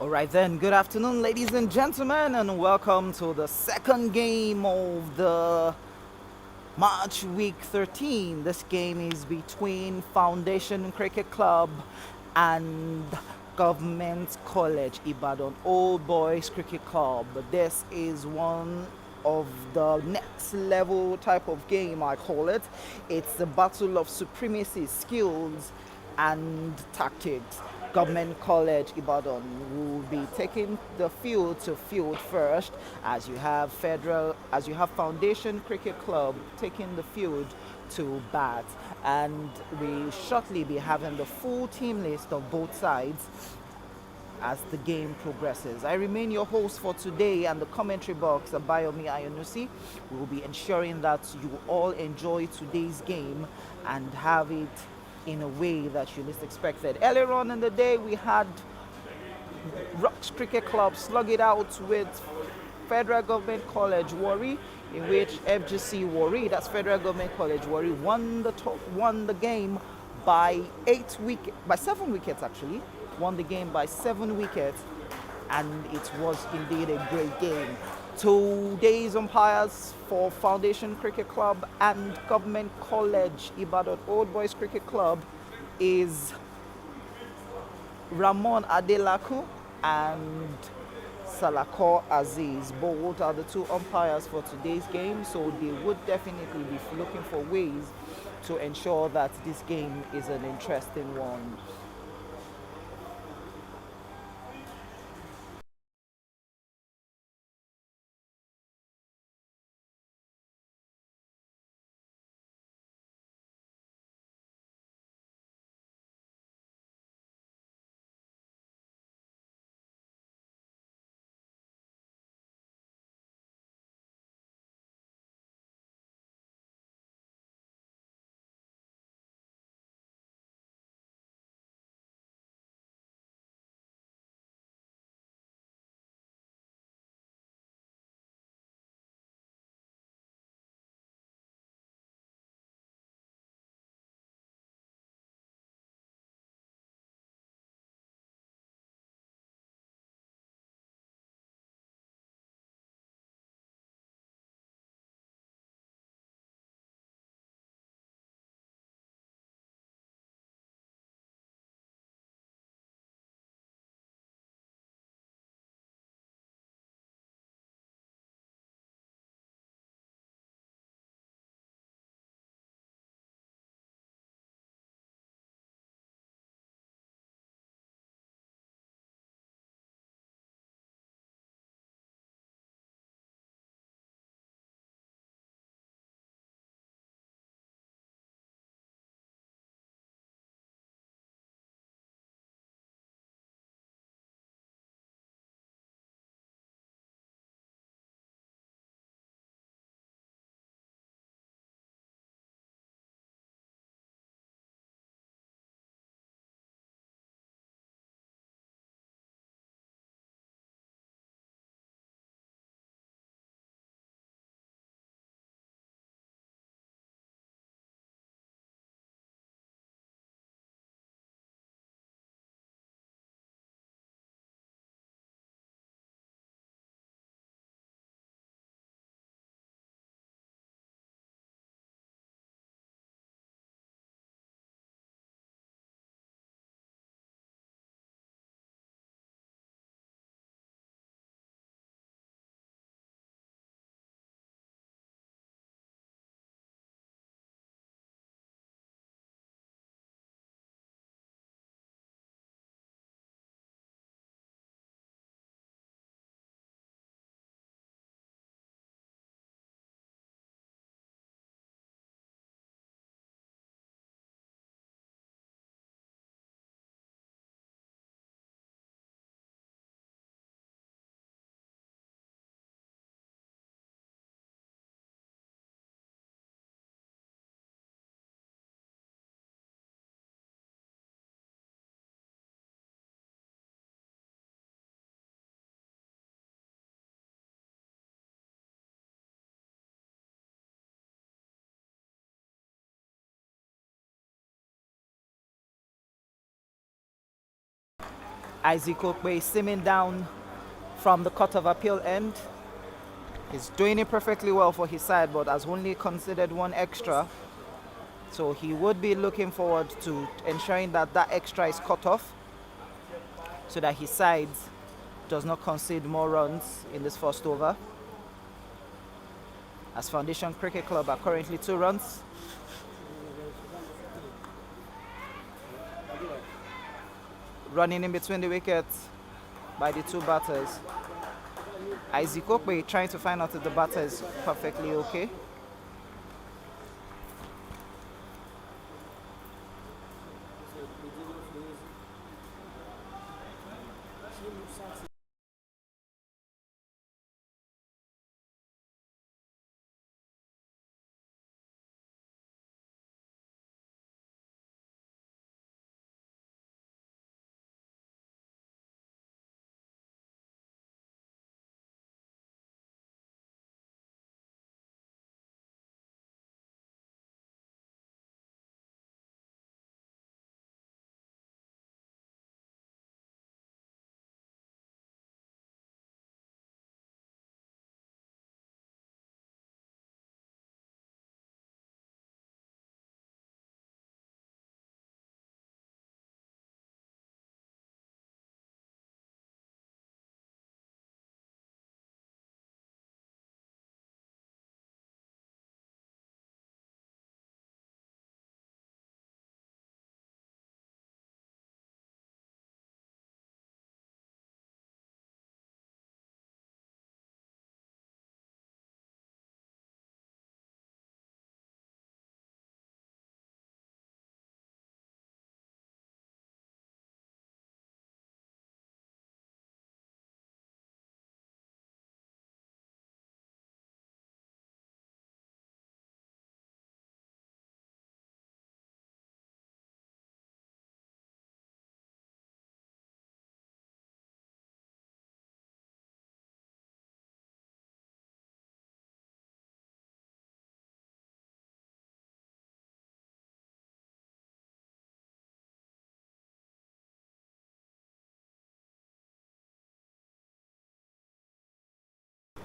All right then, good afternoon, ladies and gentlemen, and welcome to the second game of the March week 13. This game is between Foundation Cricket Club and Government College Ibadan Old Boys Cricket Club. This is one of the next level type of game, I call it. It's the battle of supremacy, skills, and tactics. Government College Ibadan will be taking the field to field first, as you have Foundation Cricket Club taking the field to bat, and we shortly be having the full team list of both sides as the game progresses. I remain your host for today, and the commentary box, Abayomi Ayonusi. We will be ensuring that you all enjoy today's game and have it in a way that you least expected. Earlier on in the day, we had Rocks Cricket Club slug it out with Federal Government College Warri, in which FGC Warri, that's Federal Government College Warri, won the game by 7 wickets actually. Won the game by 7 wickets, and it was indeed a great game. Today's umpires for Foundation Cricket Club and Government College Ibadan Old Boys Cricket Club is Ramon Adelaku and Salako Aziz. Both are the two umpires for today's game, so they would definitely be looking for ways to ensure that this game is an interesting one. Isaac Okwe simming down from the Court of Appeal end. He's doing it perfectly well for his side, but has only considered one extra. So he would be looking forward to ensuring that that extra is cut off so that his side does not concede more runs in this first over. As Foundation Cricket Club are currently 2 runs. Running in between the wickets by the 2 batters. Isaac Okwe trying to find out if the batter is perfectly okay.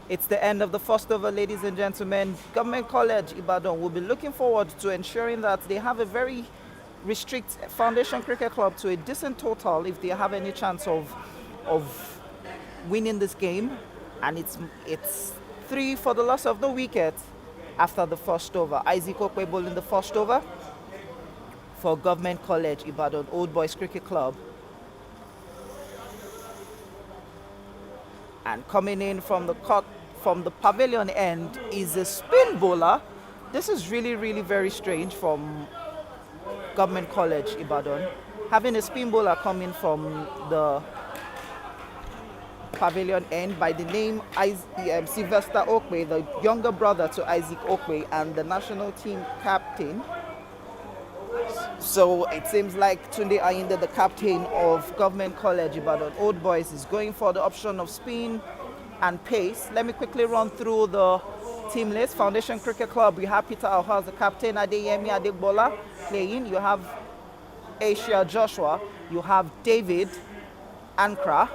It's the end of the first over, ladies and gentlemen. Government College Ibadan will be looking forward to ensuring that they have a very restrict Foundation Cricket Club to a decent total if they have any chance of winning this game. And it's 3 for the loss of the wicket after the first over. Isaac Okwe bowling the first over for Government College Ibadan Old Boys Cricket Club. And coming in from the pavilion end is a spin bowler. This is really very strange from Government College Ibadan. Having a spin bowler coming from the pavilion end by the name Sylvester Okwe, the younger brother to Isaac Okwe and the national team captain. So it seems like Tunde Ayinde, the captain of Government College Ibadan Old Boys, is going for the option of spin and pace. Let me quickly run through the team list. Foundation Cricket Club, we have Peter Alha as the captain, Adeyemi Adegbola playing. You have Asia Joshua. You have David Ankra,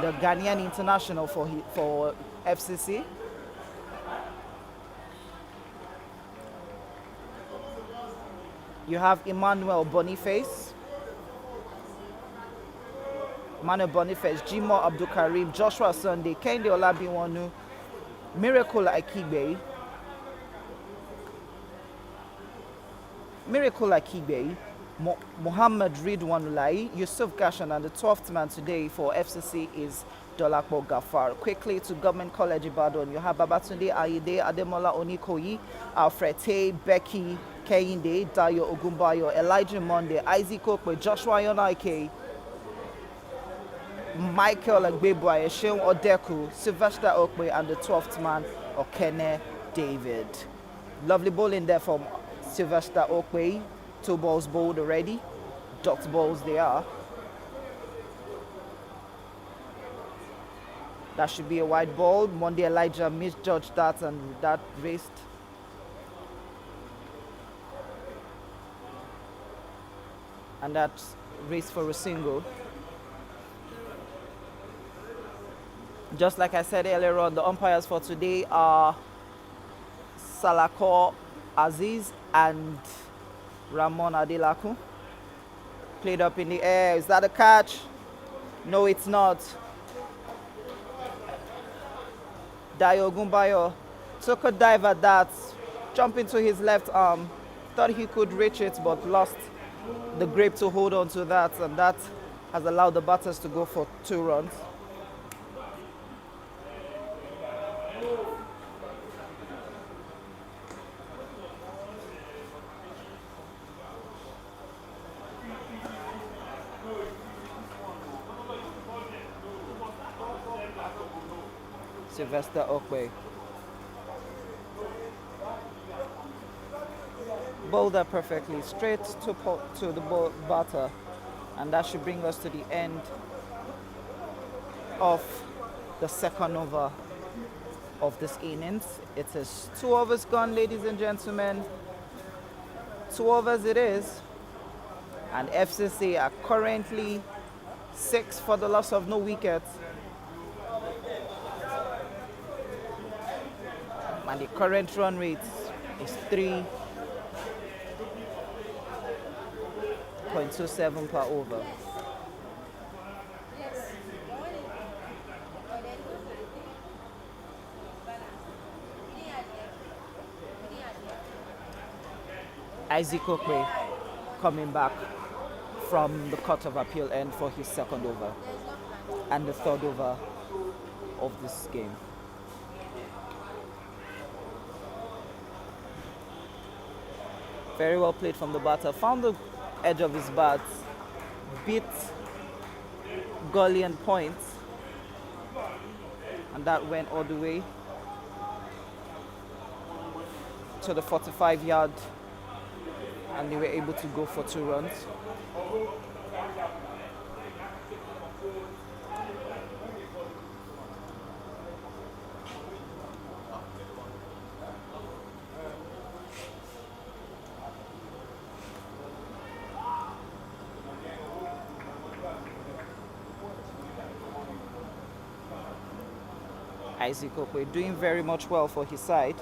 the Ghanaian international for FCC. You have Emmanuel Boniface, Jimo Abdul Karim, Joshua Sunday, Kende Olabiwanu, Miracle Akibe, Muhammad Ridwanulai, Yusuf Gashan, and the 12th man today for FCC is Dolapo Gafar. Quickly to Government College Ibadan, you have Babatunde Ayinde, Ademola Onikoyi, Alfred Tay, Becky Kehinde, Dayo Ogunbayo, Elijah Monde, Isaac Okwe, Joshua Yonaike, Michael Agbebwa, Esheun Odeku, Sylvester Okwe, and the 12th man, Okene David. Lovely bowling there from Sylvester Okwe. 2 balls bowled already. Dot balls they are. That should be a wide ball. Monday Elijah misjudged that and that raced. And that race for a single. Just like I said earlier on, the umpires for today are Salako Aziz and Ramon Adilaku. Played up in the air. Is that a catch? No, it's not. Dayo Gumbayo took a dive at that, jumped into his left arm, thought he could reach it, but lost the grip to hold on to that, and that has allowed the batters to go for 2 runs. Sylvester Okwe bowled that perfectly straight to the batter, and that should bring us to the end of the second over of this innings. It is 2 overs gone, ladies and gentlemen. 2 overs it is, and FCC are currently 6 for the loss of no wickets. And the current run rate is 3.27 per over. Isaac Okwe coming back from the Court of Appeal end for his second over and the third over of this game. Very well played from the batter. Found the edge of his bat, beat gully and points, and that went all the way to the 45-yard, and they were able to go for 2 runs. Isaac Okwe doing very much well for his side.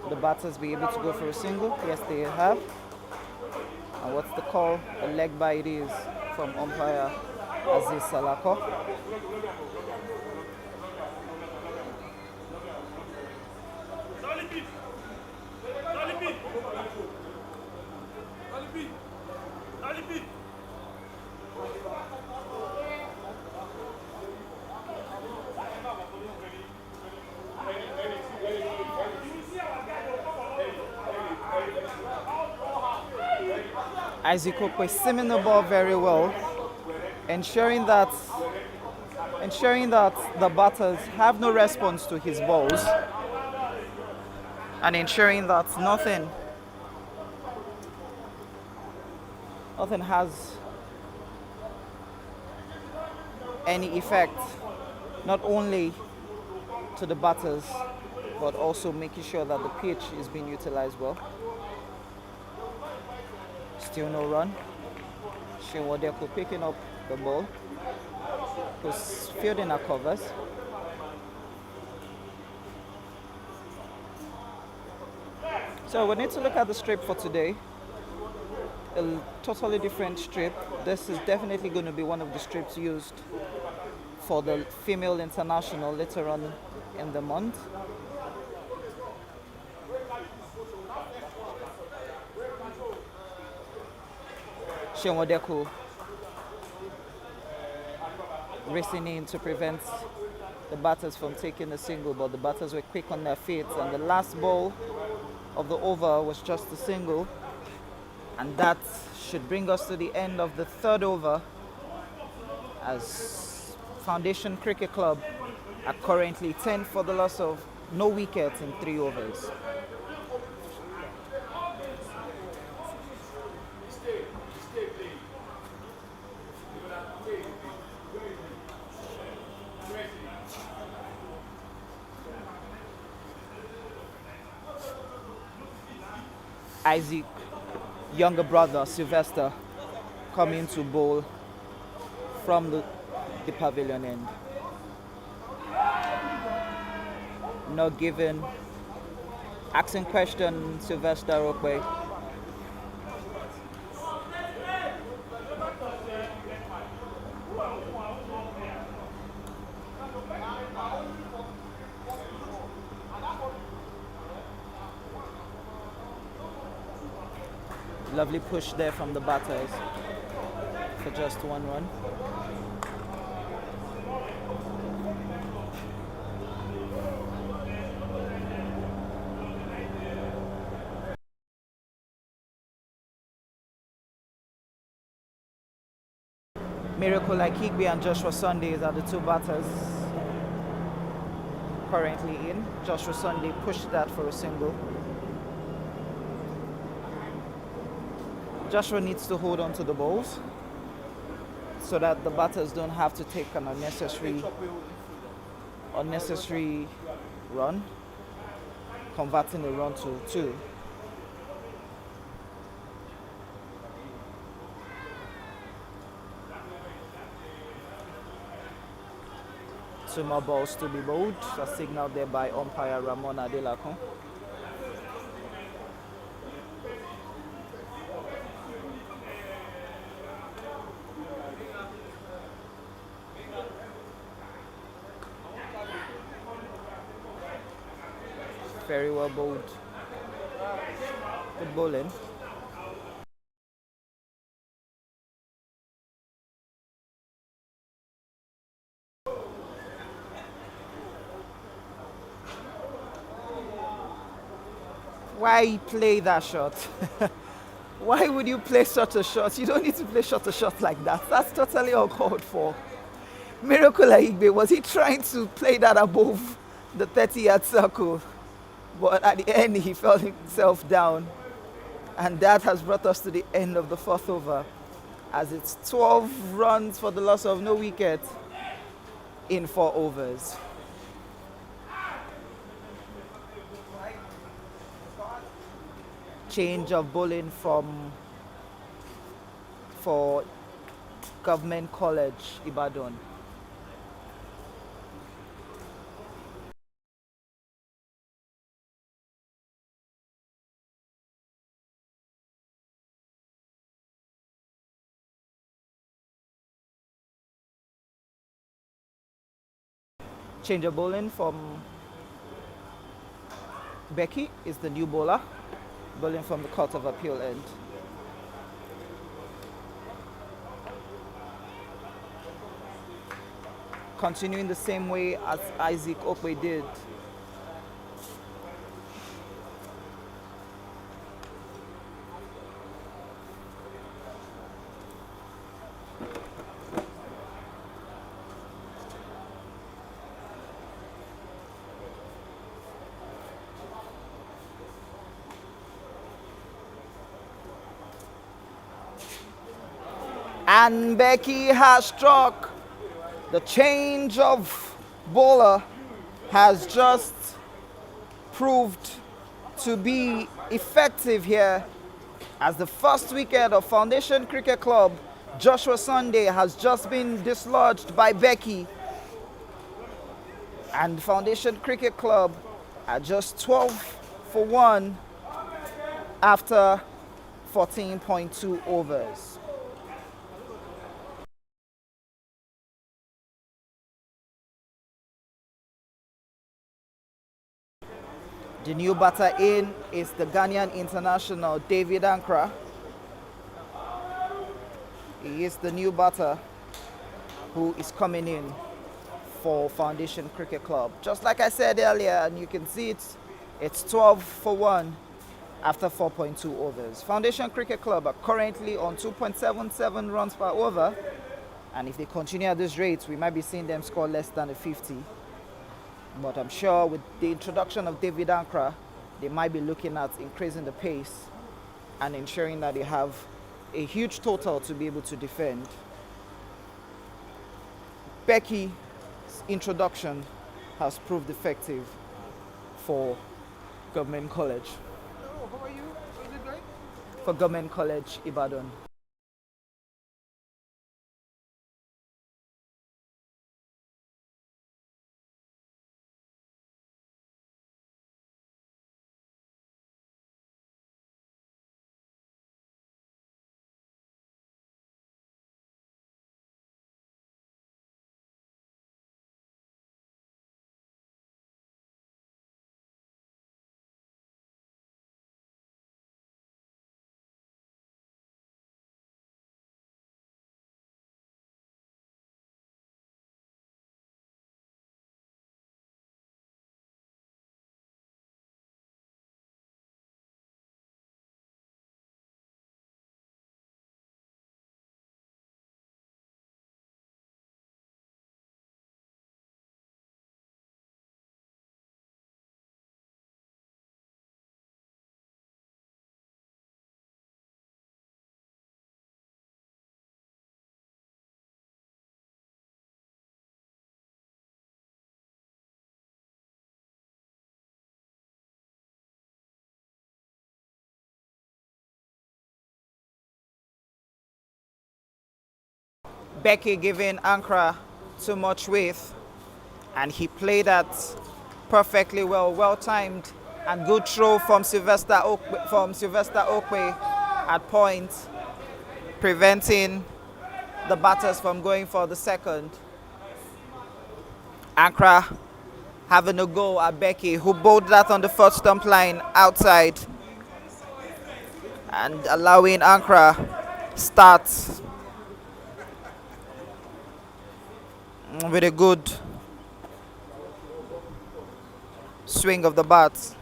The batters be able to go for a single. Yes, they have. And what's the call? A leg by it is from umpire Aziz Salako. Isaac Okwe simming the ball very well, ensuring that the batters have no response to his balls, and ensuring that nothing has any effect, not only to the batters, but also making sure that the pitch is being utilized well. Still no run. Shinwadeko picking up the ball, who's fielding our covers. So we need to look at the strip for today. A totally different strip. This is definitely going to be one of the strips used for the female international later on in the month. Shinwadeko racing in to prevent the batters from taking a single, but the batters were quick on their feet, and the last ball of the over was just a single, and that should bring us to the end of the third over, as Foundation Cricket Club are currently 10 for the loss of no wickets in 3 overs. Isaac, younger brother Sylvester, coming to bowl from the pavilion end. Not given. Asking question, Sylvester Okwe. Lovely push there from the batters for just 1 run. Miracle like Higby and Joshua Sunday are the two batters currently in. Joshua Sunday pushed that for a single. Joshua needs to hold on to the balls so that the batters don't have to take an unnecessary run, converting a run to 2. Two more balls to be bowled, as signaled there by umpire Ramon Adelakun. Very well bowled. Good bowling. Why play that shot? Why would you play such a shot? You don't need to play such a shot like that. That's totally uncalled for. Miracle Aigbe, was he trying to play that above the 30-yard circle? But at the end, he fell himself down. And that has brought us to the end of the 4th over, as it's 12 runs for the loss of no wicket in 4 overs. Change of bowling for Government College, Ibadan. Change of bowling from Becky is the new bowler, bowling from the Court of Appeal end. Continuing the same way as Isaac Okwe did. And Becky has struck. The change of bowler has just proved to be effective here, as the first wicket of Foundation Cricket Club, Joshua Sunday, has just been dislodged by Becky. And Foundation Cricket Club are just 12 for 1 after 14.2 overs. The new batter in is the Ghanaian international David Ankra. He is the new batter who is coming in for Foundation Cricket Club. Just like I said earlier, and you can see it's 12 for 1 after 4.2 overs. Foundation Cricket Club are currently on 2.77 runs per over, and if they continue at this rate, we might be seeing them score less than a 50. But I'm sure with the introduction of David Ankra, they might be looking at increasing the pace and ensuring that they have a huge total to be able to defend. Becky's introduction has proved effective for Government College. Hello, how are you? Is it going? for Government College, Ibadan. Becky giving Ankara too much width, and he played that perfectly well, well timed, and good throw from Sylvester Okwe at point, preventing the batters from going for the second. Ankara having a go at Becky, who bowled that on the first stump line outside, and allowing Ankara start with a good swing of the bat.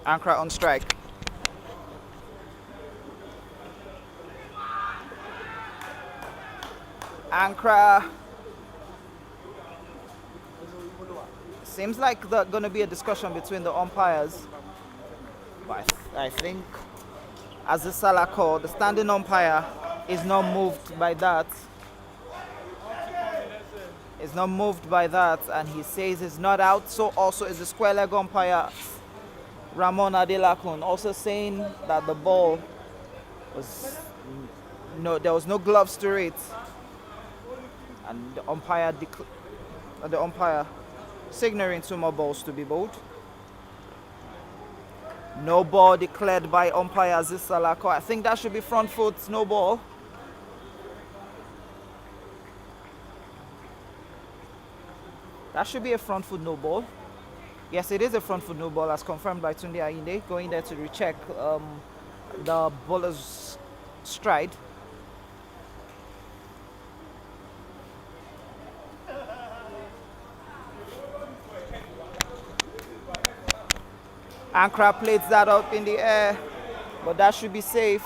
Ankara on strike. Ankara. Seems like there's going to be a discussion between the umpires. But I think as the Salah call, the standing umpire is not moved by that. Is not moved by that, and he says it's not out. So also is the square leg umpire Ramon Adelakun also saying that the ball was there was no gloves to it, and the umpire signaling 2 more balls to be bowled. No ball declared by umpire Aziz Salako. I think that should be front foot, no ball. That should be a front foot no ball. Yes, it is a front foot no ball, as confirmed by Tunde Ayinde, going there to recheck the bowler's stride. Ankara plates that up in the air, but that should be safe.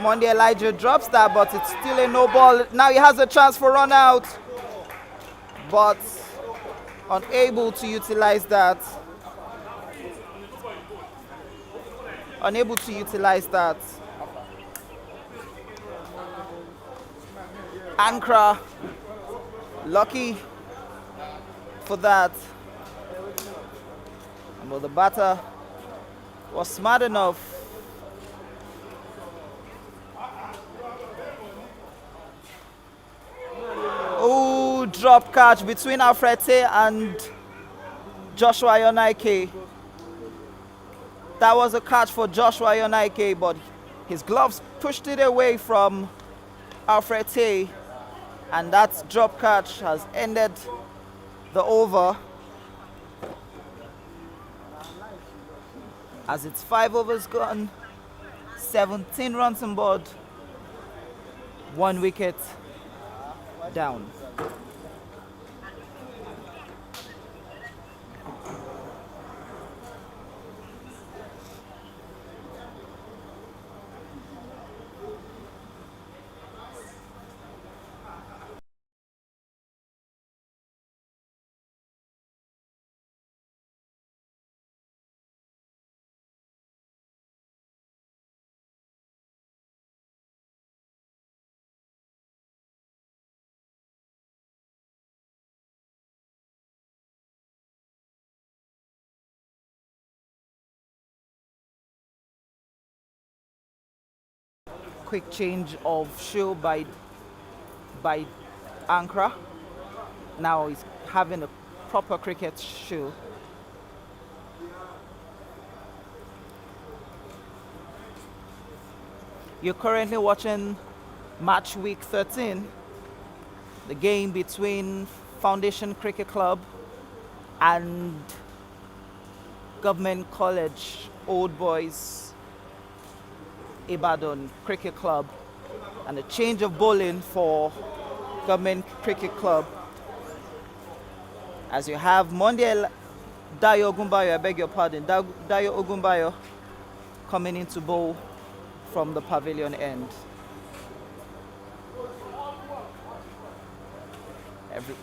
Monday Elijah drops that, but it's still a no ball. Now he has a chance for run out, but unable to utilize that. Unable to utilize that. Ankara, lucky for that. But the batter was smart enough. Oh, drop catch between Alfrete and Joshua Yonaike. That was a catch for Joshua Yonaike, but his gloves pushed it away from Alfrete, and that drop catch has ended the over. As it's 5 overs gone, 17 runs on board, 1 wicket down. quick change of shoe by Ankara. Now he's having a proper cricket shoe. You're currently watching match week 13, the game between Foundation Cricket Club and Government College Old Boys Ibadan Cricket Club, and a change of bowling for Government Cricket Club, as you have Dayo Ogunbayo, I beg your pardon, Dayo Ogunbayo coming in to bowl from the pavilion end.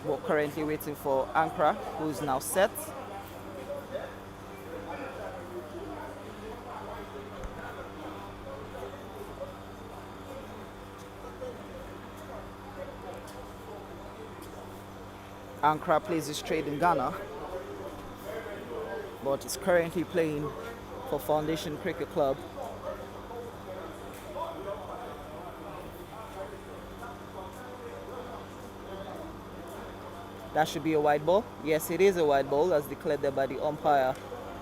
We're currently waiting for Ankara, who is now set. Ankara plays his trade in Ghana, but is currently playing for Foundation Cricket Club. That should be a wide ball. Yes, it is a wide ball, as declared there by the umpire,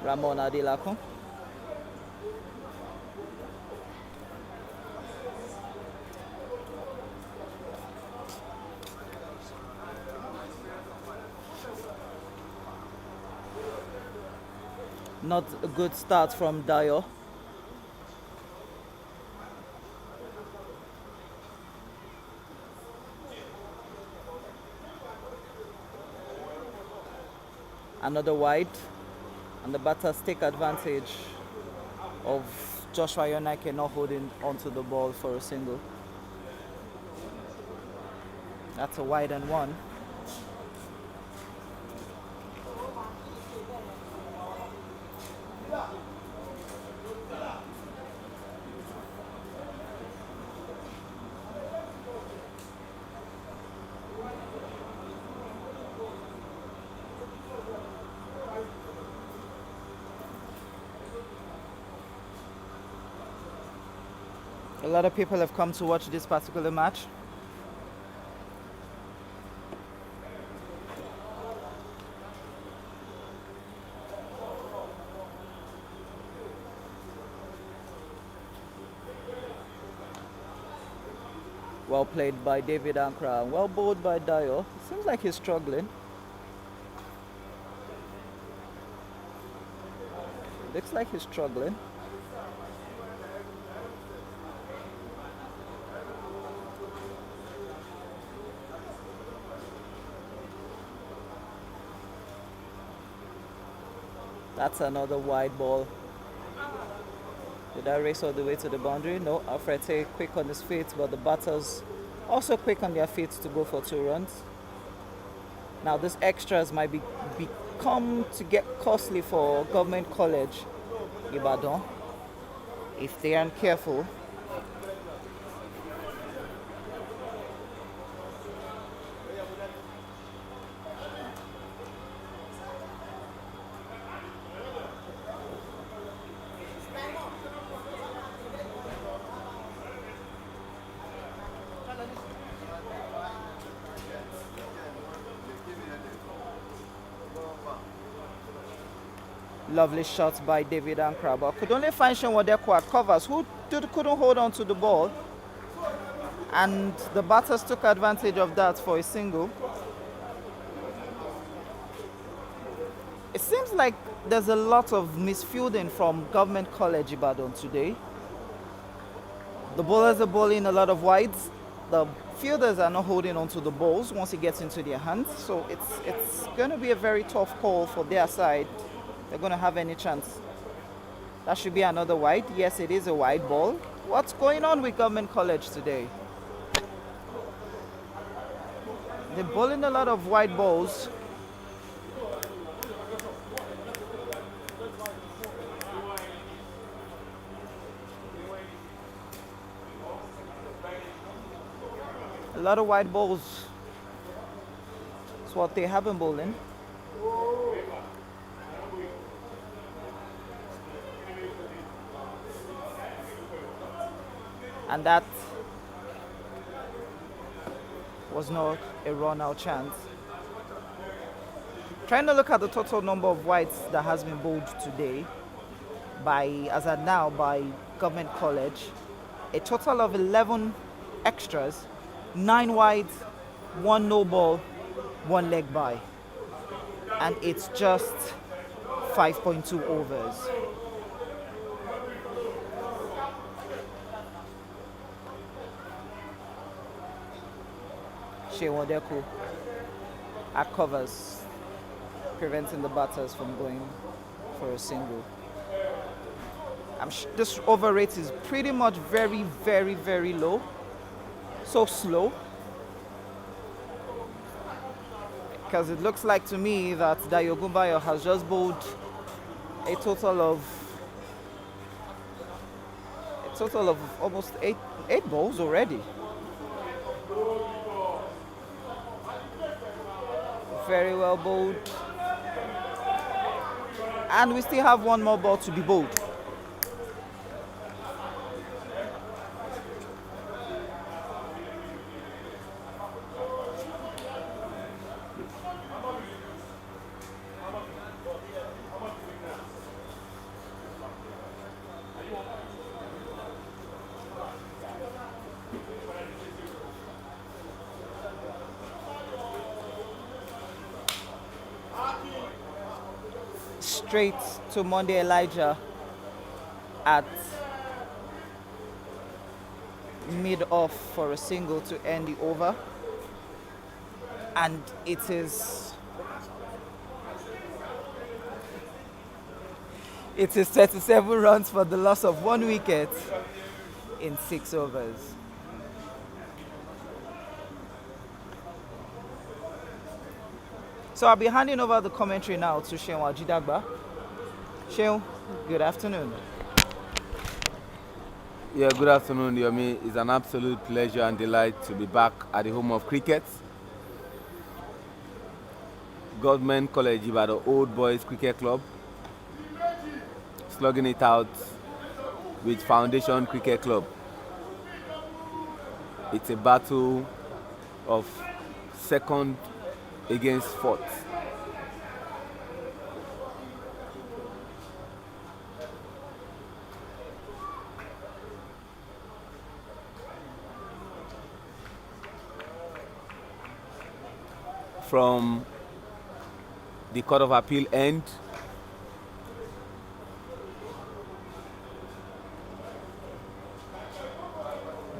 Ramon Adelakun. Not a good start from Dayo. Another wide, and the batters take advantage of Joshua Yonake not holding onto the ball for a single. That's a wide and one. A lot of people have come to watch this particular match. Well played by David Ankara, well bowled by Dayo. Seems like he's struggling. Looks like he's struggling. That's another wide ball. Did I race all the way to the boundary? No, Alfrete quick on his feet, but the batters also quick on their feet to go for 2 runs. Now these extras might become to get costly for Government College Ibadan if they aren't careful. Lovely shots by David Ankara, but could only find Shenwadeko at covers, who couldn't hold on to the ball, and the batters took advantage of that for a single. It seems like there's a lot of misfielding from Government College Ibadan today. The bowlers are bowling a lot of wides. The fielders are not holding on to the balls once it gets into their hands, so it's going to be a very tough call for their side. They're going to have any chance. That should be another wide. Yes, it is a wide ball. What's going on with Government College today? They're bowling a lot of wide balls. A lot of wide balls. That's what they have been bowling. And that's was not a run-out chance. Trying to look at the total number of whites that has been bowled today as at now, by Government College. A total of 11 extras, 9 wides, 1 no ball, 1 leg by. And it's just 5.2 overs. Shewadeku at covers, preventing the batters from going for a single. This over rate is pretty much very, very, very low. So slow. Because it looks like to me that Dayo Gumbayo has just bowled a total of almost eight balls already. Very well bowled. And we still have 1 more ball to be bowled. Straight to Monday Elijah at mid-off for a single to end the over. And it is 37 runs for the loss of 1 wicket in 6 overs. So I'll be handing over the commentary now to Sheun Ajidagba. Sheun, good afternoon. Yeah, good afternoon, Yomi. It's an absolute pleasure and delight to be back at the home of cricket. Government College Ibadan Old Boys Cricket Club, slugging it out with Foundation Cricket Club. It's a battle of second against fourth. From the Court of Appeal end,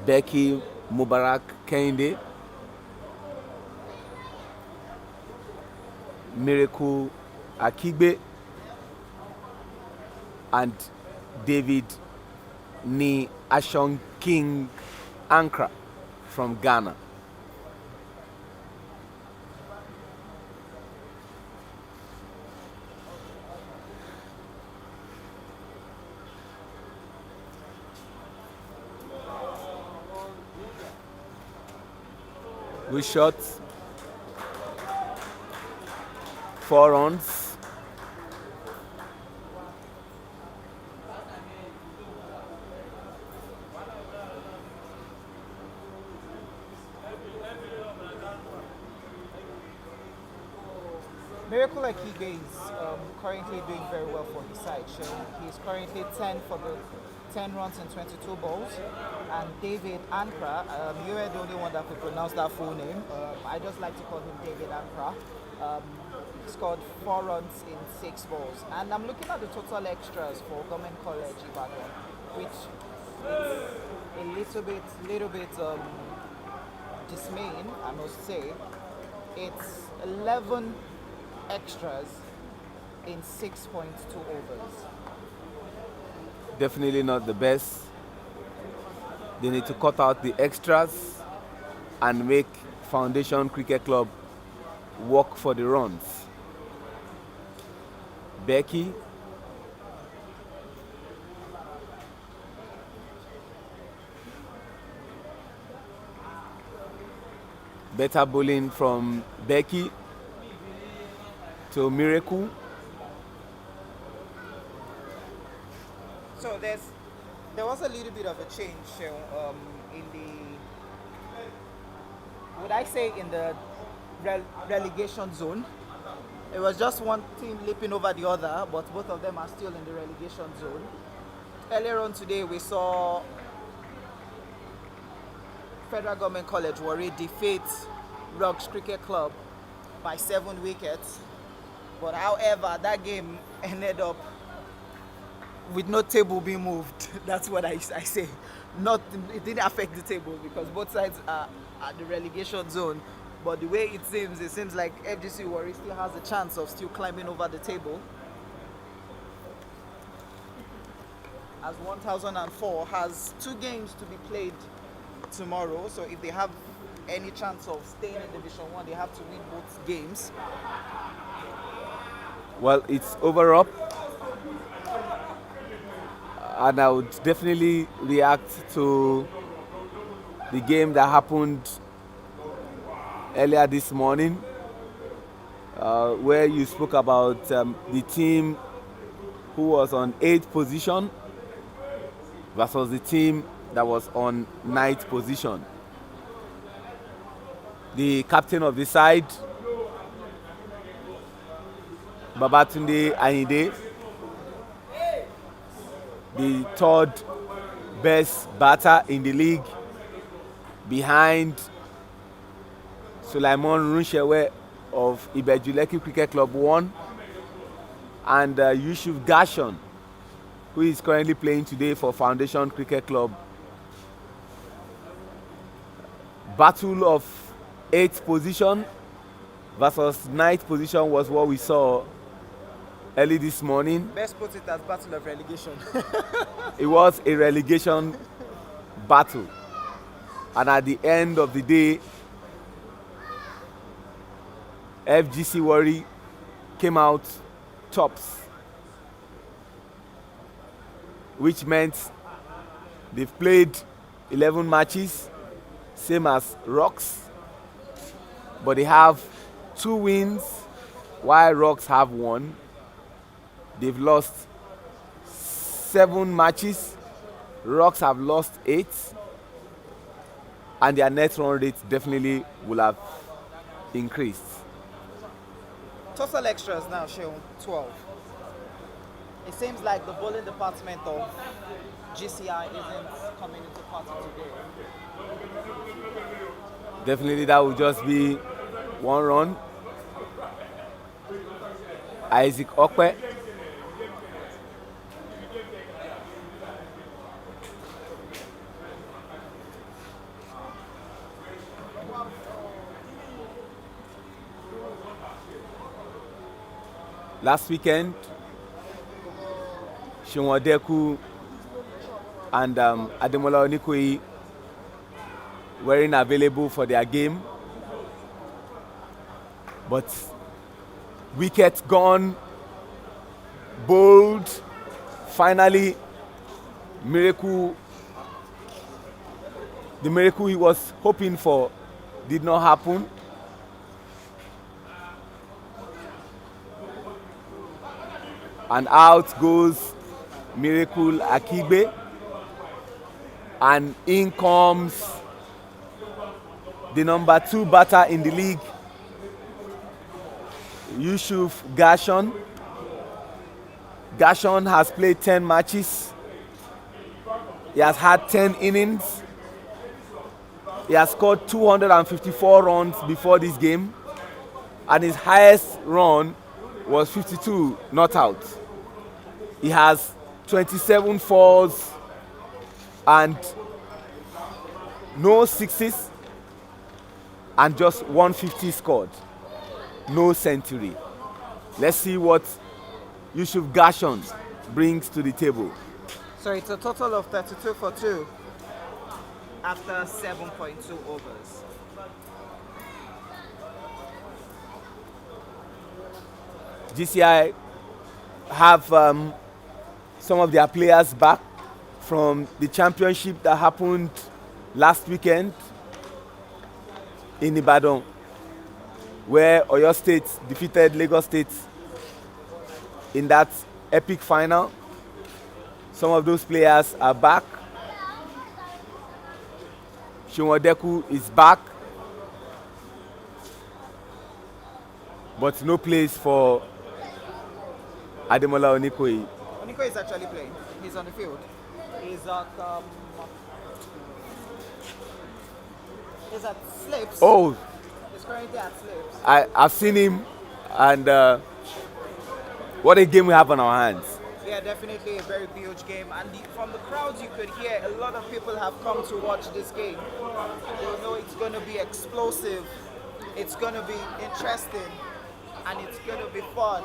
Becky Mubarak Kende, Miracle Akigbe, and David Ni Ashong King Ankra from Ghana. We shot 4 runs. Miracle Akigbe is currently doing very well for his side. He's currently 10 runs and 22 balls. And David Ankra, you are the only one that could pronounce that full name. I just like to call him David Ankra. Scored 4 runs in 6 balls. And I'm looking at the total extras for Government College Ibadan, which is a little bit dismaying, I must say. It's 11 extras in 6.2 overs. Definitely not the best. They need to cut out the extras and make Foundation Cricket Club work for the runs. Becky, better bowling from Becky to Miracle. So there was a little bit of a change in the. Would should I say, in the relegation zone. It was just one team leaping over the other, but both of them are still in the relegation zone. Earlier on today, we saw Federal Government College Warri defeat Rocks Cricket Club by 7 wickets. But however, that game ended up with no table being moved. That's what I say. It didn't affect the table because both sides are at the relegation zone. But the way it seems like FGC Warri still has a chance of still climbing over the table. As 1004 has 2 games to be played tomorrow. So if they have any chance of staying in Division 1, they have to win both games. Well, it's over up. And I would definitely react to the game that happened earlier this morning, where you spoke about the team who was on 8th position versus the team that was on 9th position. The captain of the side, Babatunde Ayinde, the 3rd best batter in the league, behind Sulaiman Runshewe of Ibadan Cricket Club 1 and Yusuf Gashon, who is currently playing today for Foundation Cricket Club. Battle of 8th position versus 9th position was what we saw early this morning. Best put it as battle of relegation. It was a relegation battle. And at the end of the day, FGC Warri came out tops, which meant they've played 11 matches, same as Rocks, but they have 2 wins while Rocks have 1. They've lost 7 matches, Rocks have lost 8, and their net run rate definitely will have increased. Total extras now show 12. It seems like the bowling department of GCI isn't coming into party today. Definitely that will just be 1 run. Isaac Okpe. Last weekend, Shonwadeku and Ademola Onikoyi weren't available for their game. But wicket gone, bowled, finally, the miracle he was hoping for did not happen. And out goes Miracle Akigbe, and in comes the number 2 batter in the league, Yusuf Gashon. Gashon has played 10 matches. He has had 10 innings. He has scored 254 runs before this game, and his highest run was 52 not out. He has 27 fours and no sixes and just 150 scored. No century. Let's see what Yusuf Gashon brings to the table. So it's a total of 32 for 2 after 7.2 overs. GCI have some of their players back from the championship that happened last weekend in Ibadan, where Oyo State defeated Lagos State in that epic final. Some of those players are back. Shonwadeku is back. but no place for Ademola Onikoyi. Oniko is actually playing. He's on the field. He's at Slips. Oh, He's currently at Slips. I've seen him, and what a game we have on our hands. Yeah, definitely a very huge game. And from the crowds, you could hear a lot of people have come to watch this game. They know it's going to be explosive, it's going to be interesting, and it's going to be fun.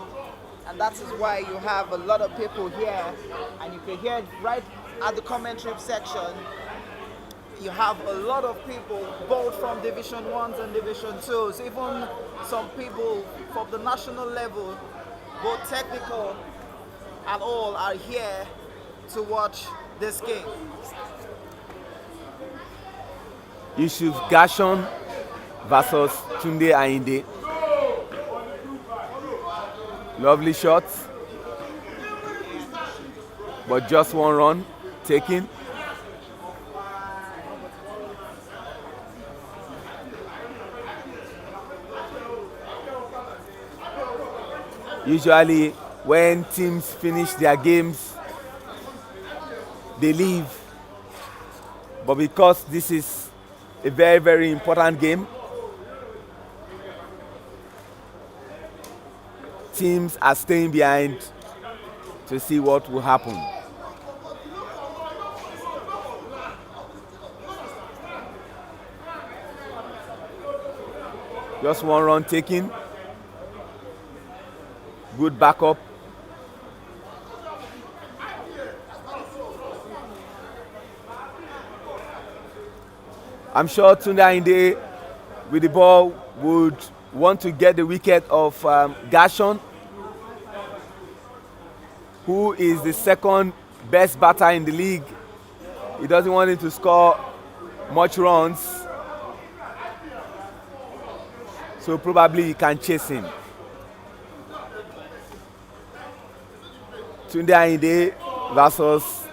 And that is why you have a lot of people here. And you can hear right at the commentary section, you have a lot of people, both from Division 1s and Division 2s, even some people from the national level, both technical and all, are here to watch this game. Yusuf Gashon versus Tunde Ainde. Lovely shots, but just one run taken. Usually when teams finish their games, they leave. But because this is a very, very important game, teams are staying behind to see what will happen. Just one run taken. Good backup. I'm sure Tunde Ainde with the ball would want to get the wicket of Gashon, who is the second best batter in the league. He doesn't want him to score much runs, so probably he can chase him. Tunde Ainde versus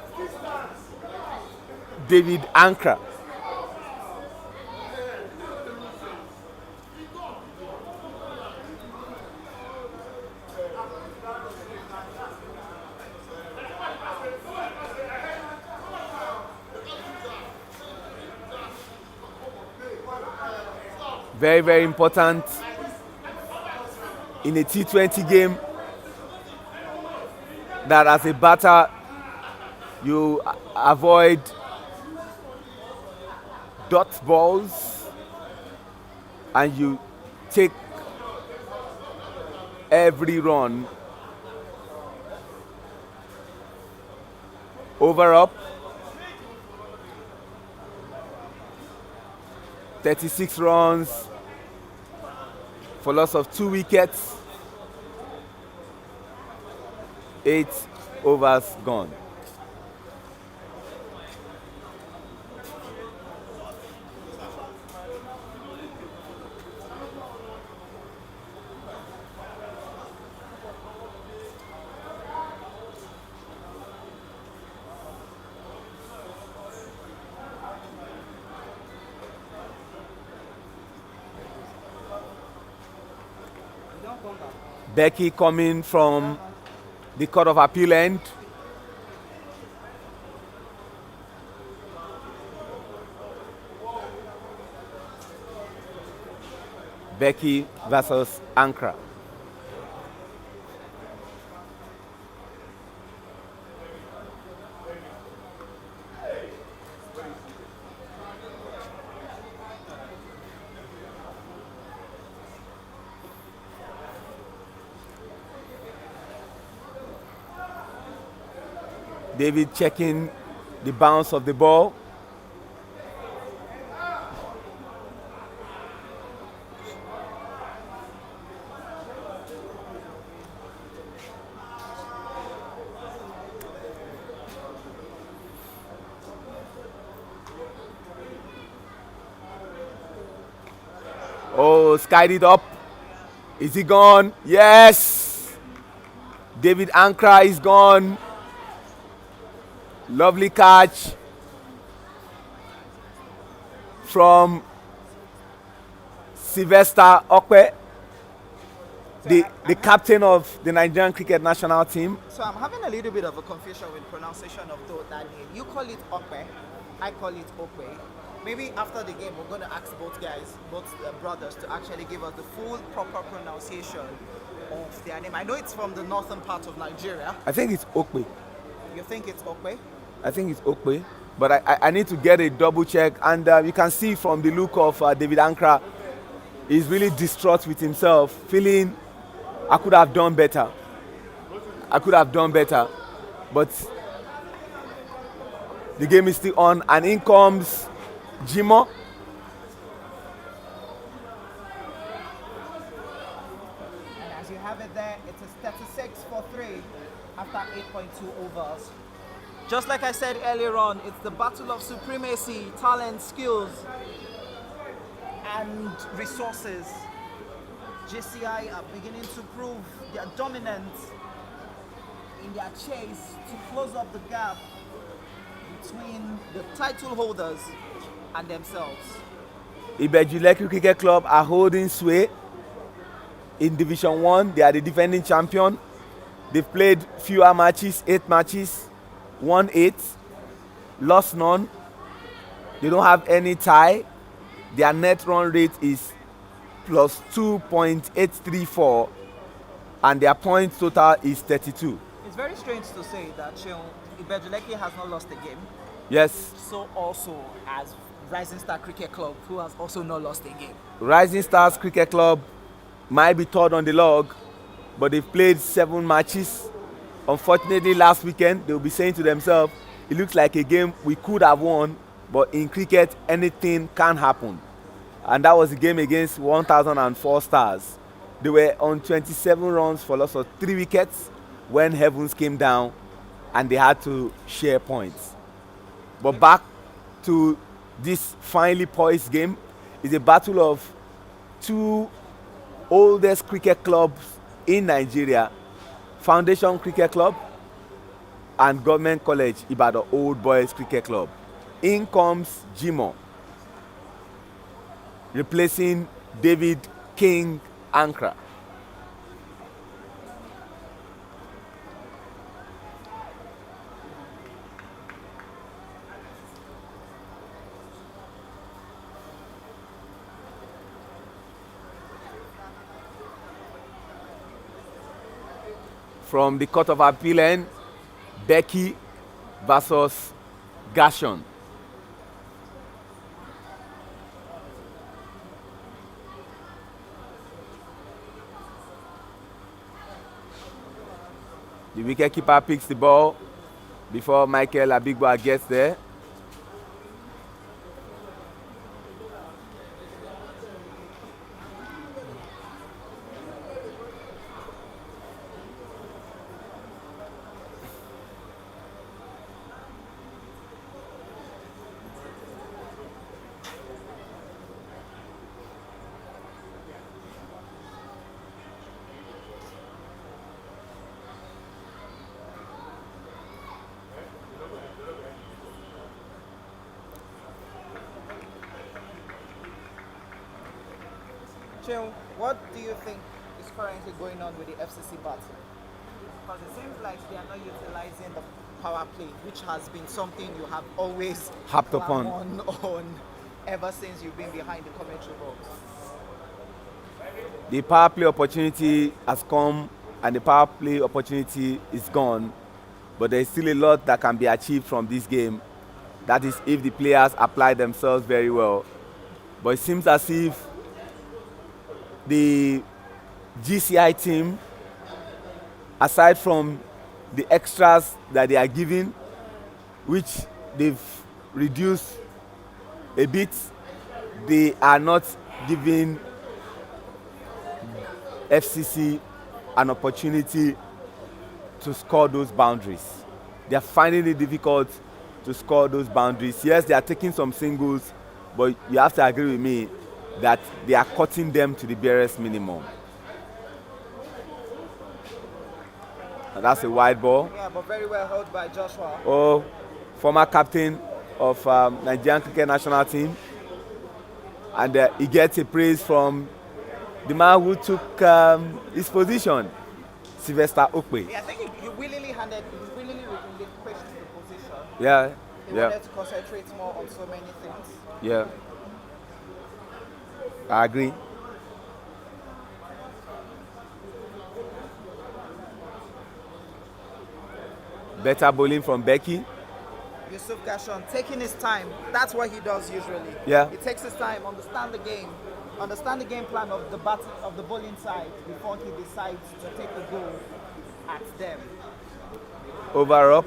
David ENGR. Very, very important in a T20 game that as a batter you avoid dot balls and you take every run over up. 36 runs for loss of 2 wickets, 8 overs gone. Becky coming from the Court of Appeal end. Becky versus ENGR. David checking the bounce of the ball. Oh, skied it up. Is he gone? Yes! David ENGR is gone. Lovely catch from Sylvester Okwe. the captain of the Nigerian cricket national team. So I'm having a little bit of a confusion with pronunciation of that name. You call it Okpe, I call it Okpe. Maybe after the game we're going to ask both guys, both brothers, to actually give us the full proper pronunciation of their name. I know it's from the northern part of Nigeria. I think it's Okpe. You think it's Okpe? I think it's Okpe, but I need to get a double check. And you can see from the look of David Ankra, he's really distraught with himself, feeling I could have done better. I could have done better, but the game is still on, and in comes Jimo. And as you have it there, it is 36 for 3 after 8.2 overs. Just like I said earlier on, it's the battle of supremacy, talent, skills, and resources. JCI are beginning to prove their dominance in their chase to close up the gap between the title holders and themselves. Ibadan Cricket Club are holding sway in Division 1. They are the defending champion. They've played fewer matches, 8 matches, won 8, lost none. They don't have any tie. Their net run rate is plus 2.834, and their points total is 32. It's very strange to say that Ibadan has not lost a game. Yes. So also as Rising Star Cricket Club, who has also not lost a game. Rising Stars Cricket Club might be third on the log, but they've played 7 matches. Unfortunately, last weekend, they'll be saying to themselves, it looks like a game we could have won, but in cricket, anything can happen. And that was the game against 1004 Stars. They were on 27 runs for loss of 3 wickets when Heavens came down, and they had to share points. But back to this finely poised game is a battle of 2 oldest cricket clubs in Nigeria, Foundation Cricket Club and Government College Ibadan Old Boys Cricket Club. In comes Jimo, replacing David King Ankra. From the Court of Appeal end, Becky versus Gashon. The wicketkeeper picks the ball before Michael Abigboa gets there. Chill, what do you think is currently going on with the FCC battle? Because it seems like they are not utilizing the power play, which has been something you have always Harped upon on ever since you've been behind the commentary box. The power play opportunity has come and the power play opportunity is gone, but there is still a lot that can be achieved from this game. That is if the players apply themselves very well. But it seems as if the GCI team, aside from the extras that they are giving, which they've reduced a bit, they are not giving FCC an opportunity to score those boundaries. They are finding it difficult to score those boundaries. Yes, they are taking some singles, but you have to agree with me that they are cutting them to the barest minimum. And that's a wide ball. Yeah, but very well held by Joshua. Oh, former captain of Nigerian cricket national team. And he gets a praise from the man who took his position, Sylvester Okpe. Yeah, I think he willingly relinquished the position. Yeah, He yeah, wanted to concentrate more on so many things. yeah. I agree. Better bowling from Becky. Yusuf Gashon taking his time. That's what he does usually. Yeah. He takes his time, understand the game plan of the bowling side before he decides to take a go at them. Over up.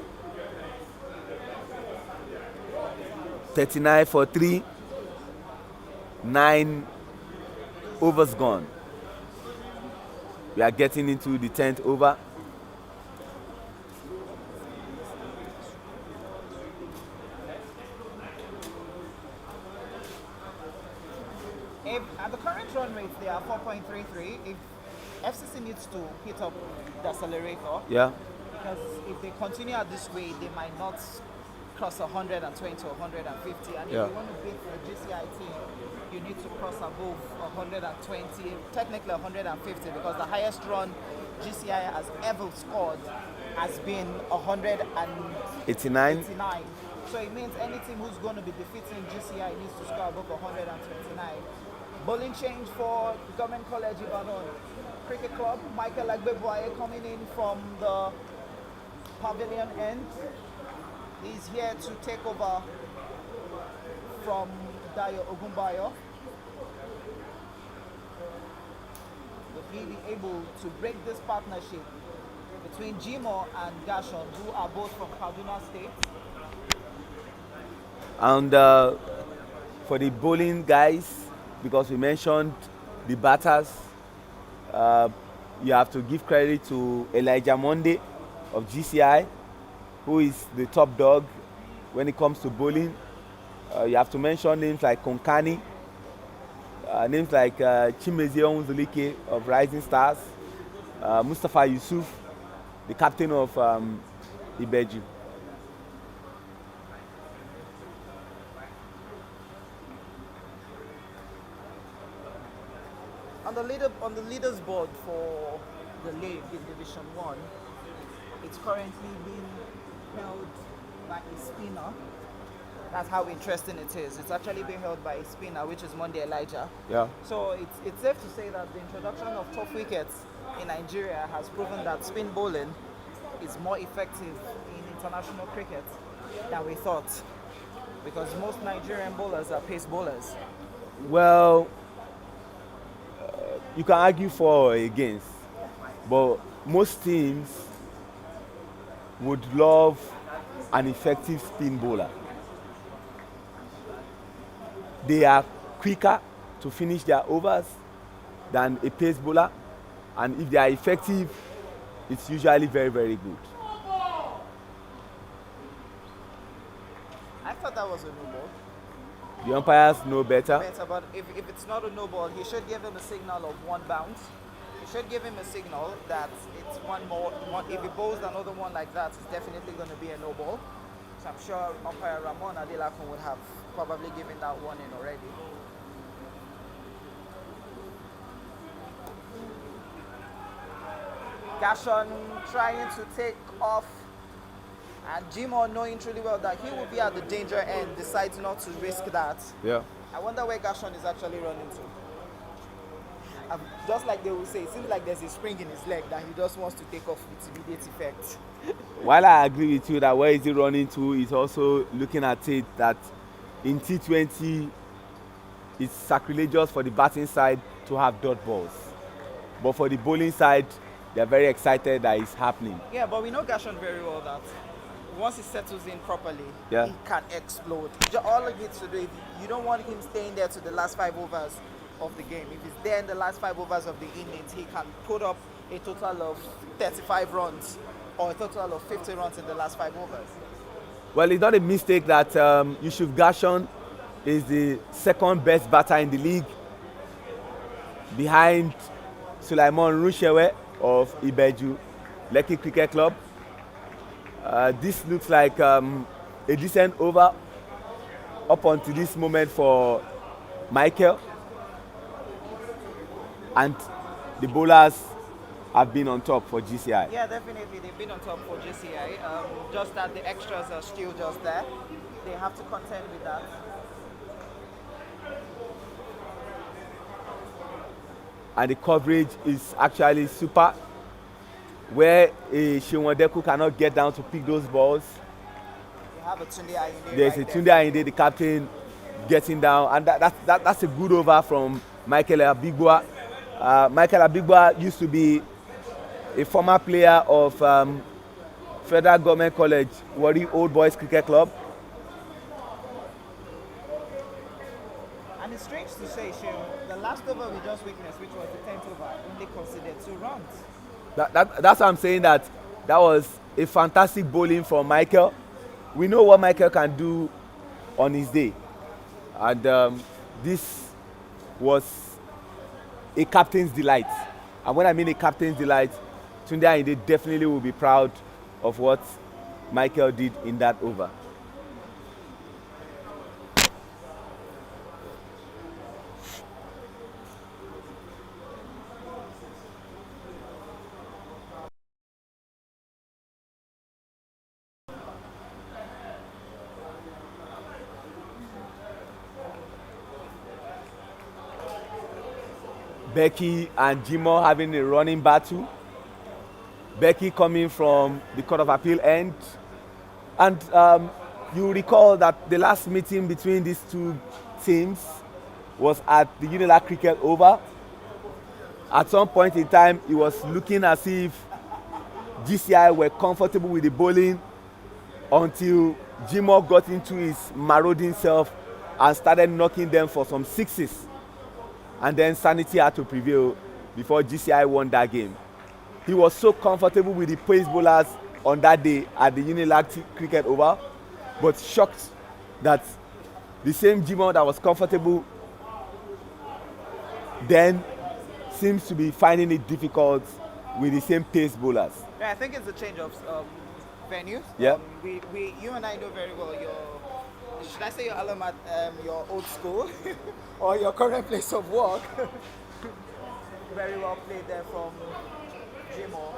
39 for 3. 9 overs gone. We are getting into the 10th over. If at the current run rates they are 4.33, if FCC needs to hit up the accelerator, Yeah. because if they continue at this way, they might not cross 120 or 150. And Yeah. if you want to beat the GCI team, you need to cross above 120, technically 150, because the highest run GCI has ever scored has been 189. 89. So it means any team who's going to be defeating GCI needs to score above 129. Bowling change for Government College Ibadan Cricket Club. Michael Agbeboye coming in from the pavilion end. He's here to take over from Dayo Ogunbayo. Will he be able to break this partnership between Jimo and Gashon, who are both from Kaduna State? And for the bowling guys, because we mentioned the batters, you have to give credit to Elijah Monde of GCI, who is the top dog when it comes to bowling. You have to mention names like Konkani, names like Chimezie Onwuzulike of Rising Stars, Mustafa Yusuf, the captain of Ibeju. On the leaders board for the league in Division 1, it's currently being held by a spinner. That's how interesting it is. It's actually being held by a spinner, which is Monday Elijah. Yeah. So it's safe to say that the introduction of tough wickets in Nigeria has proven that spin bowling is more effective in international cricket than we thought, because most Nigerian bowlers are pace bowlers. Well, you can argue for or against, but most teams would love an effective spin bowler. They are quicker to finish their overs than a pace bowler, and if they are effective, it's usually very, very good. I thought that was a no ball. The umpires know better. But if it's not a no ball, he should give him a signal of one bounce. He should give him a signal that it's one more. If he bowls another one like that, it's definitely going to be a no ball. So I'm sure umpire Ramon Adelakun would have probably given that one in already. Gashon trying to take off, and Jimo, knowing truly well that he will be at the danger end, decides not to risk that. Yeah. I wonder where Gashon is actually running to. Just like they will say, it seems like there's a spring in his leg that he just wants to take off with immediate effect. While I agree with you that where is he running to, is also looking at it that in T20 it's sacrilegious for the batting side to have dot balls, but for the bowling side they're very excited that it's happening. Yeah, but we know Gashon very well that once he settles in properly, Yeah. he can explode. All he needs to do, if you don't want him staying there to the last 5 overs of the game. If he's there in the last 5 overs of the innings, he can put up a total of 35 runs or a total of 50 runs in the last 5 overs. Well, it's not a mistake that Yusuf Gashon is the second best batter in the league, behind Sulaiman Rushewe of Ibeju Lekki Cricket Club. This looks like a decent over up until this moment for Michael. and the bowlers have been on top for GCI. Yeah, definitely. They've been on top for GCI. Just that the extras are still just there. They have to contend with that. And the coverage is actually super, where Shiwandeku cannot get down to pick those balls. You have a Tunde Ayinde. There's right a Tunde Ayinde, the captain, getting down, and that's a good over from Michael Abigboa. Michael Abigboa used to be a former player of Federal Government College, Warri Old Boys Cricket Club. And it's strange to say, the last over we just witnessed, which was the 10th over, only considered 2 runs. That's why I'm saying that was a fantastic bowling from Michael. We know what Michael can do on his day. And this was a captain's delight. And when I mean a captain's delight, Tunde Ayinde definitely will be proud of what Michael did in that over. Becky and Jimo having a running battle. Becky coming from the Court of Appeal end. And you recall that the last meeting between these two teams was at the Unilag Cricket Oval. At some point in time, it was looking as if GCI were comfortable with the bowling until Jimo got into his marauding self and started knocking them for some sixes. And then sanity had to prevail before GCI won that game. He was so comfortable with the pace bowlers on that day at the Unilag Cricket Oval, but shocked that the same Jimo that was comfortable then seems to be finding it difficult with the same pace bowlers. Yeah, I think it's a change of venue. Yeah. You and I know very well should I say your alma, your old school, or your current place of work. Very well played there from Jimo.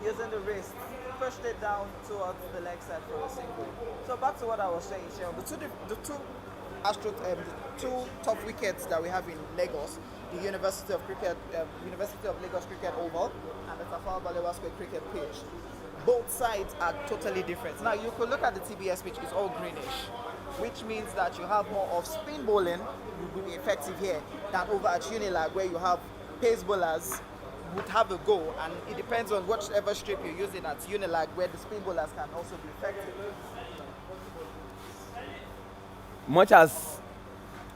Using the wrist, pushed it down towards the leg side for a single. So back to what I was saying, Sheon, the two top wickets that we have in Lagos, the University of Lagos Cricket Oval and the Tafawa Balewa Square Cricket pitch. Both sides are totally different. Now you could look at the TBS pitch; it's all greenish, which means that you have more of spin bowling will be effective here than over at Unilag, where you have pace bowlers would have a go, and it depends on whichever strip you're using at Unilag, where the spin bowlers can also be effective. Much as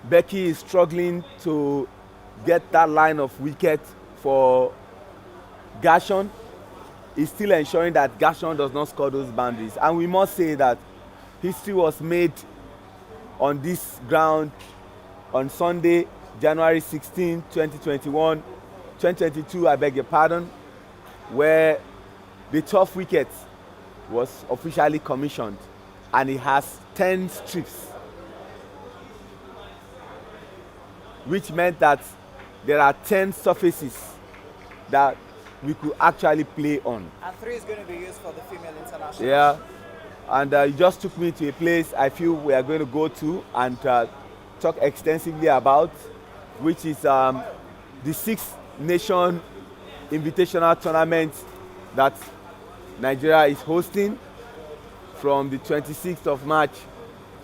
Becky is struggling to get that line of wicket for Gershon, is still ensuring that Gershon does not score those boundaries. And we must say that history was made on this ground on Sunday, January 16, 2021, 2022, I beg your pardon, where the 12th wicket was officially commissioned, and it has 10 strips, which meant that there are 10 surfaces that we could actually play on. And 3 is going to be used for the female international. Yeah, and you just took me to a place I feel we are going to go to and talk extensively about, which is the Six Nation Invitational Tournament that Nigeria is hosting from the 26th of March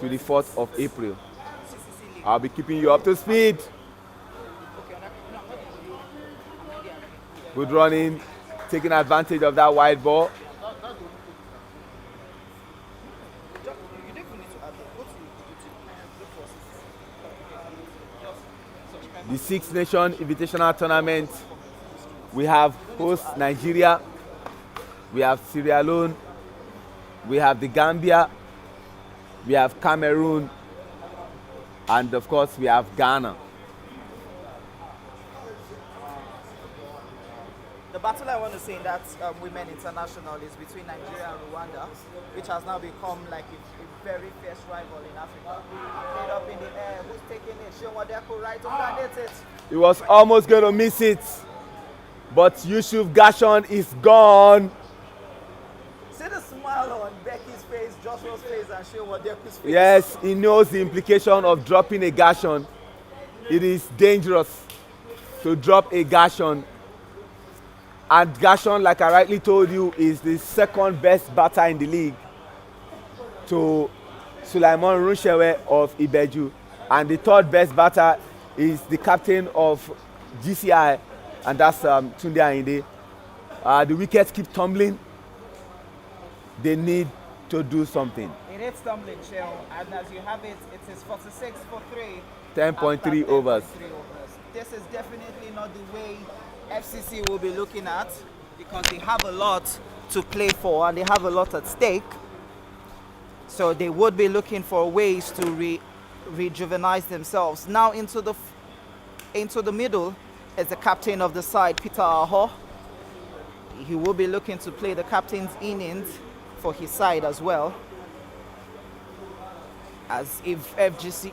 to the 4th of April. I'll be keeping you up to speed. Good running, taking advantage of that wide ball. The Six Nation Invitational Tournament, we have host Nigeria, we have Sierra Leone, we have the Gambia, we have Cameroon, and of course we have Ghana. The battle I want to say in that women international is between Nigeria and Rwanda, which has now become like a very fierce rival in Africa. Played up in the air, who's taking it? Shionwadeko right underneath it. He was almost going to miss it, but Yusuf Gashon is gone. See the smile on Becky's face, Joshua's face, and Shionwadeko's face. Yes, he knows the implication of dropping a Gashon. It is dangerous to drop a Gashon. And Gashon, like I rightly told you, is the second best batter in the league to Sulaiman Runshewe of Ibeju. And the third best batter is the captain of GCI, and that's Tunde Ayinde. The wickets keep tumbling. They need to do something. It is tumbling, Shell, and as you have it, it is 46 for 3. 10.3 overs. This is definitely not the way FCC will be looking at, because they have a lot to play for and they have a lot at stake. So they would be looking for ways to rejuvenize themselves. Now into the middle is the captain of the side, Peter Aho. He will be looking to play the captain's innings for his side as well. As if FCC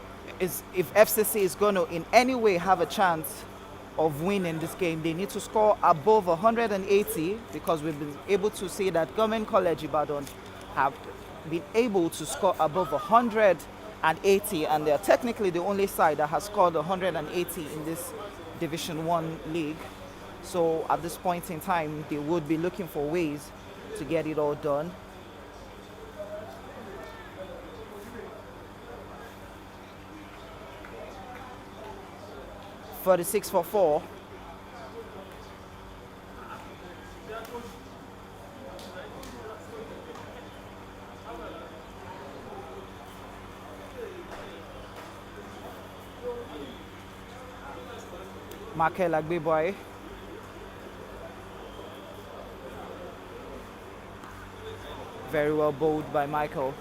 is going to in any way have a chance of winning this game, they need to score above 180, because we've been able to see that Government College Ibadan have been able to score above 180, and they're technically the only side that has scored 180 in this Division 1 league. So at this point in time, they would be looking for ways to get it all done. For the 6 for 4. Michael Agbiboy. Very well bowled by Michael.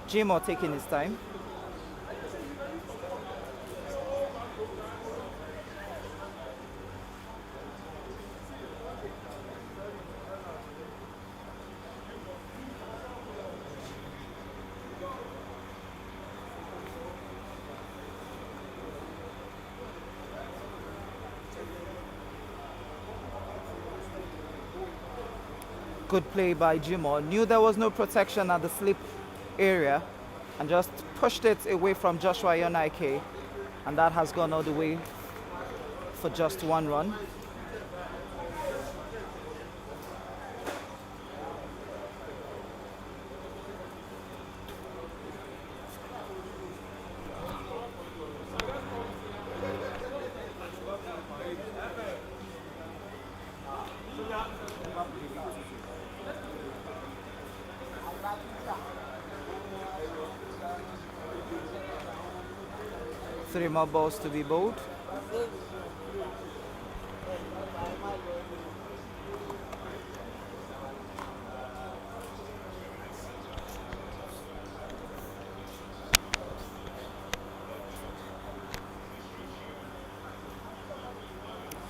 Jimo taking his time. Good play by Jimo. Knew there was no protection at the slip area and just pushed it away from Joshua Yonaike, and that has gone all the way for just 1 run. Three more balls to be bowled.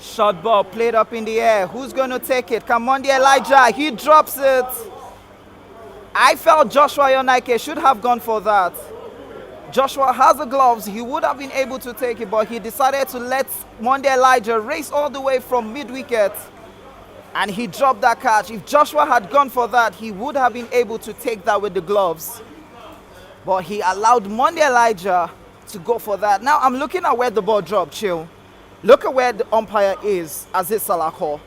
Short ball played up in the air. Who's going to take it? Come on, the Elijah. He drops it. I felt Joshua Yonaike should have gone for that. Joshua has the gloves. He would have been able to take it, but he decided to let Monday Elijah race all the way from mid-wicket, and he dropped that catch. If Joshua had gone for that, he would have been able to take that with the gloves, but he allowed Monday Elijah to go for that. Now I'm looking at where the ball dropped, Chill. Look at where the umpire is, Aziz Salako,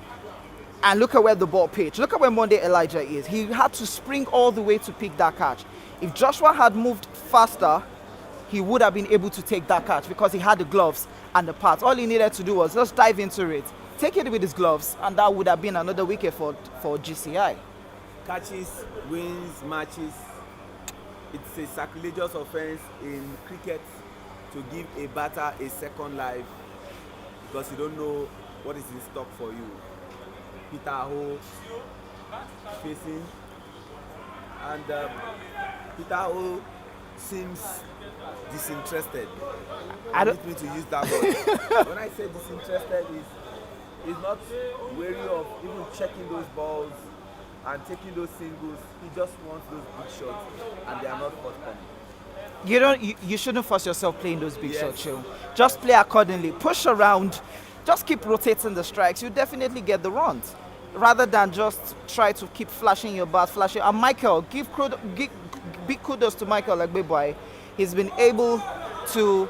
and look at where the ball pitched. Look at where Monday Elijah is. He had to spring all the way to pick that catch. If Joshua had moved faster, he would have been able to take that catch because he had the gloves and the pads. All he needed to do was just dive into it, take it with his gloves, and that would have been another wicket for GCI. Catches, wins, matches. It's a sacrilegious offense in cricket to give a batter a second life because you don't know what is in stock for you. Peter Ho facing, and Peter Ho seems disinterested. I don't- Permit me to use that word. When I say disinterested, he's not wary of even checking those balls and taking those singles. He just wants those big shots, and they are not forthcoming. You shouldn't force yourself playing those big Yes. shots, Joe. Just play accordingly. Push around. Just keep rotating the strikes. You definitely get the runs. Rather than just try to keep flashing your bat, flashing. And Michael, give big kudos to Michael Agbeboy. He's been able to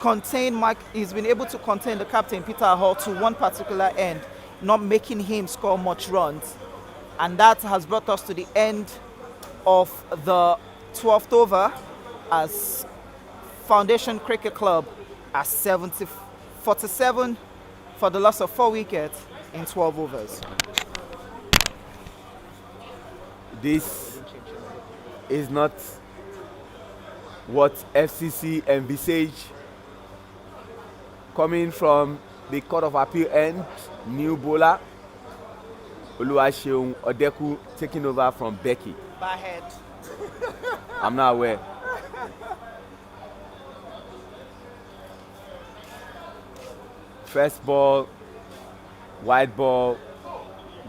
contain Mike. He's been able to contain the captain Peter Hall to one particular end, not making him score much runs, and that has brought us to the end of the 12th over as Foundation Cricket Club at 47 for the loss of 4 wickets in 12 overs. This is not what FCC envisaged. Coming from the Court of Appeal end, new bowler, YISHAWU Odeku taking over from Becky. Bahead. I'm not aware. First ball, wide ball,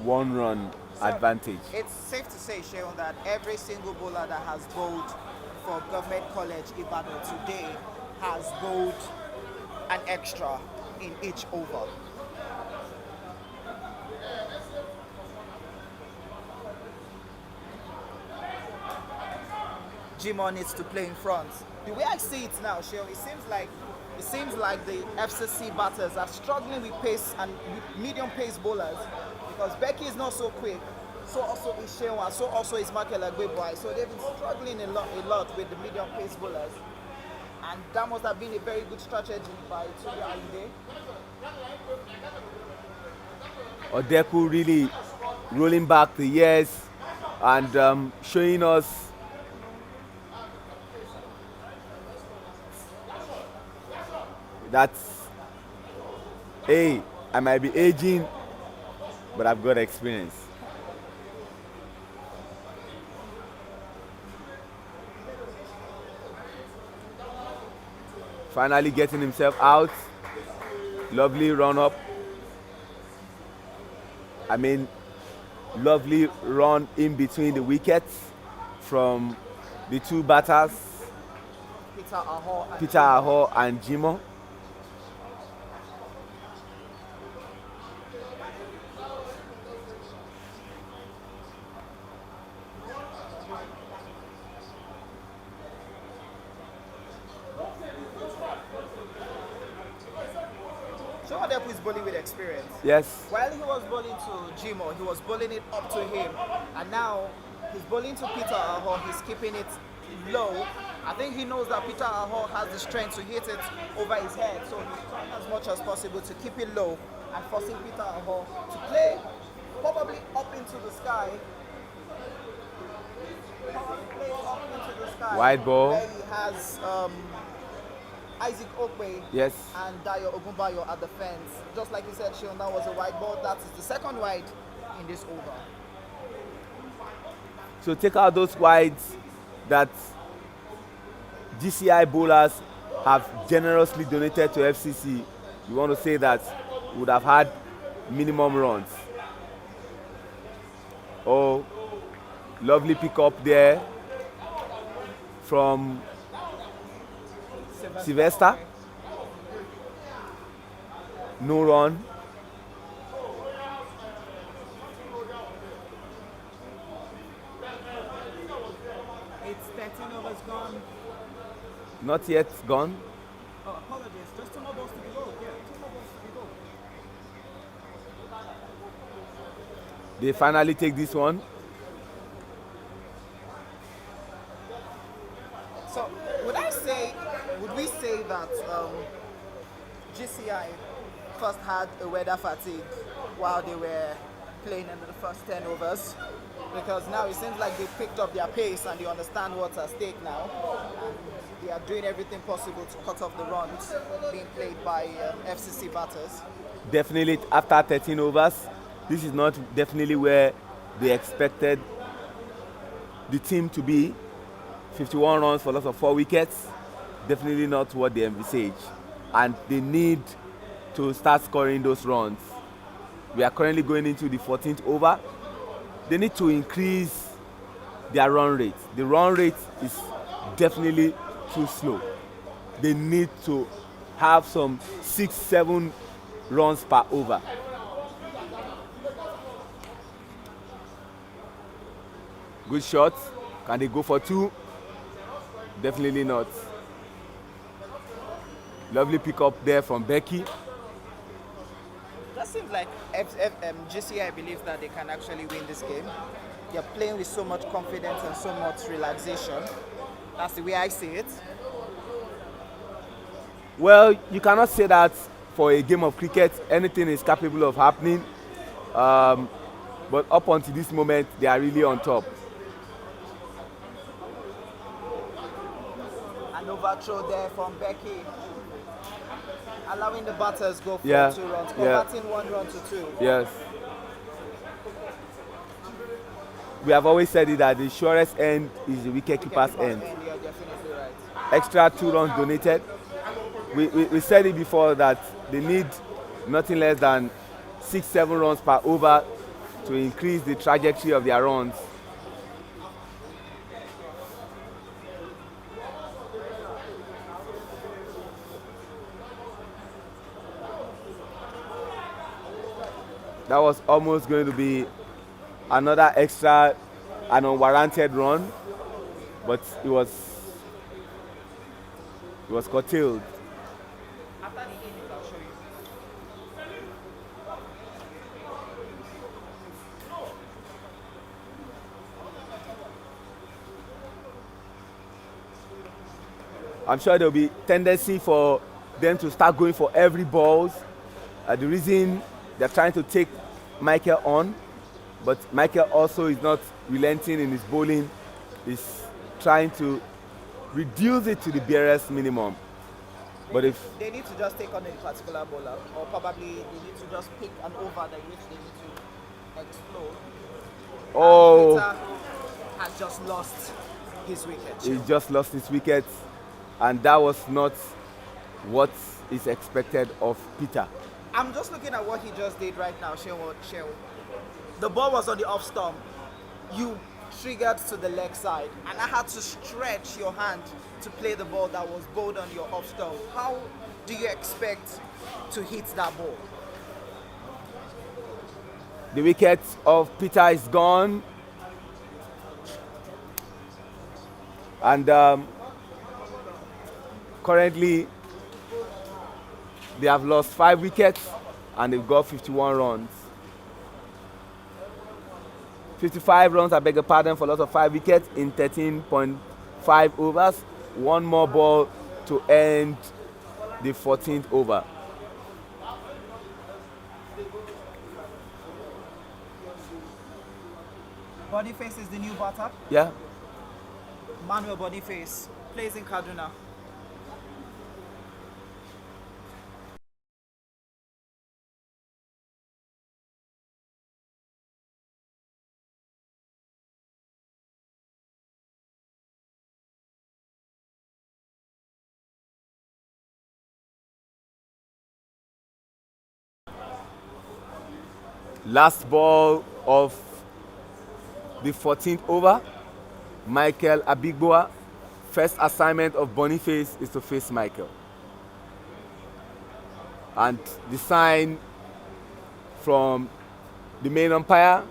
1 run advantage. It's safe to say, Sheon, that every single bowler that has bowled for Government College Ibadan today has bowled an extra in each over. Jimon needs to play in front. The way I see it now, Sheon, it seems like the FCC batters are struggling with pace and with medium pace bowlers because Becky is not so quick. So also is Shewa, so also is Michael Agbeboy. So they've been struggling a lot with the medium pace bowlers. And that must have been a very good strategy by Tuli Ayinde. Odeku really rolling back the years and showing us that, hey, I might be aging, but I've got experience. Finally getting himself out. Lovely run up. I mean, lovely run in between the wickets from the two batters, Peter Aho and Jimo. Odeku is bowling with experience. Yes. While he was bowling to Jimo, he was bowling it up to him. And now he's bowling to Peter Aho, he's keeping it low. I think he knows that Peter Aho has the strength to hit it over his head. So he's trying as much as possible to keep it low and forcing Peter Aho to play probably up into the sky. Wide ball. Where he has Isaac Okwe Yes. and Dayo Ogunbayo at the fence. Just like you said, Shion, that was a wide ball. That is the second wide in this over. So take out those wides that GCI bowlers have generously donated to FCC. You want to say that would have had minimum runs. Oh, lovely pick up there from Sylvester. No run. It's 13 overs gone. Not yet gone. Oh, apologies. Just 2 more balls to be bowled. Yeah, 2 more balls to be bowled. They finally take this one. So, would we say that GCI first had a weather fatigue while they were playing in the first 10 overs? Because now it seems like they picked up their pace and they understand what's at stake now. And they are doing everything possible to cut off the runs being played by FCC batters. Definitely after 13 overs, this is not definitely where they expected the team to be. 51 runs for loss of 4 wickets. Definitely not what they envisage. And they need to start scoring those runs. We are currently going into the 14th over. They need to increase their run rate. The run rate is definitely too slow. They need to have some 6-7 runs per over. Good shot. Can they go for 2? Definitely not. Lovely pick up there from Becky. That seems like GCI believes that they can actually win this game. They're playing with so much confidence and so much relaxation. That's the way I see it. Well, you cannot say that for a game of cricket. Anything is capable of happening. But up until this moment, they are really on top. An overthrow there from Becky. Allowing the batters go for 2 runs, converting 1 run to 2. Yes. We have always said it that the surest end is the wicketkeeper's end. You're definitely right. Extra 2 runs donated. We said it before that they need nothing less than 6-7 runs per over to increase the trajectory of their runs. That was almost going to be another extra and unwarranted run, but it was curtailed. After the innings, I'll show you. I'm sure there'll be tendency for them to start going for every balls. The reason they're trying to take Michael on, but Michael also is not relenting in his bowling. He's trying to reduce it to the barest minimum. But if they need to just take on a particular bowler, or probably they need to just pick an over that which they need to explode. Peter has just lost his wicket. He just lost his wicket, and that was not what is expected of Peter. I'm just looking at what he just did right now, Shehu. The ball was on the off stump. You triggered to the leg side, and I had to stretch your hand to play the ball that was bowled on your off stump. How do you expect to hit that ball? The wicket of Peter is gone, and currently they have lost 5 wickets and they've got 51 runs. 55 runs, I beg your pardon, for loss of 5 wickets in 13.5 overs. 1 more ball to end the 14th over. Boniface is the new batter. Yeah. Manuel Boniface plays in Kaduna. Last ball of the 14th over. Michael Abigboa. First assignment of Boniface is to face Michael. And the sign from the main umpire,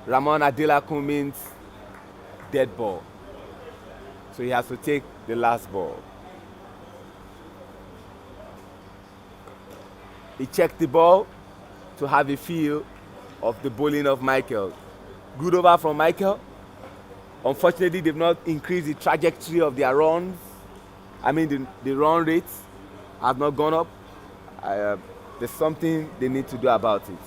Ramon Adelakun, means dead ball. So he has to take the last ball. He checked the ball to have a feel of the bowling of Michael. Good over from Michael. Unfortunately, they've not increased the trajectory of their runs. I mean, the run rate has not gone up. There's something they need to do about it.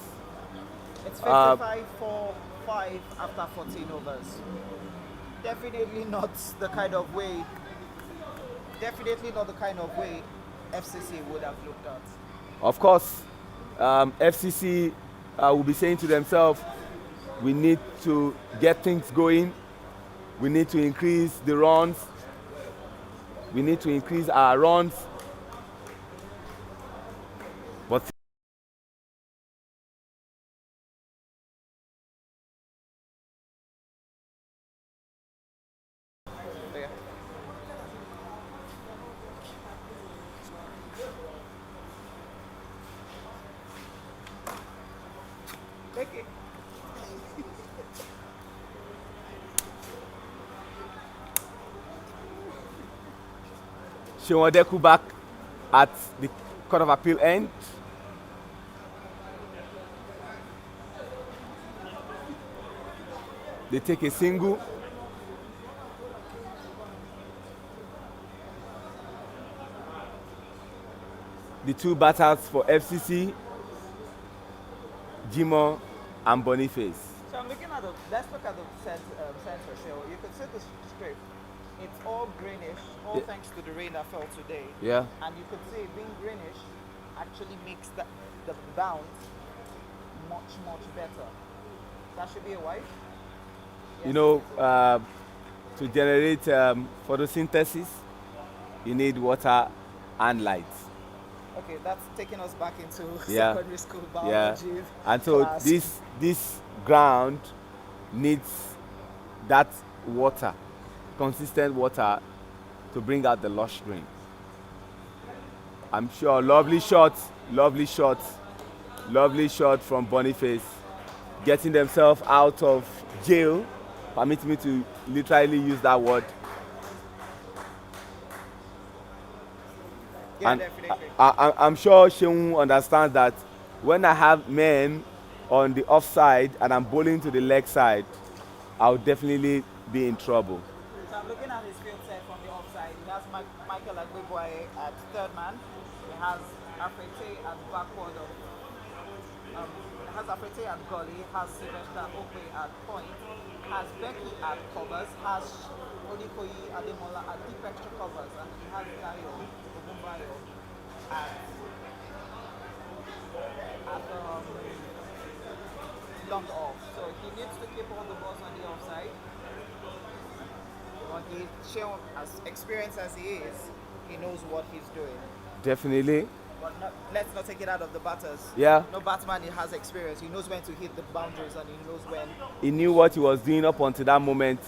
It's 55 for 5 after 14 overs. Definitely not the kind of way. Definitely not the kind of way FCC would have looked at. Of course, FCC will be saying to themselves, we need to get things going. We need to increase the runs. We need to increase our runs. But Take it. Shewadeku back at the Court of Appeal end. They take a single. The two batters for FCC, Jimo and Boniface. So I'm looking at the, let's look at the center shell. You can see the strip. It's all greenish, all thanks to the rain that fell today. Yeah. And you could see being greenish actually makes the bounce much better. That should be a white. You know, to generate photosynthesis, you need water and light. Okay, that's taking us back into Yeah. secondary school Yeah. biology. And so class. this ground needs that water, consistent water, to bring out the lush green. I'm sure lovely shot from Boniface, getting themselves out of jail. Permit me to literally use that word. Yeah, And definitely. I'm sure Sheung understands that when I have men on the offside and I'm bowling to the leg side, I'll definitely be in trouble. So I'm looking at his field set from the offside. He has Michael Agbeboye at third man. He has Afrete at backward of. Has Afrete at goalie. Has Sylvester Okwe at point. Has Becky at covers. Has Odikoyi Ademola at deep extra covers, and he has Dayo Ogunbayo at long off. So he needs to keep all the balls on the offside. But he, Sheon, as experienced as he is, he knows what he's doing. Definitely. But let's not take it out of the batters. Yeah. No batsman, he has experience. He knows when to hit the boundaries and he knows when. He knew what he was doing up until that moment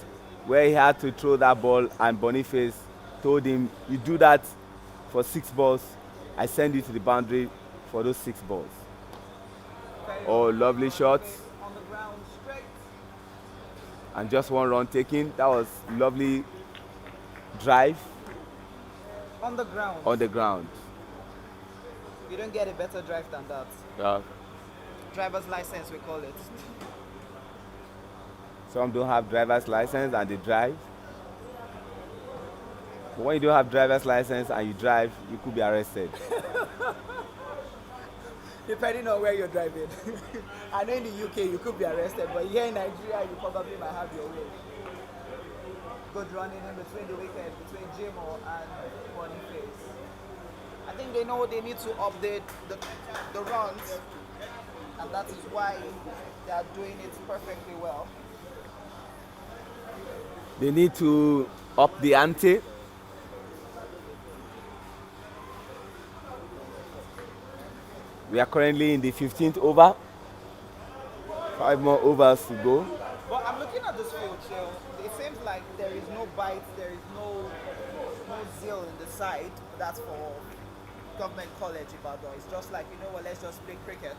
where he had to throw that ball, and Boniface told him, you do that for 6 balls, I send you to the boundary for those 6 balls. Oh, lovely shot. On the ground, straight. And just 1 run taken. That was lovely drive On the ground. on the ground. You don't get a better drive than that. Driver's license, we call it. Some don't have driver's license and they drive. But when you don't have driver's license and you drive, you could be arrested. Depending on where you're driving. I know in the UK you could be arrested, but here in Nigeria you probably might have your way. Good running in between the wickets, between Jimo and Boniface. I think they know they need to update the runs, and that is why they are doing it perfectly well. They need to up the ante. We are currently in the 15th over. 5 more overs to go. But I'm looking at this field, Shell. It seems like there is no bite, there is no zeal in the side. That's for Government College Ibadan. It's just like, you know what, let's just play cricket.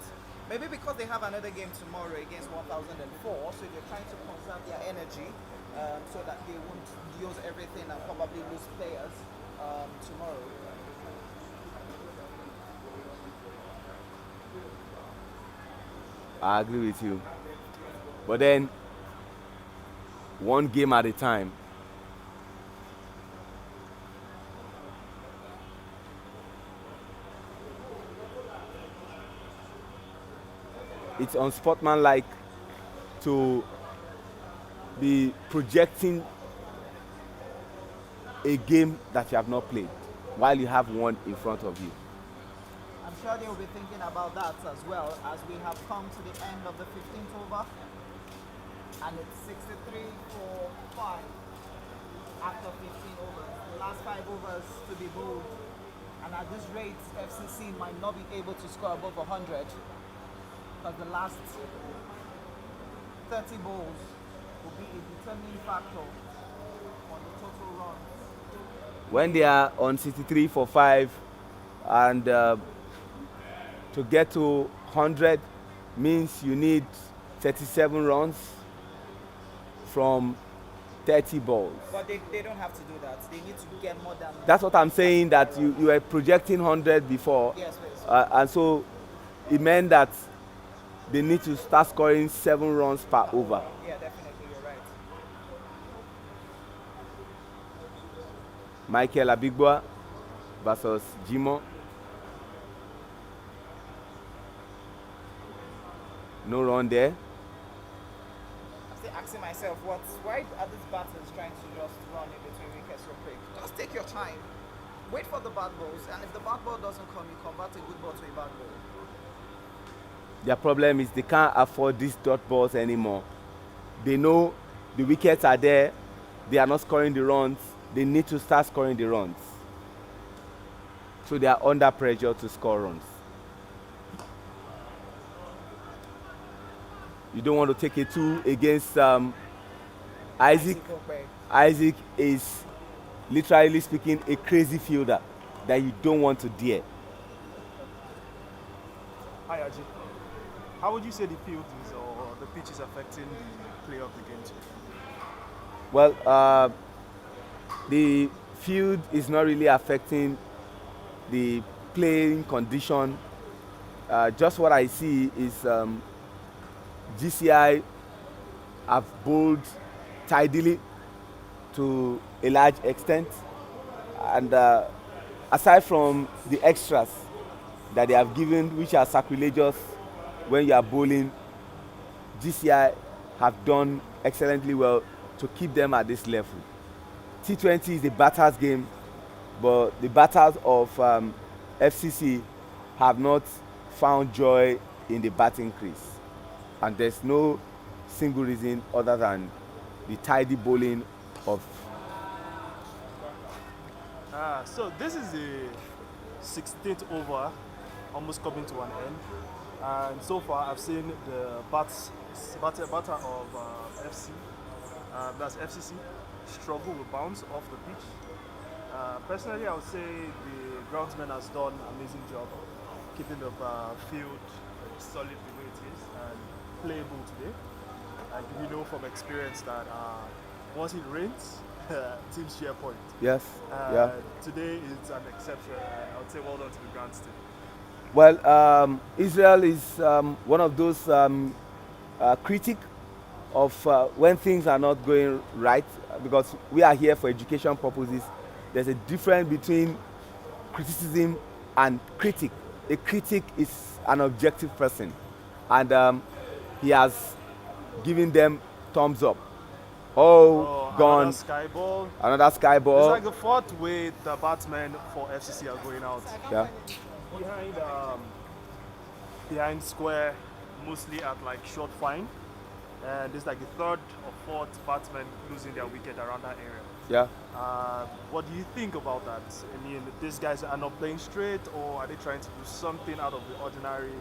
Maybe because they have another game tomorrow against 1004, so they're trying to conserve their energy so that they won't use everything and probably lose players tomorrow. I agree with you. But then, one game at a time. It's unsportsmanlike to be projecting a game that you have not played while you have one in front of you. I'm sure they will be thinking about that as well, as we have come to the end of the 15th over, and it's 63 for 5. after 15 overs. The last 5 overs to be bowled. And at this rate, FCC might not be able to score above 100. But the last 30 balls will be a determining factor on the total run. When they are on 63 for 5 and to get to 100 means you need 37 runs from 30 balls. But they don't have to do that. They need to get more than... That's what I'm saying, that you were projecting 100 before. Yes, please. And so it meant that they need to start scoring 7 runs per over. Yeah, definitely, you're right. Michael Abigboa versus Jimo. No run there. I'm still asking myself, why are these batters trying to just run in between wickets so quick? Just take your time. Wait for the bad balls, and if the bad ball doesn't come, you convert a good ball to a bad ball. Their problem is they can't afford these dot balls anymore. They know the wickets are there. They are not scoring the runs. They need to start scoring the runs. So they are under pressure to score runs. You don't want to take a 2 against Isaac. Isaac is, literally speaking, a crazy fielder that you don't want to dare. Hi, Ajay. How would you say the field is or the pitch is affecting the play of the game today? Well, the field is not really affecting the playing condition. Just what I see is GCI have bowled tidily to a large extent, and aside from the extras that they have given, which are sacrilegious when you are bowling, GCI have done excellently well to keep them at this level. T20 is the batters game, but the batters of FCC have not found joy in the batting crease. And there's no single reason other than the tidy bowling of... So this is the 16th over, almost coming to an end. And so far I've seen the batter of FC, that's FCC, struggle with bounce off the pitch. Personally, I would say the groundsman has done an amazing job keeping the field solid the way it is and playable today. And we know from experience that once it rains, teams share point. Yes, yeah. Today is an exception. I would say well done to the grounds team. Well, Israel is one of those critics of when things are not going right, because we are here for education purposes. There's a difference between criticism and critic. A critic is an objective person, and he has given them thumbs up. Oh, gone. Another sky ball. Another sky ball. It's like the fourth way the batsmen for FCC are going out. Yeah. Behind square, mostly at like short fine. And it's like the third or fourth batsman losing their wicket around that area. Yeah. What do you think about that? I mean, these guys are not playing straight, or are they trying to do something out of the ordinary?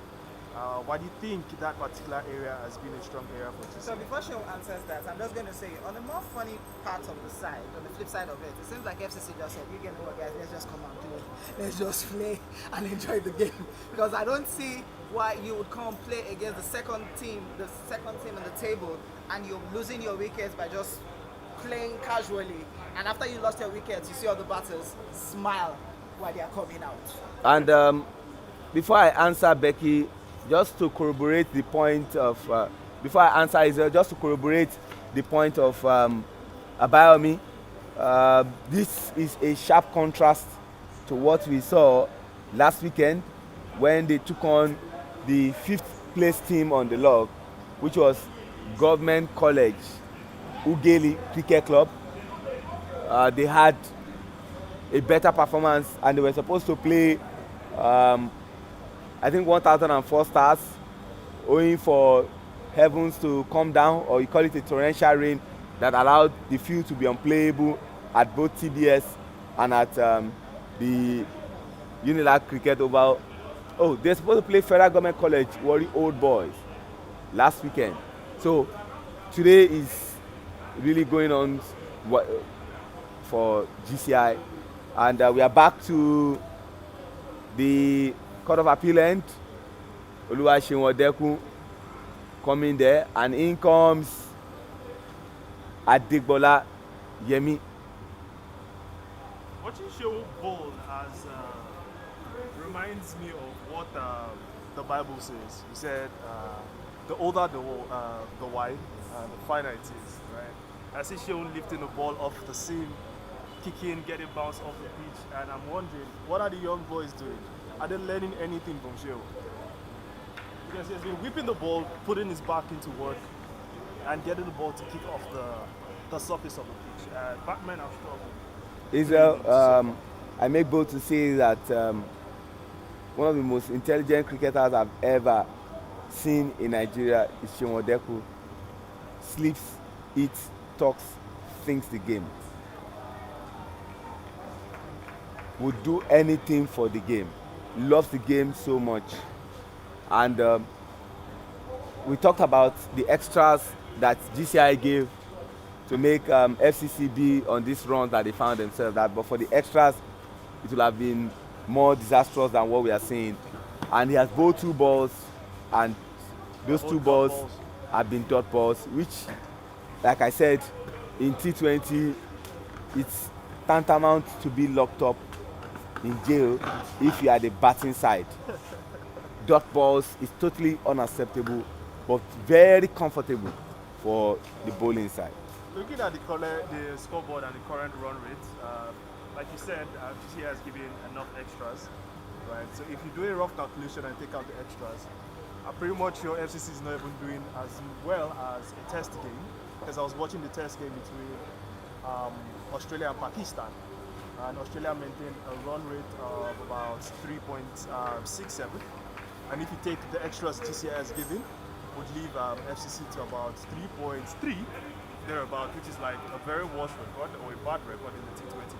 Why do you think that particular area has been a strong area for TC? So before she answers that, I'm just going to say, on the more funny part of the side, on the flip side of it, it seems like FCC just said, you know what guys, let's just come and play. Let's just play and enjoy the game. Because I don't see why you would come and play against the second team in the table, and you're losing your wickets by just playing casually. And after you lost your wickets, you see all the batters smile while they are coming out. And before I answer Becky, just to corroborate the point of, before I answer Israel, just to corroborate the point of Abayomi, this is a sharp contrast to what we saw last weekend when they took on the 5th place team on the log, which was Government College Ugeli Cricket Club. They had a better performance and they were supposed to play I think 1,004 stars, owing for heavens to come down, or you call it a torrential rain that allowed the field to be unplayable at both TBS and at the Unilag Cricket Oval. Oh, they're supposed to play Federal Government College, Warri Old Boys, last weekend. So today is really going on for GCI, and we are back to the Court of Appeal end. YISHAWU coming there, and in comes Adegbola Yemi. Watching YISHAWU bowl reminds me of what the Bible says. He said, the older the wine, the finer it is, right? I see YISHAWU lifting the ball off the seam, kicking, getting bounced off the pitch, and I'm wondering, what are the young boys doing? Are they learning anything from YISHAWU? Because he has been whipping the ball, putting his back into work, and getting the ball to kick off the surface of the pitch. Batman have struggled. Israel, I make bold to say that one of the most intelligent cricketers I've ever seen in Nigeria is YISHAWU. Sleeps, eats, talks, thinks the game. Would do anything for the game. Loves the game so much. And we talked about the extras that GCI gave to make FCC be on this run that they found themselves at. But for the extras, it will have been more disastrous than what we are seeing. And he has bowled 2 balls, and those 2 balls have been dot balls, which, like I said, in T20, it's tantamount to be locked up in jail if you are the batting side. Dot balls is totally unacceptable, but very comfortable for the bowling side. Looking at the scoreboard and the current run rate, like you said, GCI has given enough extras, right? So if you do a rough calculation and take out the extras, I'm pretty much sure FCC is not even doing as well as a test game, because I was watching the test game between Australia and Pakistan, and Australia maintained a run rate of about 3.67, and if you take the extras GCI has given, would leave FCC to about 3.3 thereabout, which is like a very worse record or a bad record in the T20.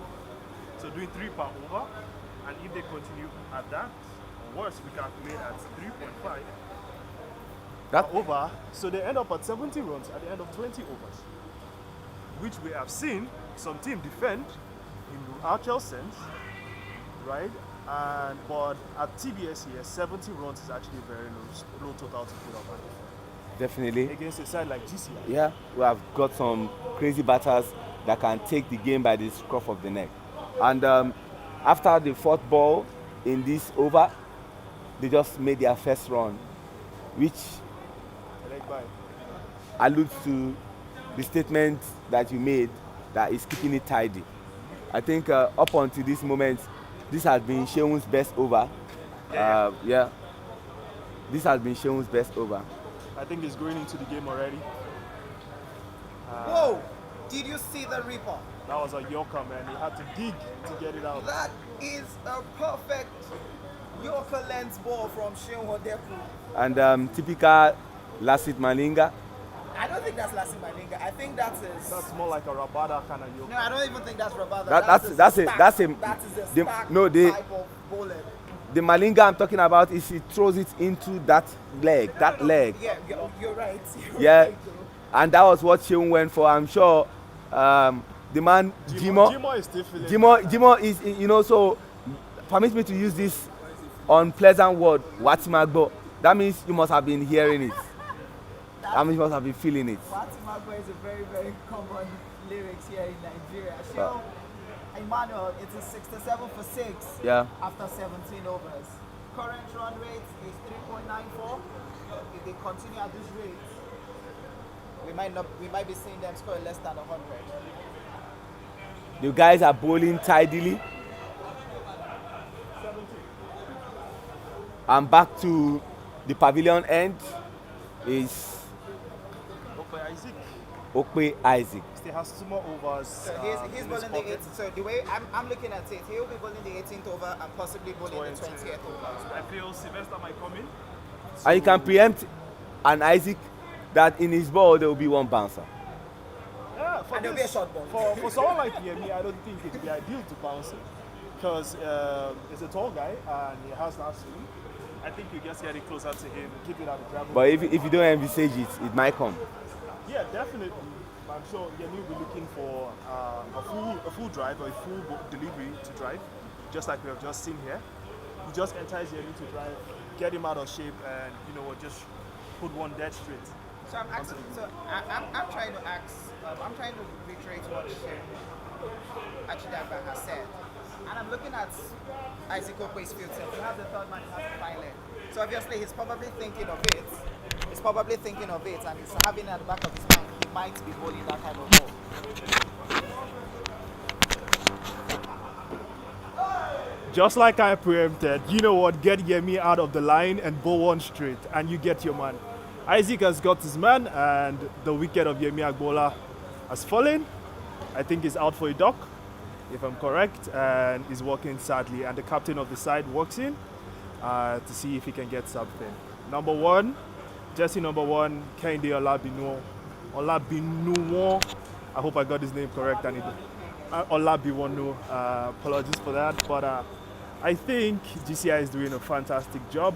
So doing 3 per over, and if they continue at that, or worse, we calculate at 3.5 per over, so they end up at 70 runs at the end of 20 overs, which we have seen some team defend in the actual sense, right? But at TBS here, 70 runs is actually very low total to put up. Definitely. Against a side like GCI. Yeah, we have got some crazy batters that can take the game by the scruff of the neck. And after the 4th ball in this over, they just made their first run, which alludes to the statement that you made that is keeping it tidy. I think up until this moment, this has been YISHAWU's best over. This has been YISHAWU's best over. I think he's going into the game already. Whoa! Did you see the Reaper? That was a Yorker, man. He had to dig to get it out. That is a perfect Yorker lens ball from YISHAWU. And typical Lasit Malinga. I don't think that's Lassie Malinga. I think that's more like a Rabada kind of Yorker. No, I don't even think that's Rabada. That is a type of bowling. The Malinga I'm talking about is he throws it into that leg, leg. Yeah, you're right. Yeah, and that was what YISHAWU went for. I'm sure the man Jimo is still feeling Jimo is, you know, so permit me to use this unpleasant word, Watimagbo. That means you must have been hearing it. That means you must have been feeling it. Watimagbo is a very, very common lyrics here in Nigeria. Emmanuel, it's a 67 for 6 after 17 overs. Current run rate is 3.94. If they continue at this rate, we might be seeing them score less than 100. The guys are bowling tidily. And back to the pavilion end is Okpe Isaac. He has 2 more overs. So he's bowling the 18th. So the way I'm looking at it, he'll be bowling the 18th over and possibly bowling the 20th over. I feel Sylvester might come in. And you can preempt an Isaac that in his ball there will be 1 bouncer. Yeah, And there'll be a short ball. For someone like Yemi, I don't think it'd be ideal to bounce it because he's a tall guy and he has that swing. I think you just get it closer to him, keep it at the grab. But if you don't envisage it, it might come. Yeah, definitely. I'm sure Yemi will be looking for a full drive or a full delivery to drive, just like we have just seen here. He just entice Yemi to drive, get him out of shape, and you know what, just put one dead straight. So I'm trying to ask, I'm trying to reiterate what Achidagba has said. And I'm looking at Isaac Okwe's field set. He has the third man, he has the final leg. So obviously he's probably thinking of it. And he's having it at the back of his mind. He might be bowling that kind of ball. Just like I preempted, you know what, get Yemi out of the line and bowl one straight, and you get your man. Isaac has got his man, and the wicket of Yemi Agbola has fallen. I think he's out for a duck, if I'm correct, and he's walking sadly. And the captain of the side walks in to see if he can get something. Number one, jersey number 1, Kehinde Olabinuwon. I hope I got his name correct. And Olabiwonu. Apologies for that, but I think GCI is doing a fantastic job.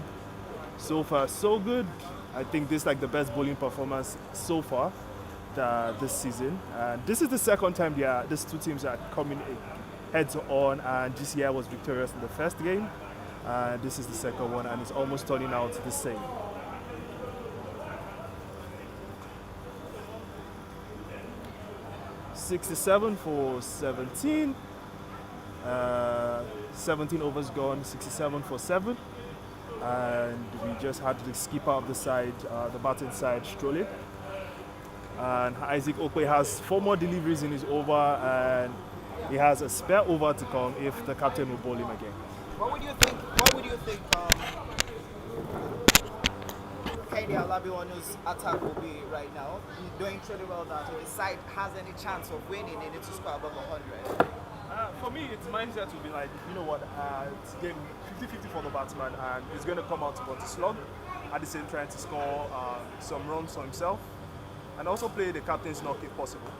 So far, so good. I think this is like the best bowling performance so far this season. And this is the second time these two teams are coming heads on, and GCI was victorious in the first game. This is the second one, and it's almost turning out the same. $67 for 17. 17 overs gone, 67 for 7. And we just had the skipper of the side, the batting side, strolling. And Isaac Okwe has 4 more deliveries in his over, and he has a spare over to come if the captain will bowl him again. What would you think Kehinde Olabiwonu's attack will be right now? He's doing truly well now. If the side has any chance of winning, they need to score above 100. For me, its mindset will be like, you know what, it's game 50-50 for the batsman, and he's going to come out to want to slug, at the same time to score some runs for himself, and also play the captain's knock if possible.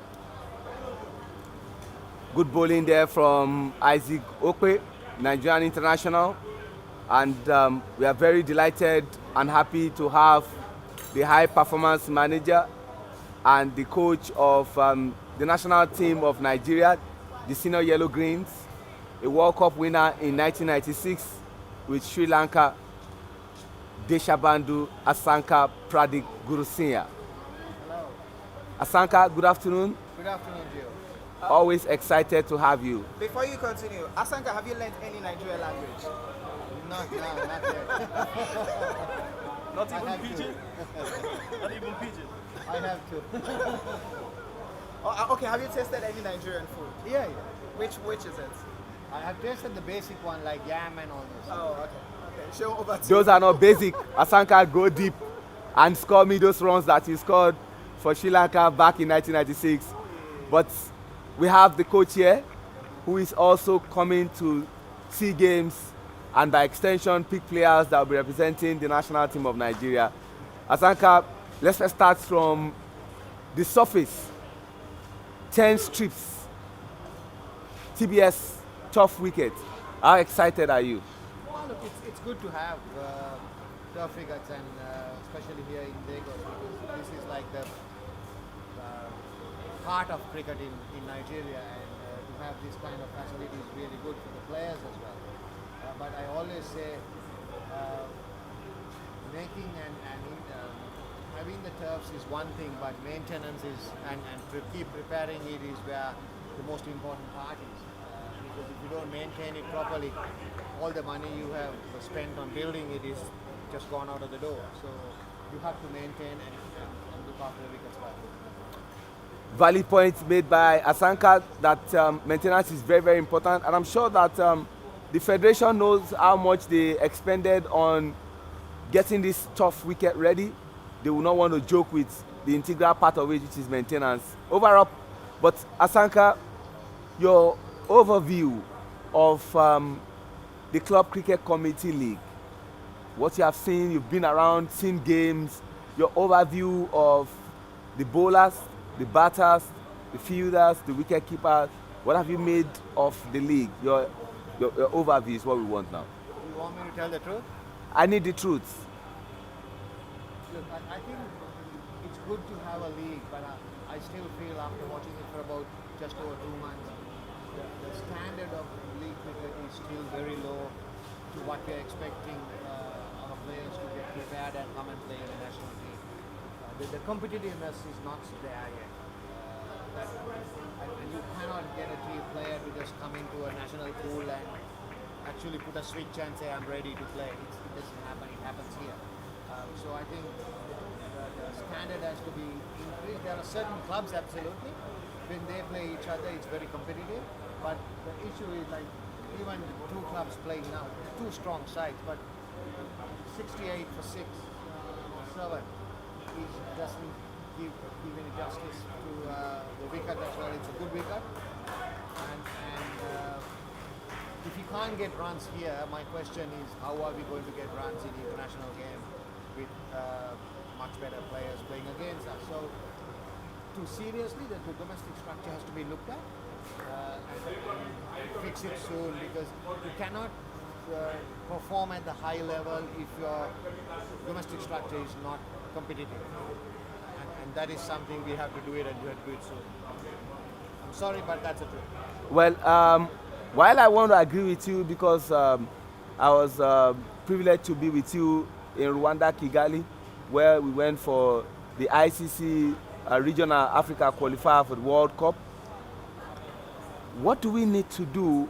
Good bowling there from Isaac Okwe, Nigerian international, and we are very delighted and happy to have the high performance manager and the coach of the national team of Nigeria, the senior Yellow Greens, a World Cup winner in 1996 with Sri Lanka, Deshabandhu Asanka Pradik Gurusinya. Hello. Asanka, good afternoon. Good afternoon, Gio. Always excited to have you. Before you continue, Asanka, have you learned any Nigerian language? Not yet. Not even Pidgin? Not even Pidgin? I have to. Okay, have you tasted any Nigerian food? Yeah. Which is it? I have tasted the basic one like yam and all this. Oh, okay. Show over to Those are not basic. Asanka, go deep and score me those runs that you scored for Sri Lanka back in 1996. But we have the coach here who is also coming to see games and by extension pick players that will be representing the national team of Nigeria. Asanka, let's first start from the surface. 10 strips, TBS, tough wicket. How excited are you? Well, look, it's good to have tough wickets, and especially here in Lagos, because this is like the heart of cricket in Nigeria, and to have this kind of facility is really good for the players as well. But I always say making and having the turfs is one thing, but maintenance is and keep preparing it is where the most important part is. Because if you don't maintain it properly, all the money you have spent on building it is just gone out of the door. So you have to maintain and look after the wickets well. Valid point made by Asanka that maintenance is very, very important, and I'm sure that the federation knows how much they expended on getting this tough wicket ready. They will not want to joke with the integral part of it, which is maintenance. Overall, but Asanka, your overview of the Club Cricket Committee League, what you have seen, you've been around, seen games, your overview of the bowlers, the batters, the fielders, the wicket keepers. What have you made of the league? Your overview is what we want now. You want me to tell the truth? I need the truth. Look, I think it's good to have a league, but I still feel after watching it for about just over 2 months, the standard of league cricket is still very low to what we're expecting our players to get prepared and come and play in the national team. The competitiveness is not there yet. And you cannot get a team player to just come into a national pool and actually put a switch and say, I'm ready to play. It doesn't happen, it happens here. So I think the standard has to be increased. There are certain clubs, absolutely, when they play each other, it's very competitive. But the issue is like, even 2 clubs playing now, 2 strong sides, but 68 for 6 or 7 doesn't give any justice to the wicket as well. It's a good wicket. And if you can't get runs here, my question is, how are we going to get runs in the international game with much better players playing against us? So, seriously, the domestic structure has to be looked at and fix it soon, because you cannot perform at the high level if your domestic structure is not competitive. And that is something we have to do it, and you have to do it soon. I'm sorry, but that's the truth. Well, while I want to agree with you because I was privileged to be with you in Rwanda, Kigali, where we went for the ICC Regional Africa Qualifier for the World Cup. What do we need to do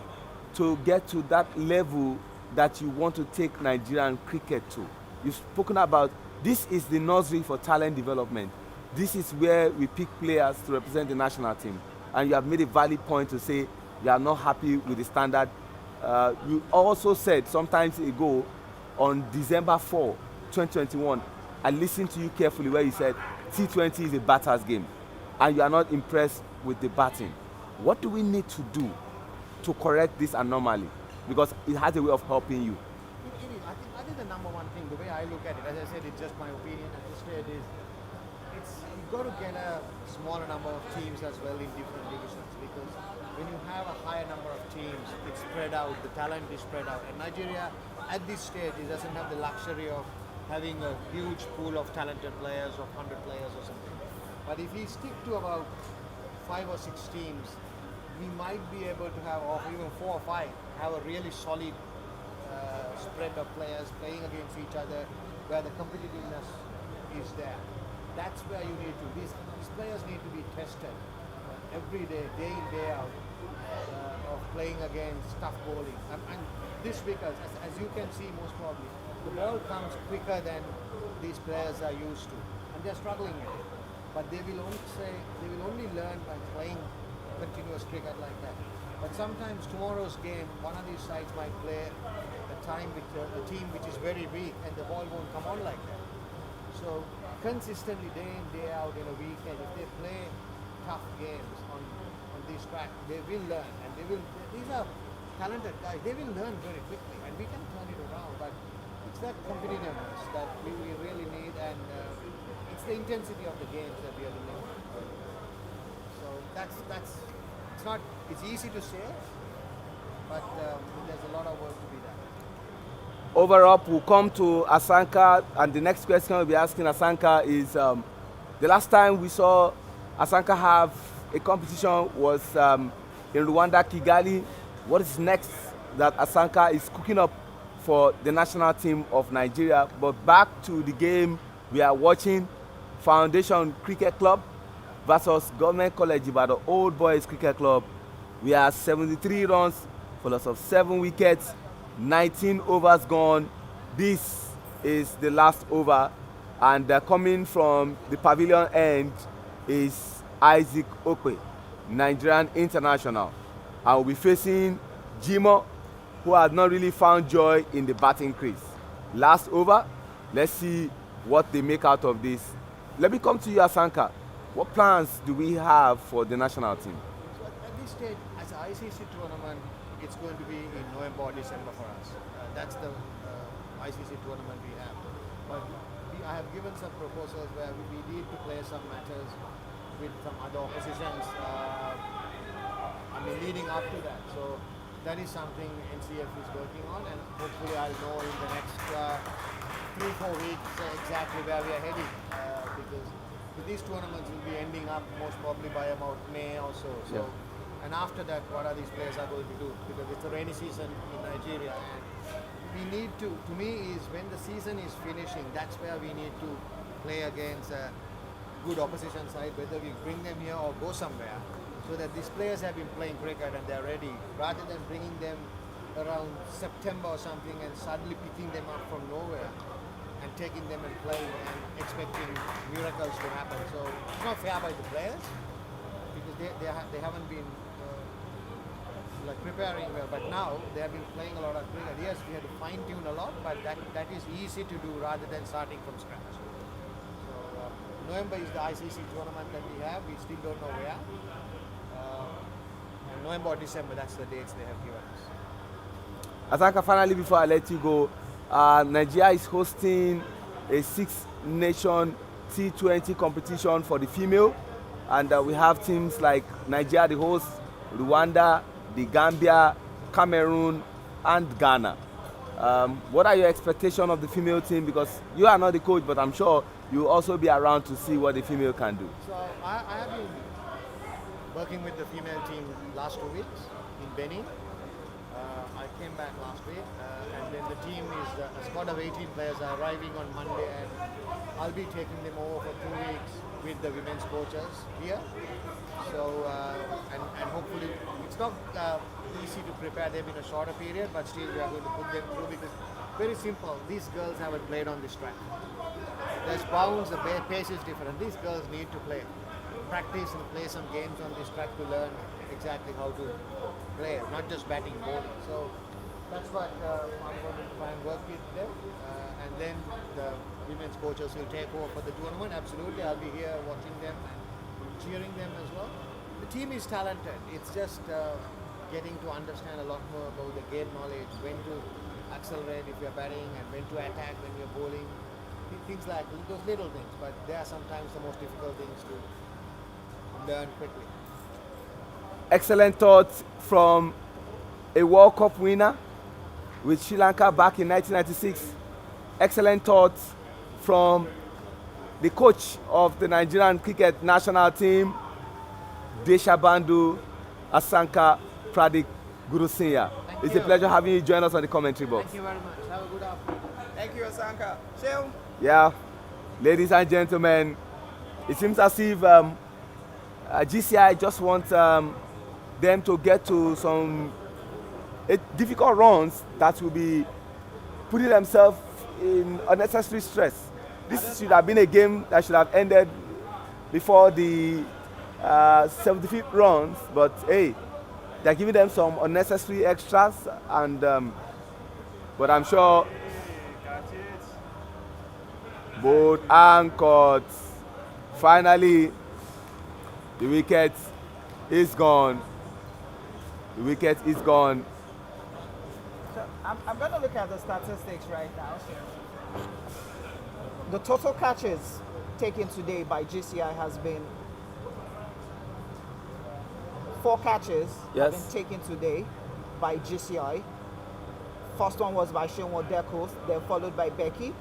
to get to that level that you want to take Nigerian cricket to? You've spoken about this is the nursery for talent development. This is where we pick players to represent the national team. And you have made a valid point to say you are not happy with the standard. You also said sometimes ago on December 4, 2021, I listened to you carefully where you said T20 is a batter's game and you are not impressed with the batting. What do we need to do to correct this anomaly? Because it has a way of helping you. It is. I think the number one thing, the way I look at it, as I said, it's just my opinion at this stage, is you've got to get a smaller number of teams as well in different divisions, because when you have a higher number of teams, it's spread out, the talent is spread out. And Nigeria, at this stage, it doesn't have the luxury of having a huge pool of talented players, of 100 players or something. But if we stick to about 5 or 6 teams, we might be able to have, or even 4 or 5, have a really solid spread of players playing against each other, where the competitiveness is there. That's where you need to. These players need to be tested every day, day in, day out, of playing against tough bowling. And this because, as you can see, most probably, the ball comes quicker than these players are used to, and they're struggling with it. But they will only learn by playing continuous cricket like that. But sometimes tomorrow's game, one of these sides might play a team which is very weak, and the ball won't come on like that. So consistently, day in, day out, in a weekend, if they play tough games on these tracks, they will learn, and these are talented guys. They will learn very quickly, and we can turn it around. But it's that competitiveness that we really need, and it's the intensity of the games that we are looking at. So it's easy to say, but there's a lot of work to be done. Overall, we'll come to Asanka, and the next question we'll be asking Asanka is, the last time we saw Asanka have a competition was in Rwanda, Kigali. What is next that Asanka is cooking up for the national team of Nigeria? But back to the game we are watching, Foundation Cricket Club versus Government College Ibadan Old Boys Cricket Club. We are 73 runs for loss of 7 wickets, 19 overs gone. This is the last over, and coming from the pavilion end is Isaac Okwe, Nigerian international. I will be facing Jimo, who has not really found joy in the batting crease. Last over, let's see what they make out of this. Let me come to you, Asanka. What plans do we have for the national team? So at this stage, as an ICC tournament, it's going to be in November or December for us. That's the ICC tournament we have. But I have given some proposals where we need to play some matches with some other oppositions. Leading up to that. So that is something NCF is working on, and hopefully I'll know in the next 3-4 weeks exactly where we are heading. Because these tournaments will be ending up most probably by about May or so. And after that, what are these players are going to do? Because it's a rainy season in Nigeria, and we need to me, is when the season is finishing, that's where we need to play against a good opposition side, whether we bring them here or go somewhere, so that these players have been playing cricket and they're ready, rather than bringing them around September or something and suddenly picking them up from nowhere and taking them and playing and expecting miracles to happen. So it's not fair by the players, because they haven't been like preparing well, but now they have been playing a lot of cricket. Yes, we had to fine tune a lot, but that is easy to do rather than starting from scratch. So November is the ICC tournament that we have. We still don't know where. And November or December, that's the dates they have given us. Asanka, finally, before I let you go, Nigeria is hosting a six-nation T20 competition for the female, and we have teams like Nigeria, the host, Rwanda, the Gambia, Cameroon, and Ghana. What are your expectations of the female team? Because you are not the coach, but I'm sure you'll also be around to see what the female can do. So I have been working with the female team last 2 weeks in Benin. I came back last week, and then the team is a squad of 18 players are arriving on Monday, and I'll be taking them over for 2 weeks with the women's coaches here. So and hopefully it's not easy to prepare them in a shorter period, but still we are going to put them through, because very simple, these girls haven't played on this track. There's bounds, the pace is different. These girls need to practice and play some games on this track to learn exactly how to play, not just batting, bowling. So that's what I'm going to try and work with them, and then the women's coaches will take over for the tournament. Absolutely, I'll be here watching them and cheering them as well. The team is talented. It's just getting to understand a lot more about the game knowledge, when to accelerate if you're batting, and when to attack when you're bowling. Things like those little things, but they are sometimes the most difficult things to learn quickly. Excellent thoughts from a World Cup winner with Sri Lanka back in 1996. Excellent thoughts from the coach of the Nigerian cricket national team, Deshabandhu Asanka Pradik Gurusinya. It's a pleasure having you join us on the commentary box. Thank you very much. Have a good afternoon. Thank you, Asanka. Shew. Yeah, ladies and gentlemen, it seems as if GCI just wants them to get to some difficult runs that will be putting themselves in unnecessary stress. This should have been a game that should have ended before the 75th runs, but hey, they're giving them some unnecessary extras, and but I'm sure both anchored. Finally, the wicket is gone. The wicket is gone. So I'm going to look at the statistics right now. The total catches taken today by GCI has been 4 catches have been taken today by GCI. First one was by Shehu Deco, then followed by Becky,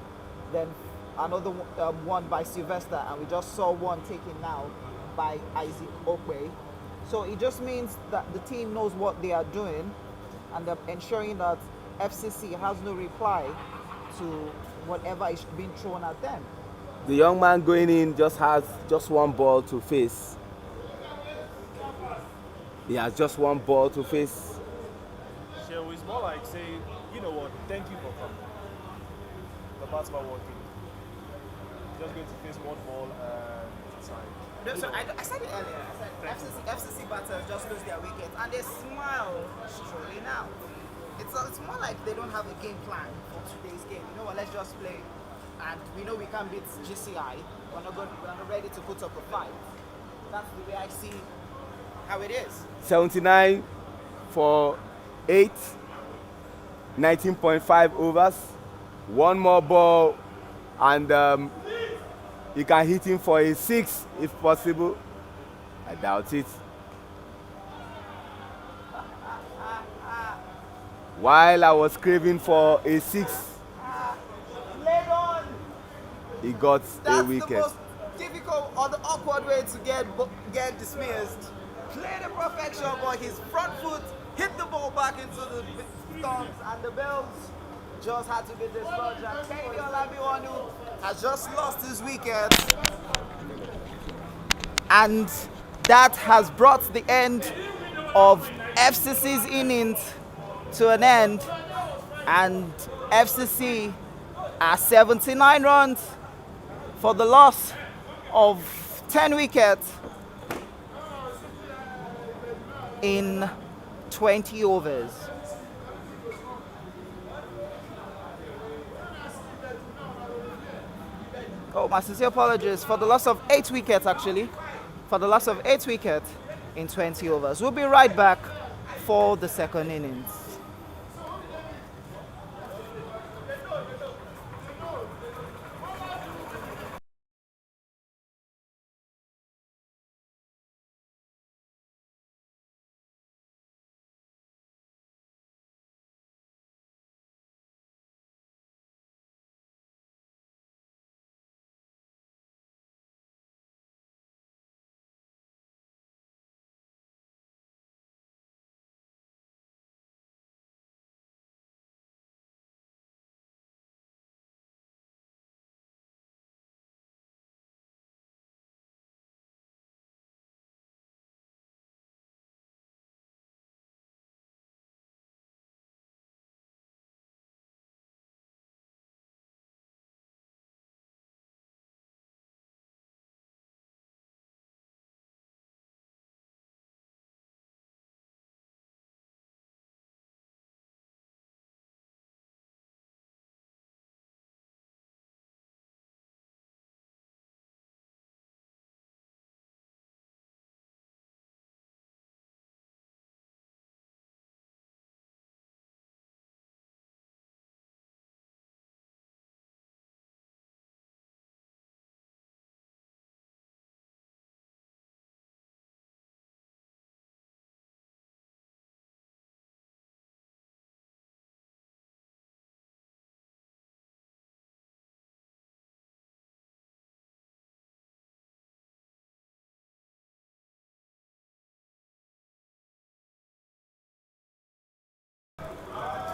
then another one by Sylvester, and we just saw one taken now by Isaac Okwe. So it just means that the team knows what they are doing, and they're ensuring that FCC has no reply to whatever is being thrown at them. The young man going in just has just one ball to face. He has just one ball to face. So it's more like saying, you know what, thank you for coming. The bat's not working. Just going to face one ball and sign. No, so I said it earlier. I said FCC batters just lose their wickets and they smile strolling out. It's more like they don't have a game plan for today's game. You know what? Let's just play, and we know we can't beat GCI. We're not ready to put up a fight. That's the way I see how it is. 79 for 8, 19.5 overs, one more ball, and you can hit him for a 6 if possible. I doubt it. While I was craving for a 6, Played on. he got a That's the wicket. most difficult or the awkward way to get dismissed. Played a perfection, but his front foot hit the ball back into the stumps, and the bells just had to be dislodged. And Kehinde Olabiwanu has just lost his wicket, and that has brought the end of FCC's innings to an end, and FCC are 79 runs for the loss of 10 wickets in 20 overs. Oh, my sincere apologies for the loss of 8 wickets actually. For the loss of 8 wickets in 20 overs. We'll be right back for the second innings.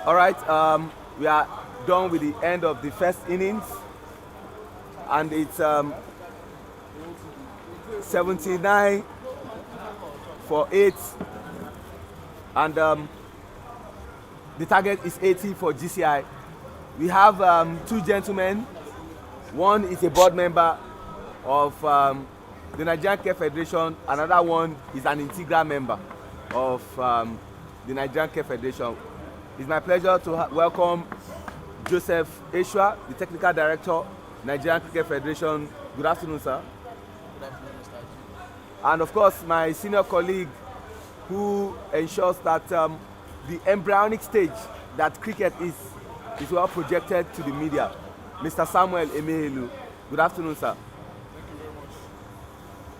All right, we are done with the end of the first innings, and it's 79 for 8, and the target is 80 for GCI. We have 2 gentlemen. One is a board member of the Nigerian Care Federation. Another one is an integral member of the Nigerian Care Federation. It's my pleasure to welcome Joseph Eshua, the Technical Director, Nigerian Cricket Federation. Good afternoon, sir. Good afternoon, Mr. G. And of course, my senior colleague who ensures that the embryonic stage that cricket is well projected to the media, Mr. Samuel Emehelu. Good afternoon, sir. Thank you very much.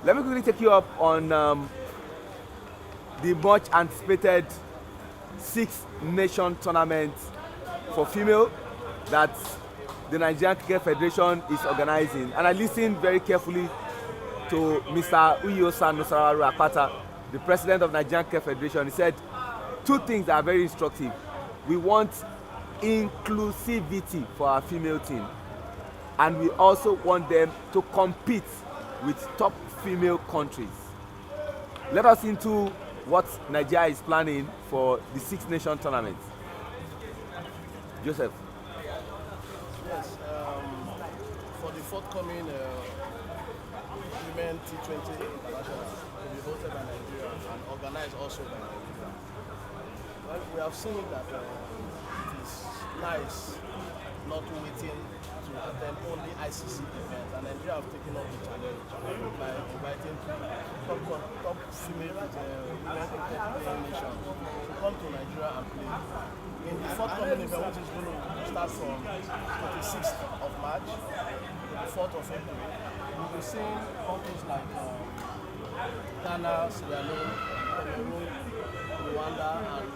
Let me quickly take you up on the much anticipated 6-nation tournament for female that the Nigerian Cricket Federation is organizing. And I listened very carefully to Mr. Uyosa Nosararu Akpata, the president of Nigerian Cricket Federation. He said 2 things that are very instructive. We want inclusivity for our female team, and we also want them to compete with top female countries. Let us into what Nigeria is planning for the 6-nation tournament. Joseph. Yes, for the forthcoming Women T20 International to be hosted by Nigeria and organized also by Nigeria. Well, we have seen that it is nice not waiting to attend only ICC events, and Nigeria have taken up the challenge by inviting top female women cricket nation to come to Nigeria and play. In the forthcoming event, which is going to start from 26th of March to the 4th of April, we'll be seeing countries like Ghana, Sierra Leone, Cameroon, Rwanda, and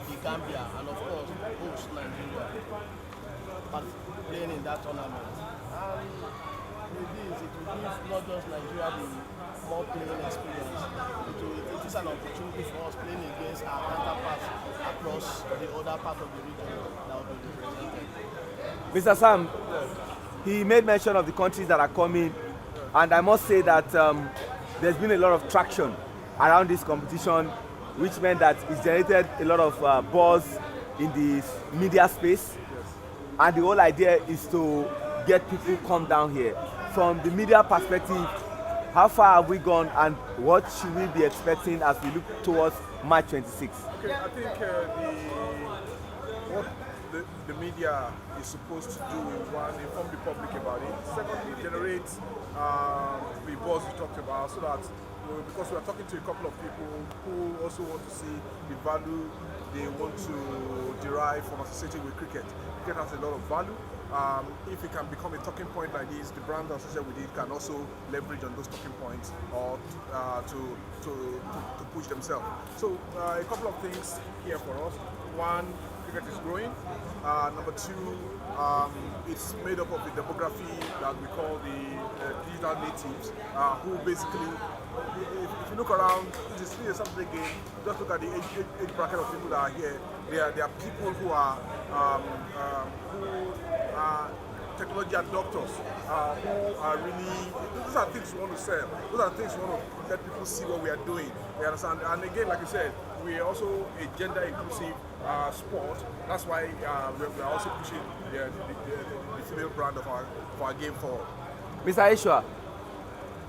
the Gambia, and of course, host Nigeria, playing in that tournament. And with this, it will give not just Nigeria the more playing experience. It is an opportunity for us playing against our counterparts across the other part of the region that will be represented. Mr. Sam, he made mention of the countries that are coming, and I must say that there's been a lot of traction around this competition, which meant that it's generated a lot of buzz in the media space. And the whole idea is to get people come down here. From the media perspective, how far have we gone, and what should we be expecting as we look towards March 26? Okay, I think what the media is supposed to do is, one, inform the public about it. Secondly, generate the buzz you talked about, so that because we are talking to a couple of people who also want to see the value they want to derive from associating with cricket. Cricket has a lot of value. If it can become a talking point like this, the brand associated with it can also leverage on those talking points or to push themselves. So a couple of things here for us. One, cricket is growing. Number two, it's made up of the demography that we call the digital natives, who basically, if you look around, it is still a Saturday game. Just look at the age bracket of people that are here. There are people who are technology adopters, who are really, these are things we want to sell. Those are things we want to let people see what we are doing. You understand? And again, like I said, we are also a gender inclusive sport. That's why we are also pushing the female brand of our game forward. Mr. YishawU,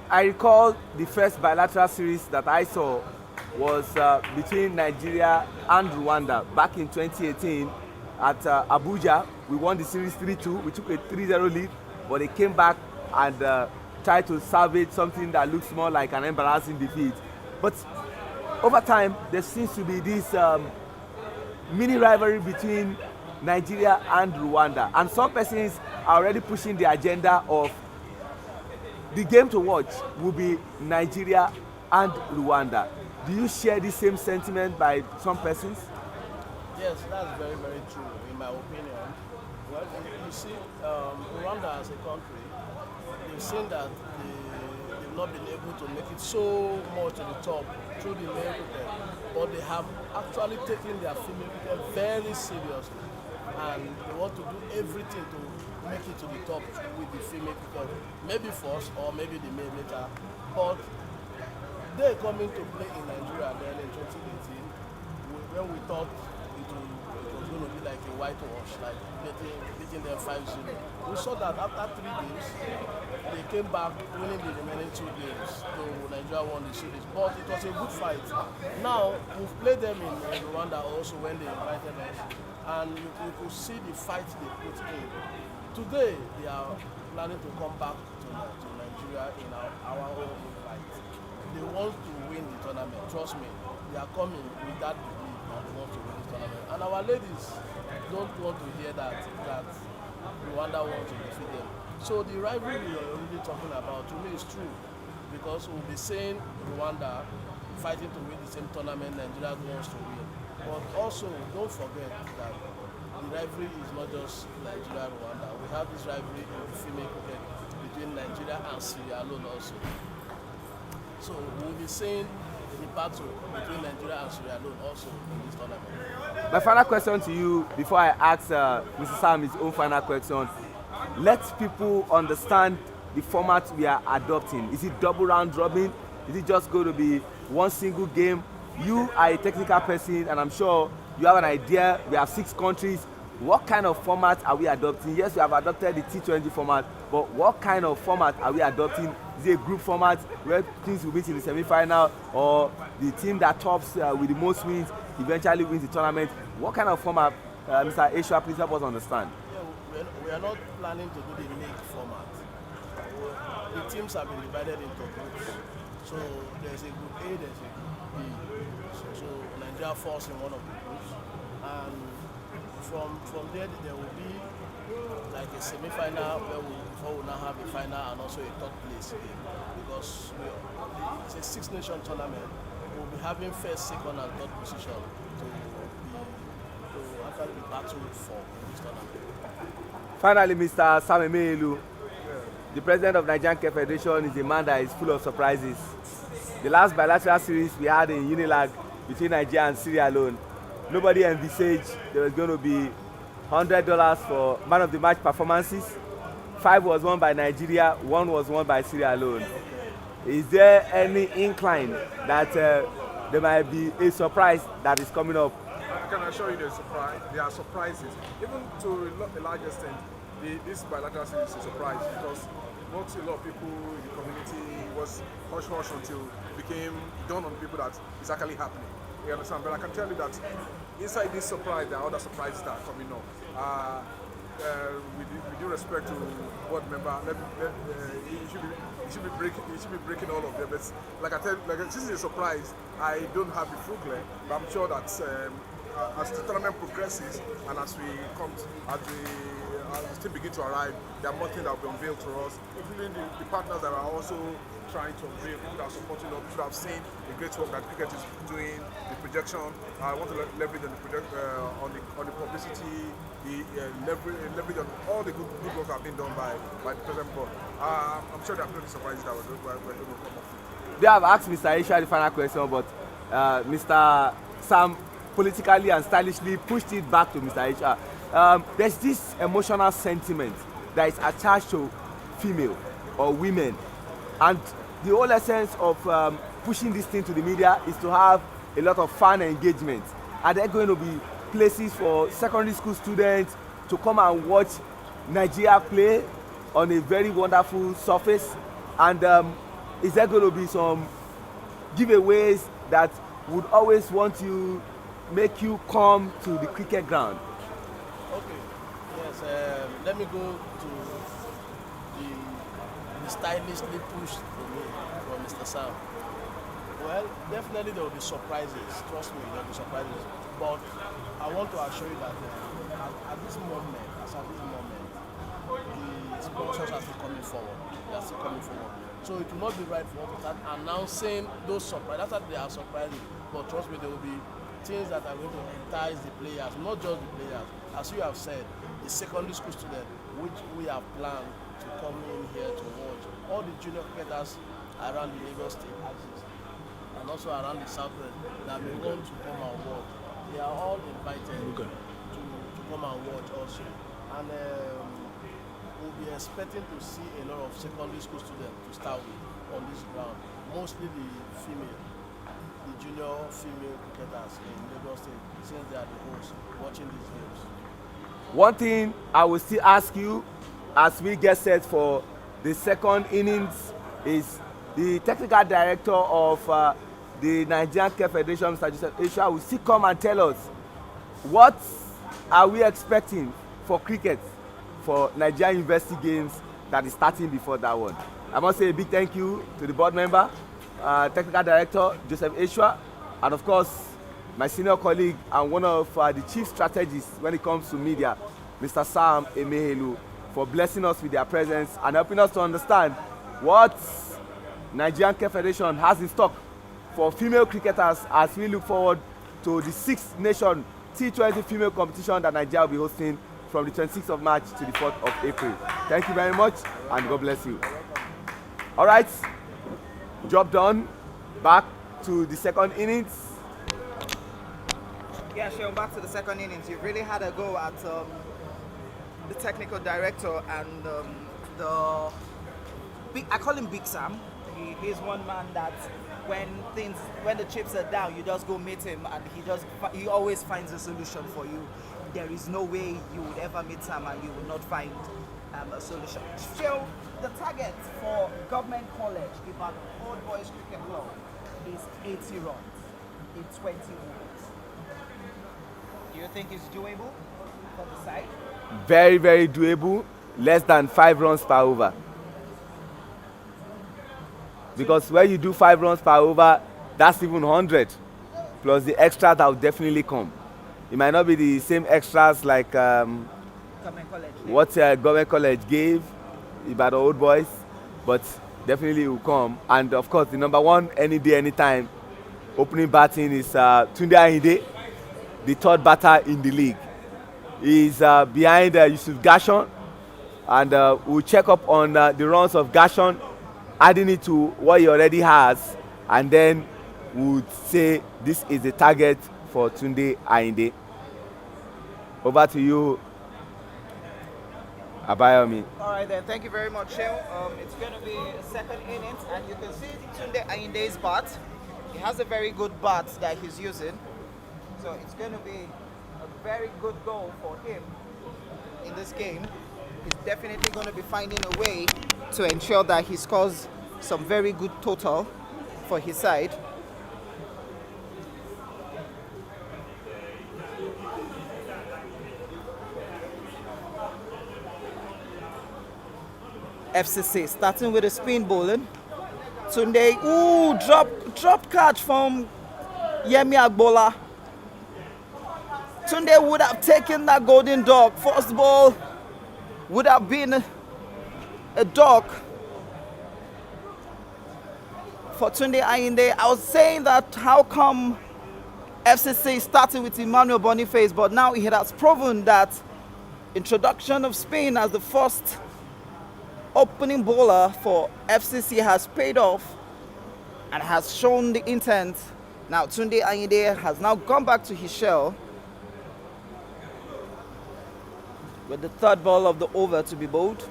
I recall the first bilateral series that I saw was between Nigeria and Rwanda back in 2018 at Abuja. We won the series 3-2. We took a 3-0 lead, but they came back and tried to salvage something that looks more like an embarrassing defeat. But over time, there seems to be this mini rivalry between Nigeria and Rwanda, and some persons are already pushing the agenda of the game to watch will be Nigeria and Rwanda. Do you share the same sentiment by some persons? Yes, that's very, very true, in my opinion. Well, you see, Rwanda as a country, they've seen that they've not been able to make it so much to the top through the male cricket, but they have actually taken their female cricket very seriously, and they want to do everything to make it to the top with the female cricket, maybe first or maybe the male later. But they're coming to play in Nigeria then in 2018, when we thought it was going to be like a whitewash, like beating them 5-0. We saw that after 3 games, they came back winning the remaining 2 games. So Nigeria won the series, but it was a good fight. Now, we've played them in Rwanda also when they invited us, and you could see the fight they put in. Today, they are planning to come back to Nigeria in our own fight. They want to win the tournament, trust me. They are coming with that belief that they want to win the tournament. And our ladies don't want to hear that Rwanda wants to defeat them. So the rivalry we are already talking about, to me, is true. Because we'll be saying Rwanda fighting to win the same tournament Nigeria wants to win. But also, don't forget that the rivalry is not just Nigeria-Rwanda. We have this rivalry in the female cricket between Nigeria and Sierra Leone also. So we'll be seeing the battle between Nigeria and Sierra Leone also in this tournament. My final question to you, before I ask Mr. Sam his own final question, let people understand the format we are adopting. Is it double round robin? Is it just going to be one single game? You are a technical person, and I'm sure you have an idea. We have 6 countries. What kind of format are we adopting? Yes, we have adopted the T20 format, but what kind of format are we adopting? Is it a group format where teams will meet in the semi-final, or the team that tops with the most wins eventually wins the tournament? What kind of format, Mr. YishawU, please help us understand? Yeah, we are not planning to do the league format. The teams have been divided into groups. So there's a group A, there's a group B. So Nigeria falls in one of the groups, and from there will be like a semi-final before we now have a final and also a third place game, because it's a six-nation tournament. We'll be having first, second, and third position to actually be battled for in this tournament. Finally, Mr. Sam Emehelu, the president of Nigerian Care Federation, is a man that is full of surprises. The last bilateral series we had in Unilag between Nigeria and Sierra Leone, nobody envisaged there was going to be $100 for man of the match performances. 5 was won by Nigeria, 1 was won by Sierra Leone. Is there any incline that there might be a surprise that is coming up? I can assure you there are surprises. Even to a large extent, this bilateral series is a surprise, because not a lot of people in the community was hush-hush until it became dawned on people that it's actually happening. You understand? But I can tell you that inside this surprise, there are other surprises that are coming up. With due respect to board member, you should be breaking all of them. But like I tell, this is a surprise. I don't have the full clear, but I'm sure that as the tournament progresses and as we still begin to arrive, there are more things that will be unveiled to us, including the partners that are also trying to unveil, people that are supporting us, people that have seen the great work that cricket is doing, the projection. I want to leverage on on the publicity, leverage on all the good work that have been done by the present board. I'm sure there are plenty of surprises that we're going to come up with. They have asked Mr. Aisha the final question, but Mr. Sam politically and stylishly pushed it back to Mr. Aisha. There's this emotional sentiment that is attached to female or women, and the whole essence of pushing this thing to the media is to have a lot of fan engagement. Are there going to be places for secondary school students to come and watch Nigeria play on a very wonderful surface? And is there going to be some giveaways that would always want to make you come to the cricket ground? Okay, yes, let me go to the stylishly pushed to me from Mr. Sam. Well, definitely there will be surprises. Trust me, there will be surprises. But I want to assure you that at this moment, the sponsors are still coming forward. They are still coming forward. So it will not be right for us to start announcing those surprises. That's what they are surprising. But trust me, there will be things that are going to entice the players, not just the players. As you have said, the secondary school students, which we have planned to come in here to watch, all the junior cricketers around the Lagos State axis, and also around the southwest that may want to come and watch. They are all invited to come and watch also. And we'll be expecting to see a lot of secondary school students to start with on this ground, mostly the junior female cricketers in Lagos State, since they are the hosts watching these games. One thing I will still ask you as we get set for the second innings is the technical director of the Nigerian Care Federation, Mr. Joseph Aisha, will still come and tell us what are we expecting for cricket for Nigerian University Games that is starting before that one. I must say a big thank you to the board member, technical director Joseph Aisha, and of course my senior colleague and one of the chief strategists when it comes to media, Mr. Sam Emehelu, for blessing us with their presence and helping us to understand what Nigerian Care Federation has in stock for female cricketers as we look forward to the 6th nation T20 female competition that Nigeria will be hosting from the 26th of March to the 4th of April. Thank you very much and God bless you. All right, job done. Back to the second innings. Yeah, Sean, back to the second innings. You really had a go at the technical director and I call him Big Sam. He's one man that when the chips are down, you just go meet him and he always finds a solution for you. There is no way you would ever meet Sam and you would not find a solution. Still, the target for Government College, Ibadan Old Boys Cricket Club, is 80 runs in 20 overs. Do you think it's doable for the side? Very, very doable. Less than 5 runs per over. Because when you do 5 runs per over, that's even 100. Plus the extra that will definitely come. It might not be the same extras like Government College. what Government College gave Ibadan Old Boys, but definitely will come. And of course, the number one any day, anytime opening batting is Tunde Ayinde, the third batter in the league. He's behind Yusuf Gashon, and we'll check up on the runs of Gashon, adding it to what he already has, and then we'll say this is the target for Tunde Ayinde. Over to you, Abayomi. All right then, thank you very much, Shell. It's going to be a second innings, and you can see Tunde Ayinde's bat. He has a very good bat that he's using, so it's going to be a very good goal for him in this game. He's definitely going to be finding a way to ensure that he scores some very good total for his side. FCC starting with a spin bowling. Tunde, ooh, drop catch from Yemi Agbola. Tunde would have taken that golden dog. First ball would have been a dog for Tunde Ayinde. I was saying that how come FCC started with Emmanuel Boniface, but now it has proven that introduction of spin as the first opening bowler for FCC has paid off and has shown the intent. Now Tunde Ayinde has now gone back to his shell with the third ball of the over to be bowled.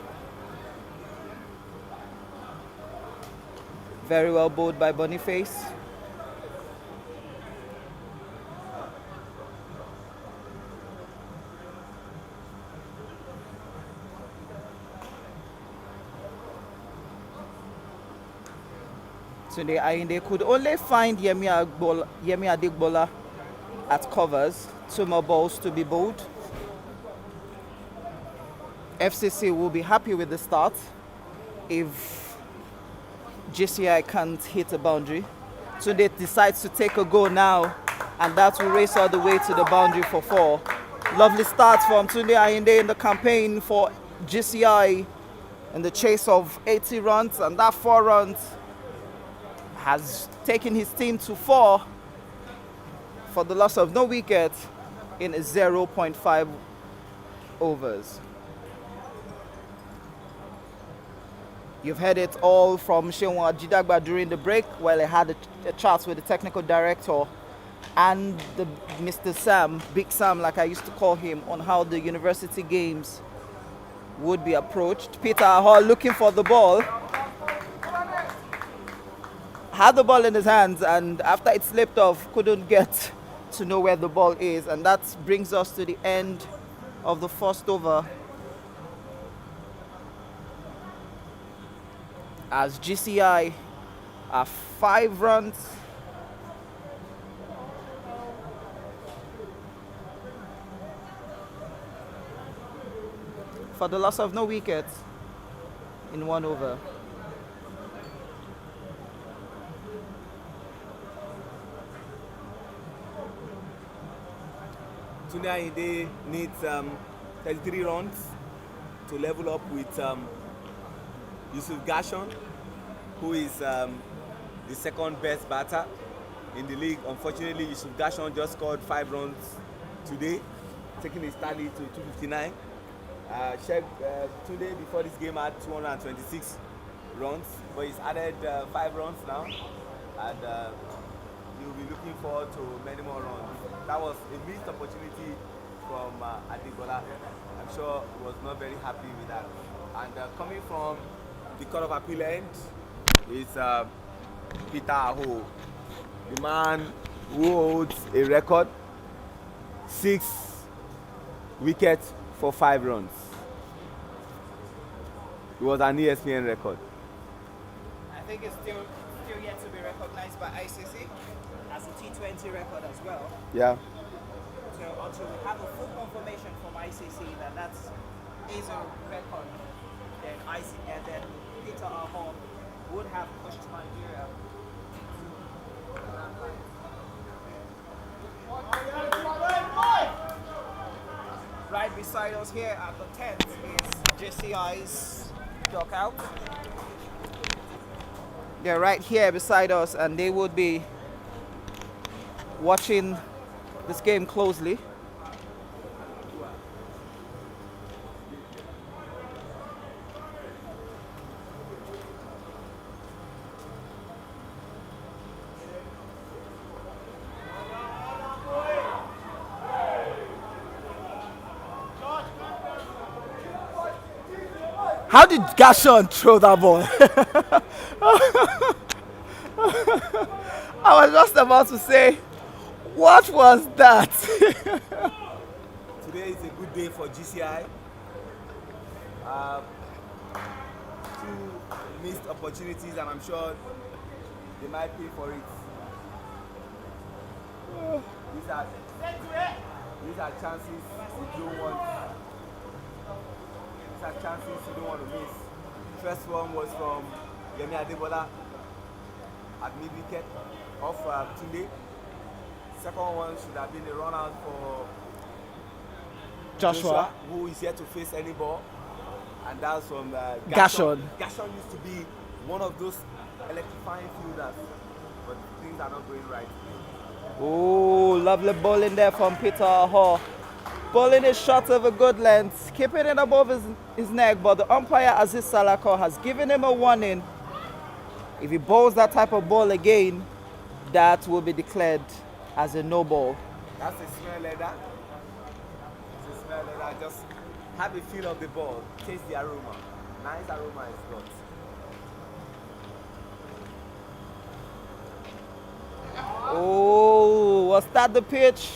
Very well bowled by Boniface. Tunde Ayinde could only find Yemi Adegbola at covers. 2 more balls to be bowled. FCC will be happy with the start if GCI can't hit a boundary. Tunde decides to take a go now, and that will race all the way to the boundary for 4. Lovely start from Tunde Ayinde in the campaign for GCI in the chase of 80 runs, and that 4 runs has taken his team to 4 for the loss of no wicket in 0.5 overs. You've heard it all from Shenwa Jidagba during the break, while I had a chat with the technical director and Mr. Sam, Big Sam like I used to call him, on how the university games would be approached. Peter Hall looking for the ball. Had the ball in his hands, and after it slipped off, couldn't get to know where the ball is. And that brings us to the end of the first over, as GCI are 5 runs for the loss of no wickets in 1 over. Tunde Ayinde needs 33 runs to level up with Yusuf Gashon, who is the second best batter in the league. Unfortunately, Yusuf Gashon just scored 5 runs today, taking his tally to 259. Tunde before this game had 226 runs, but he's added 5 runs now, and he'll be looking forward to many more runs. That was a missed opportunity from Adegbola. I'm sure he was not very happy with that. And coming from the Court of Appeal end is Peter Aho, the man who holds a record, 6 wickets for 5 runs. It was an ESPN record. I think it's still yet to be recognized by ICC as a T20 record as well. Yeah. So until we have a full confirmation from ICC that that is a record, then Peter Ahon would have pushed Nigeria to that line. Right beside us here at the tent is JCI's dugout. They're right here beside us and they would be watching this game closely. How did Gashon throw that ball? I was just about to say, what was that? Today is a good day for GCI. Two missed opportunities, and I'm sure they might pay for it. These are chances you don't want. These are chances you don't want to miss. First one was from Yemi Adebola at mid-wicket off Tunde. Second one should have been a run out for Joshua. who is yet to face any ball. And that's from Gashon. Gashon used to be one of those electrifying fielders, but things are not going right. Oh, lovely ball in there from Peter Hall. Bowling is short of a good length, keeping it above his neck, but the umpire Aziz Salako has given him a warning. If he bowls that type of ball again, that will be declared as a no ball. That's a smell leather. It's a smell leather. Just have a feel of the ball. Taste the aroma. Nice aroma it's got. Oh, was that the pitch?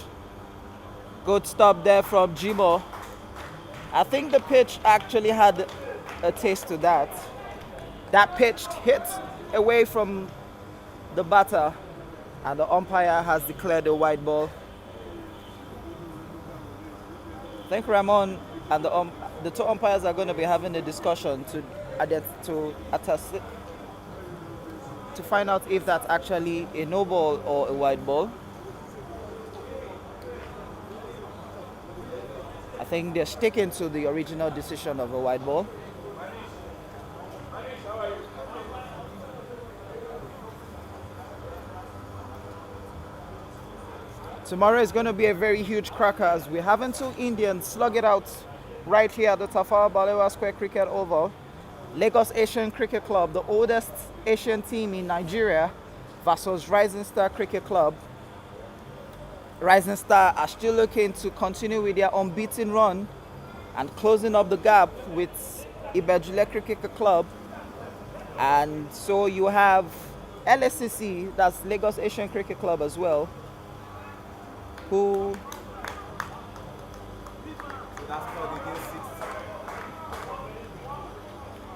Good stop there from Jimo. I think the pitch actually had a taste to that. That pitch hit away from the batter and the umpire has declared a white ball. I think Ramon and the two umpires are going to be having a discussion to find out if that's actually a no ball or a white ball. I think they're sticking to the original decision of a white ball. Tomorrow is going to be a very huge cracker as we're having two Indians slug it out right here at the Tafawa Balewa Square Cricket Oval. Lagos Asian Cricket Club, the oldest Asian team in Nigeria, versus Rising Star Cricket Club. Rising Star are still looking to continue with their unbeaten run and closing up the gap with Ibadan Cricket Club. And so you have LSCC, that's Lagos Asian Cricket Club as well, who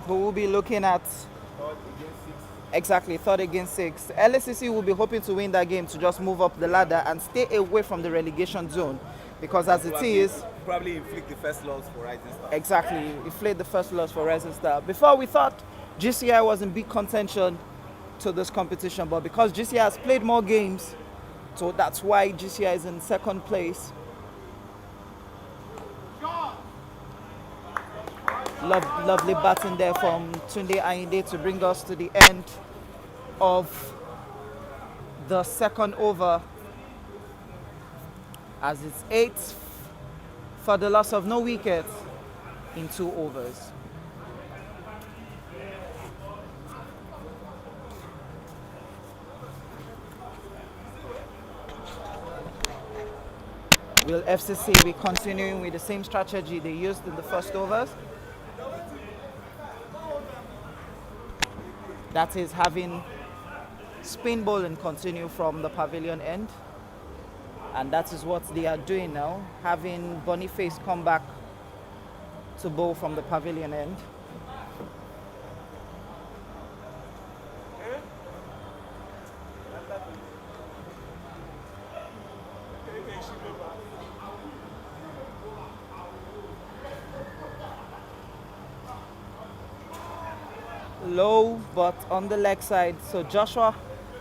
will be looking at exactly third against six. LSCC will be hoping to win that game to just move up the ladder and stay away from the relegation zone, because as it is, probably inflict the first loss for Rising Star. exactly, inflict the first loss for Rising Star. Before we thought GCI was in big contention to this competition, but because GCI has played more games, so that's why GCI is in second place. Lovely batting there from Tunde Ayinde to bring us to the end of the second over, as it's 8 for the loss of no wickets in 2 overs. Will FCC be continuing with the same strategy they used in the first overs? That is having spin bowling continue from the pavilion end. And that is what they are doing now, having Boniface come back to bowl from the pavilion end. Low, but on the leg side, so Joshua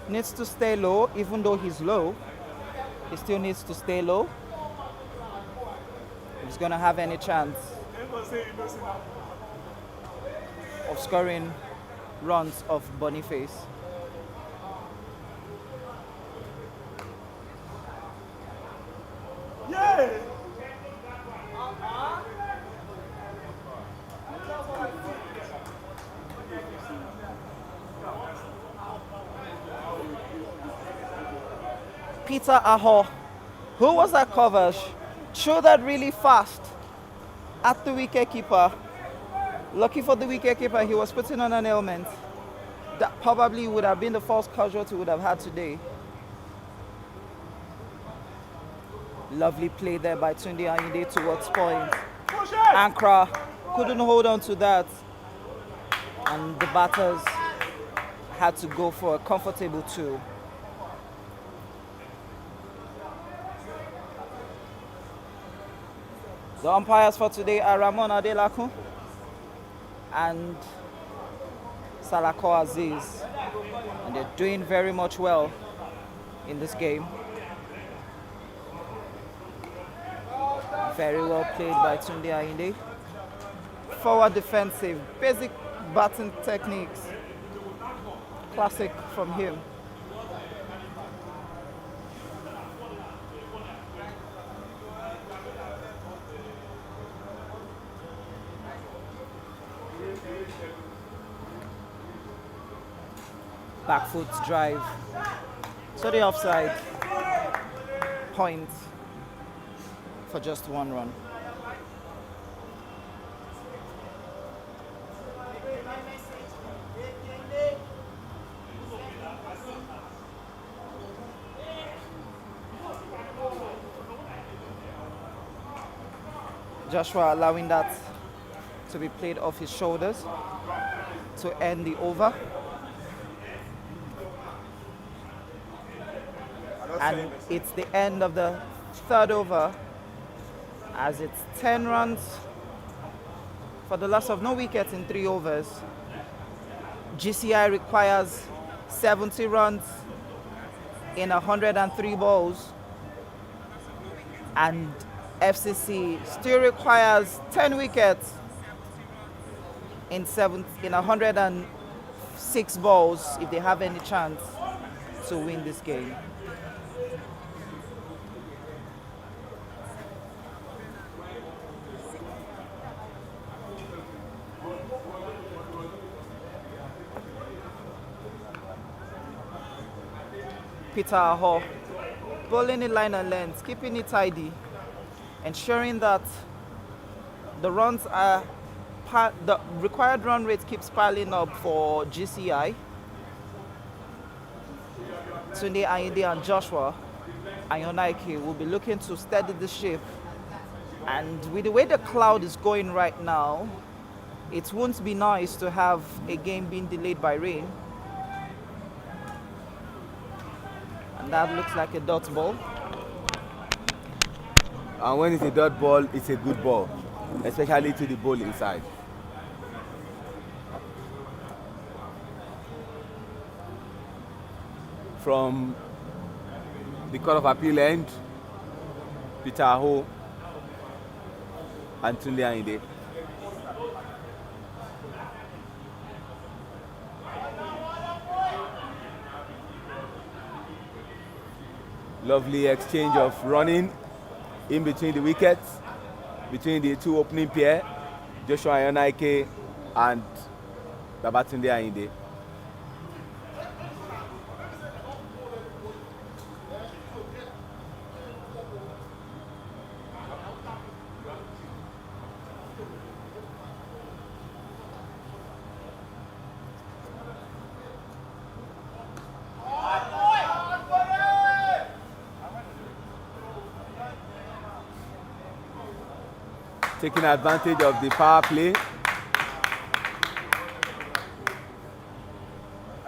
needs to stay low even though he's low. He still needs to stay low if he's going to have any chance of scoring runs of Boniface. Peter Aho, who was that coverage? Threw that really fast at the wicketkeeper. Lucky for the wicketkeeper, he was putting on an helmet. That probably would have been the first casualty we would have had today. Lovely play there by Tunde Ayinde towards point. Ankara couldn't hold on to that. And the batters had to go for a comfortable 2. The umpires for today are Ramon Adelakun and Salako Aziz. And they're doing very much well in this game. Very well played by Tunde Ayinde. Forward defensive, basic batting techniques. Classic from him. Back foot drive to the offside. Point for just 1 run. Joshua allowing that to be played off his shoulders to end the over. And it's the end of the 3rd over as it's 10 runs for the loss of no wickets in 3 overs. GCI requires 70 runs in 103 balls, and FCC still requires 10 wickets in 106 balls if they have any chance to win this game. Peter Aho, bowling in line and length, keeping it tidy, ensuring that the runs are the required run rate keeps piling up for GCI. Tunde Ayinde and Joshua Ayonaike will be looking to steady the ship. And with the way the cloud is going right now, it won't be nice to have a game being delayed by rain. And that looks like a dot ball. And when it's a dot ball, it's a good ball, especially to the ball inside. From the Court of Appeal end, Peter Aho and Tunde Ayinde. Lovely exchange of running in between the wickets, between the 2 opening pair, Joshua Ayonaike and Babatunde Ayinde. Taking advantage of the power play.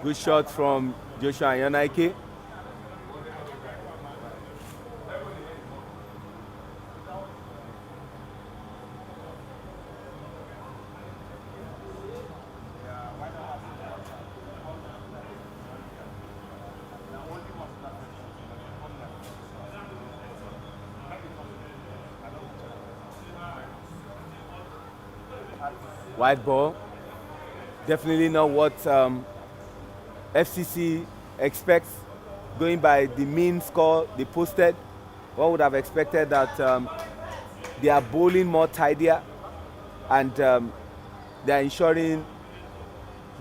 Good shot from Joshua Ayonaike. White ball. Definitely not what FCC expects. Going by the mean score they posted, one would have expected that they are bowling more tidier and they are ensuring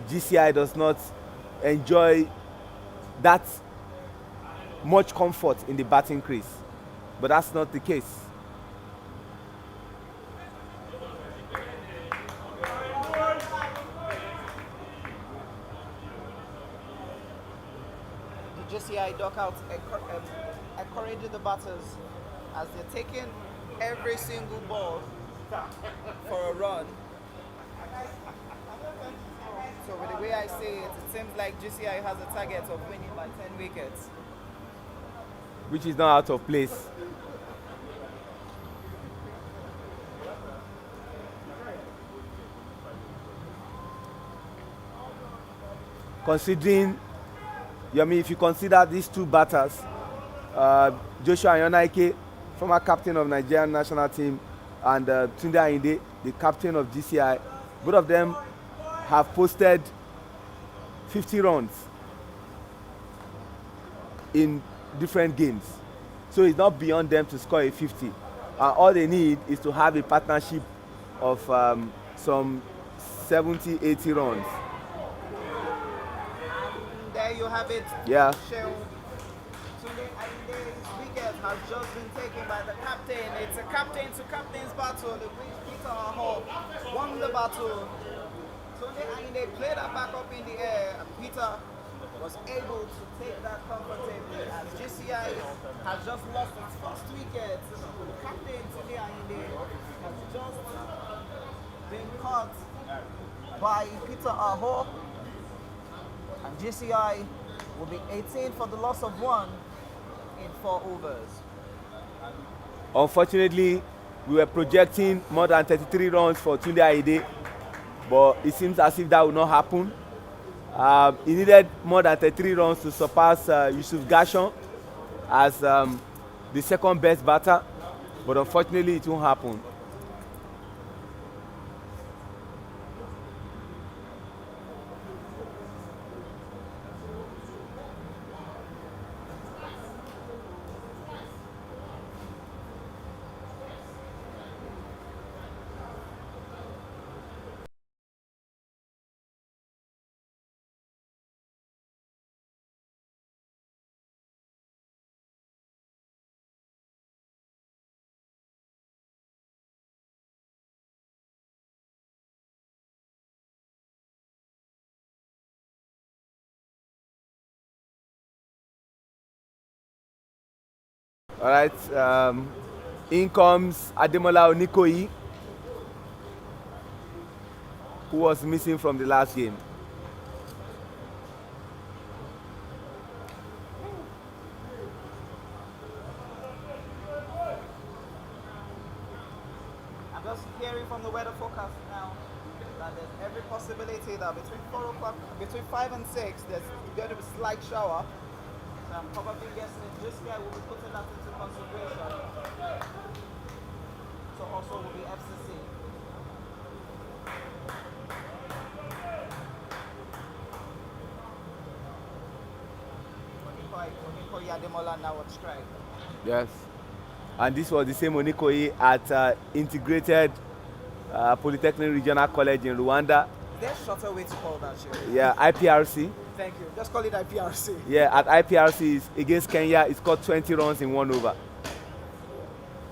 GCI does not enjoy that much comfort in the batting crease. But that's not the case. The GCI duckouts encouraging the batters as they're taking every single ball for a run. So with the way I see it, it seems like GCI has a target of winning by 10 wickets. Which is not out of place. Considering, if you consider these two batters, Joshua Ayonaike, former captain of Nigerian national team, and Tunde Ayinde, the captain of GCI, both of them have posted 50 runs in different games. So it's not beyond them to score a 50. All they need is to have a partnership of some 70, 80 runs. And there you have it. Yeah. Shehu Tunde Ayinde's wicket has just been taken by the captain. It's a captain to captain's battle. The which Peter Hall won the battle. Tunde Ayinde played that back up in the air, and Peter was able to take that comfortably as GCI has just lost its first wicket. The captain Tunde Ayinde has just been caught by Peter Aho, and GCI will be 18 for the loss of 1 in 4 overs. Unfortunately, we were projecting more than 33 runs for Tunde Ayinde, but it seems as if that will not happen. He needed more than 33 runs to surpass Yusuf Gashon as the second best batter, but unfortunately it won't happen. All right, in comes Ademola Onikoyi, who was missing from the last game. I'm just hearing from the weather forecast now that there's every possibility that between 5 and 6, there's going to be a slight shower. So I'm probably guessing this guy will be putting that into consideration. So also will be FCC. Onikoyi Ademola now on strike. Yes, and this was the same Onikoyi at Integrated Polytechnic Regional College in Rwanda. Is there a shorter way to call that shit? Yeah, IPRC. Thank you. Just call it IPRC. Yeah, at IPRC against Kenya, he scored 20 runs in 1 over.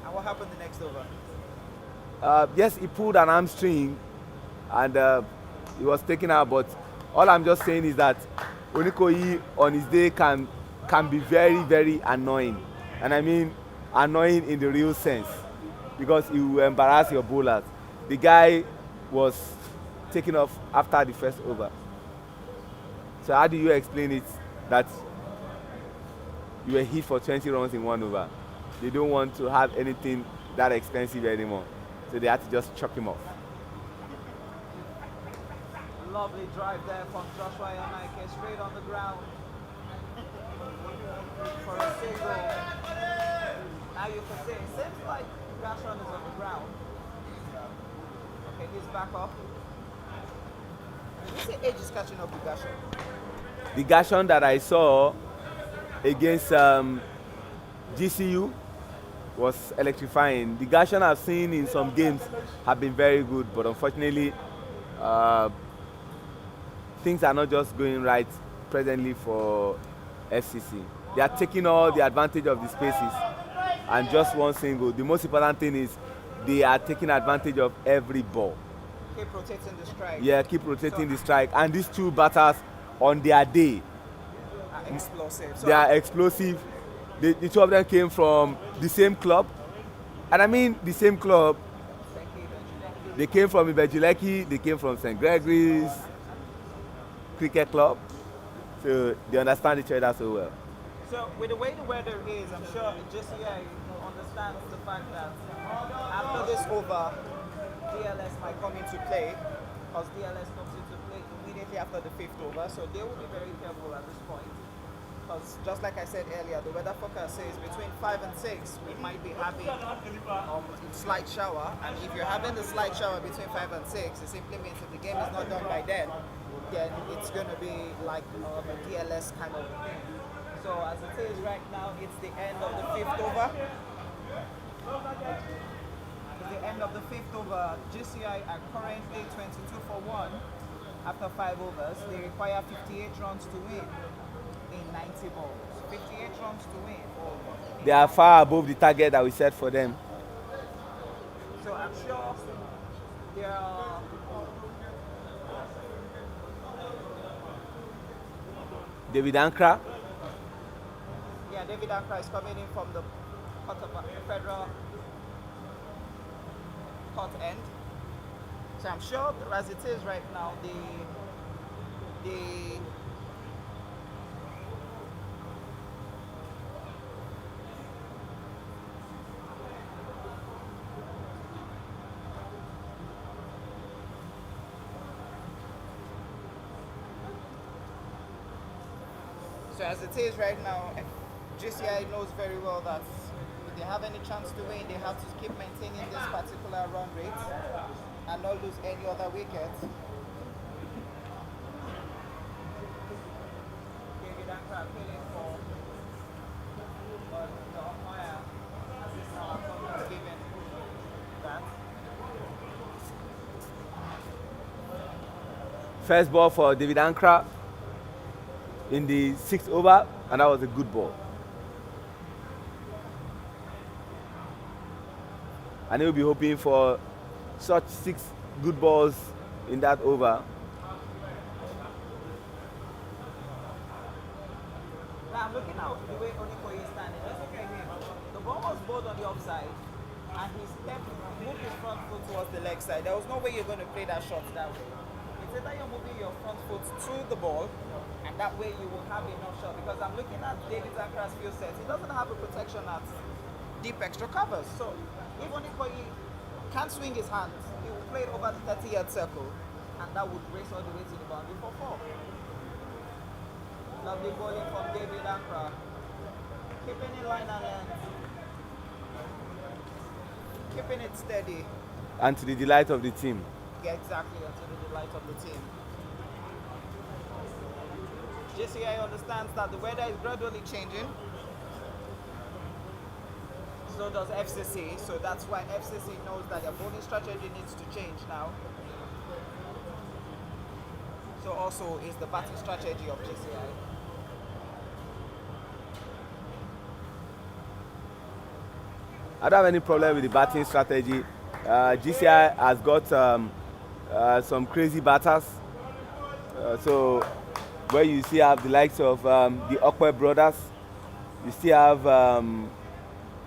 And what happened the next over? Yes, he pulled an hamstring and he was taken out, but all I'm just saying is that Onikoyi on his day can be very, very annoying. And I mean annoying in the real sense, because he will embarrass your bowlers. The guy was taken off after the first over. So how do you explain it that you were hit for 20 runs in 1 over? They don't want to have anything that expensive anymore. So they had to just chuck him off. Lovely drive there from Joshua Ayonaike, straight on the ground for a single. Now you can see, it seems like Gashon is on the ground. Okay, he's back up. You say age is catching up with Gasho. The Gashon that I saw against GCU was electrifying. The Gashon I've seen in some games have been very good, but unfortunately, things are not just going right presently for FCC. They are taking all the advantage of the spaces and just one single. The most important thing is they are taking advantage of every ball. Keep rotating the strike. Yeah, keep rotating the strike. And these two batters on their day, Are explosive. So they are explosive. The two of them came from the same club. And I mean the same club. They came from Ibejileki, they came from St. Gregory's Cricket Club. So they understand each other so well. So with the way the weather is, I'm sure JCI understands the fact that after this over, DLS might come into play, because DLS comes into play immediately after the 5th over, so they will be very careful at this point. Because just like I said earlier, the weather forecast says between 5 and 6, we might be having a slight shower, and if you're having the slight shower between 5 and 6, it simply means if the game is not done by then it's going to be like a DLS kind of thing. So as it is right now, it's the end of the 5th over. It's the end of the 5th over. GCI are currently 22 for 1 after 5 overs. They require 58 runs to win in 90 balls. 58 runs to win. They are far above the target that we set for them. So I'm sure they are. David Ankra, Yeah, David Ankra is coming in from the federal court end. So I'm sure as it is right now, the So as it is right now, GCI knows very well that if they have any chance to win, they have to keep maintaining this particular run rate and not lose any other wicket. David Ankra appealing for, but the umpire has given that. first ball for David Ankra in the 6th over, and that was a good ball. And he'll be hoping for such 6 good balls in that over. Now I'm looking at the way Onikoye is standing. Just look at him. The ball was bowled on the offside, and he moved his front foot towards the leg side. There was no way you're going to play that shot that way. It's either you're moving your front foot to the ball, and that way you will have enough shot. Because I'm looking at David Ankra's field set. He doesn't have a protection at deep extra covers. So if Onikoye can't swing his hands, he will play it over the 30-yard circle, and that would race all the way to the boundary for 4. Lovely bowling from David Ankra. Keeping in line and length. Keeping it steady. And to the delight of the team. Yeah, exactly, and to the delight of the team. JCI understands that the weather is gradually changing. So does FCC. So that's why FCC knows that their bowling strategy needs to change now. So also is the batting strategy of JCI. I don't have any problem with the batting strategy. GCI has got some crazy batters. So where you see have the likes of the Okwe brothers, you still have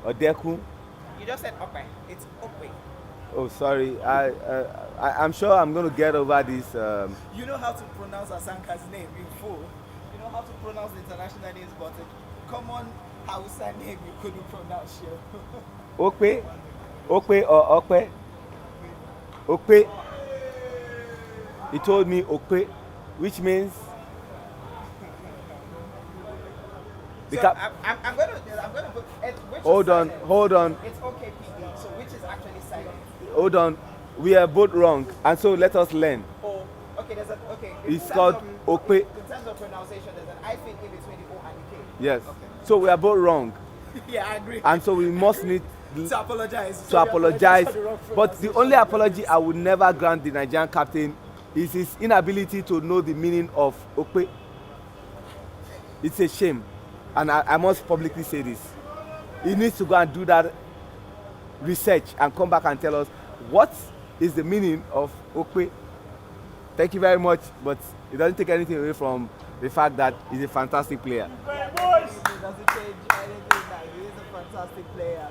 Odeku. You just said Okwe. It's Okwe. Oh, sorry. I'm sure I'm going to get over this. You know how to pronounce Asanka's name in full. You know how to pronounce the international names, but a common Hausa name you couldn't pronounce here. Okwe or Okwe. Okwe. He told me Okwe, which means. So I'm going to put. Which Hold is on, silent? hold on, It's okay, PD. So which is actually silent? hold on. we are both wrong, and so let us learn. Oh, okay. It's called Okpe. In terms of pronunciation, there's an hyphen in between the O and the K. Yes. So we are both wrong, Yeah, I agree. and so we must need To apologize. to apologize. But the only apology I would never grant the Nigerian captain is his inability to know the meaning of Okpe. It's a shame, and I must publicly say this. He needs to go and do that research and come back and tell us what is the meaning of Okpe. Thank you very much, but it doesn't take anything away from the fact that he's a fantastic player. It doesn't change anything. That he is a fantastic player.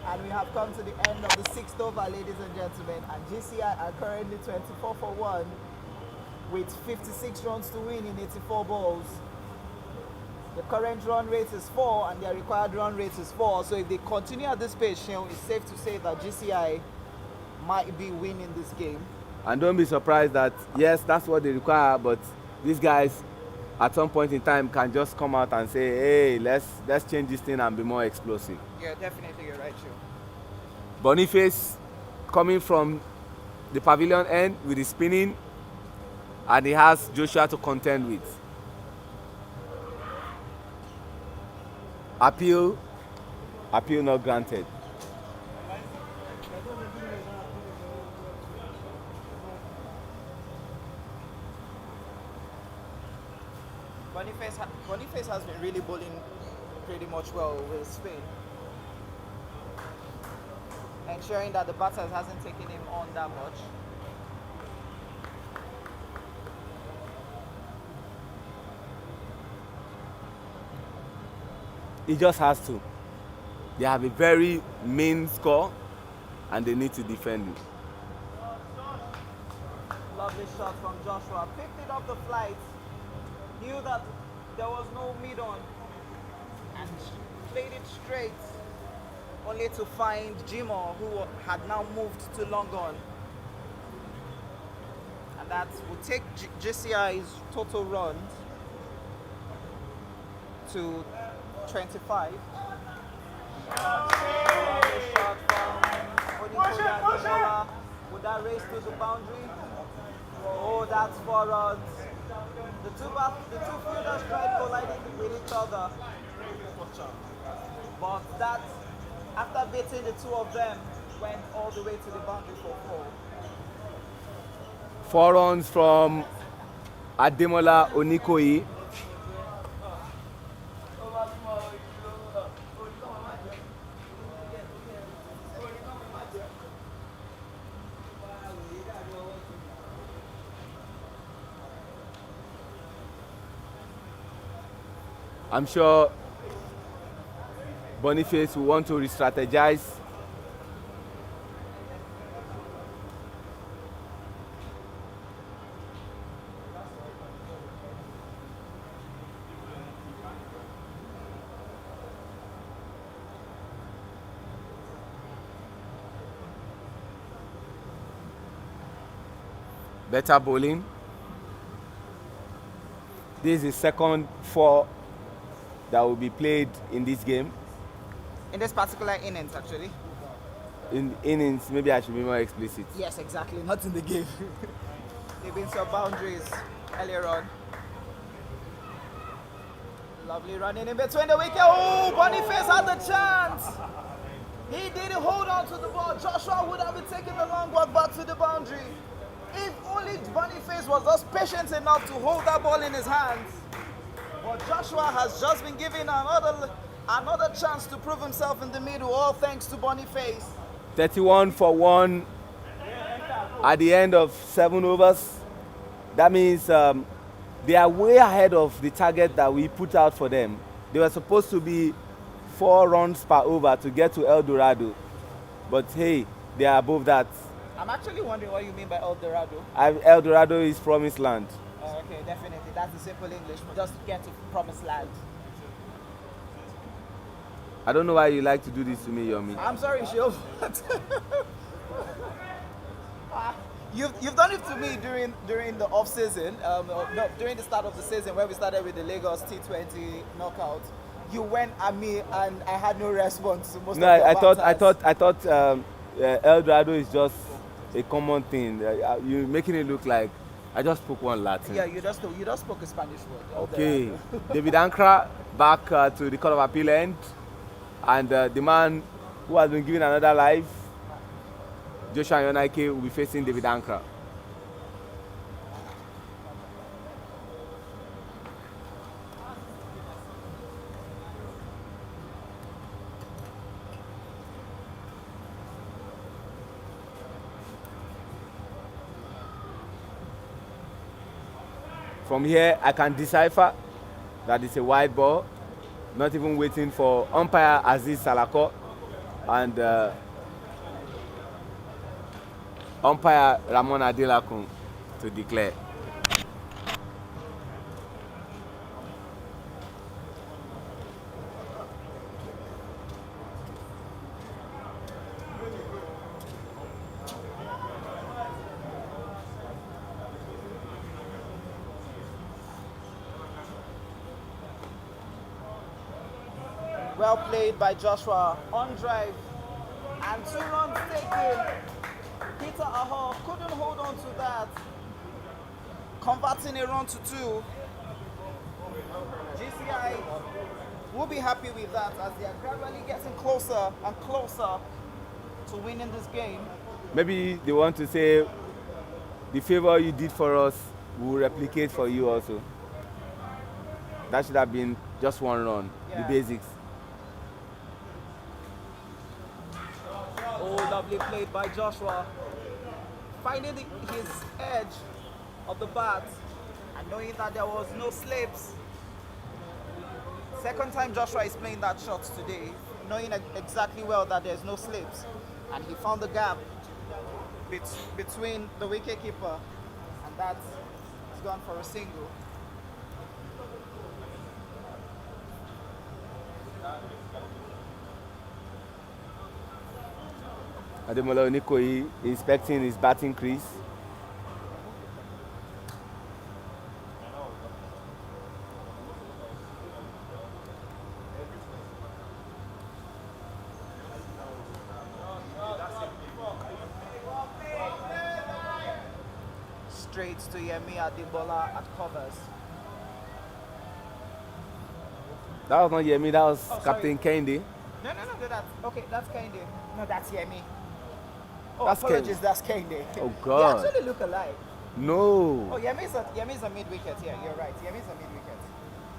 And we have come to the end of the sixth over, ladies and gentlemen. And GCI are currently 24 for 1 with 56 runs to win in 84 balls. The current run rate is 4 and their required run rate is 4. So if they continue at this pace, it's safe to say that GCI might be winning this game. And don't be surprised that, yes, that's what they require, but these guys at some point in time can just come out and say, hey, let's change this thing and be more explosive. Yeah, definitely, you're right, Joe. Boniface coming from the pavilion end with his spinning, and he has Joshua to contend with. Appeal not granted. Boniface has been really bowling pretty much well with spin, ensuring that the batters hasn't taken him on that much. He just has to. They have a very main score, and they need to defend it. Lovely shot from Joshua. Picked it up the flight. Knew that there was no mid on. And played it straight. Only to find Jimo, who had now moved to long on. And that will take GCI's total runs to 25. Lovely shot from Onikoya Ademola. Would that race to the boundary? Oh, that's 4 runs. The two fielders tried colliding with each other. But that, after beating the two of them, went all the way to the boundary for 4. 4 runs from Ademola Onikoyi. I'm sure Boniface will want to re-strategize. Better bowling. This is second 4 that will be played in this game. In this particular innings, actually. In innings, maybe I should be more explicit. Yes, exactly. Not in the game. They've been some boundaries earlier on. Lovely running in between the wicket. Oh, Boniface had the chance. He didn't hold on to the ball. Joshua would have been taking the long walk back to the boundary. If only Boniface was just patient enough to hold that ball in his hands. But Joshua has just been given another chance to prove himself in the middle, all thanks to Boniface. 31 for 1 at the end of 7 overs. That means they are way ahead of the target that we put out for them. They were supposed to be 4 runs per over to get to El Dorado. But hey, they are above that. I'm actually wondering what you mean by El Dorado. El Dorado is promised land. Oh, okay, definitely. That's the simple English. Just to get to promised land. I don't know why you like to do this to me, Yomi. I'm sorry, Shil. You've done it to me during the off season. No, during the start of the season when we started with the Lagos T20 knockout. You went at me and I had no response to most of your I thought banters. El Dorado is just a common thing. You're making it look like I just spoke one Latin. Yeah, you just spoke a Spanish word. Okay. David Ankra back to the Court of Appeal end. And the man who has been given another life, Joshua Yonaike, will be facing David Ankra. From here, I can decipher that it's a wide ball, not even waiting for umpire Aziz Salako and umpire Ramon Adelakun to declare. Well played by Joshua on drive and 2 runs taken. Peter Aho couldn't hold on to that, converting a run to 2. GCI will be happy with that as they are gradually getting closer and closer to winning this game. Maybe they want to say the favor you did for us will replicate for you also. That should have been just one run, Yeah. the basics. Oh, lovely played by Joshua. Finding his edge of the bat and knowing that there was no slips. Second time Joshua is playing that shot today, knowing exactly well that there's no slips. And he found the gap between the wicketkeeper, and that's gone for a single. Ademola Onikoyi inspecting his batting crease. Straight to Yemi Adebola at covers. That was not Yemi, that was Oh, Captain Kendi. No, that's okay. That's Kende. No, that's Yemi. Oh, That's apologies, Kende. that's Kende. Oh, God. They actually look alike. No. Oh, Yemi's a mid wicket. Yeah, you're right. Yemi's a mid wicket.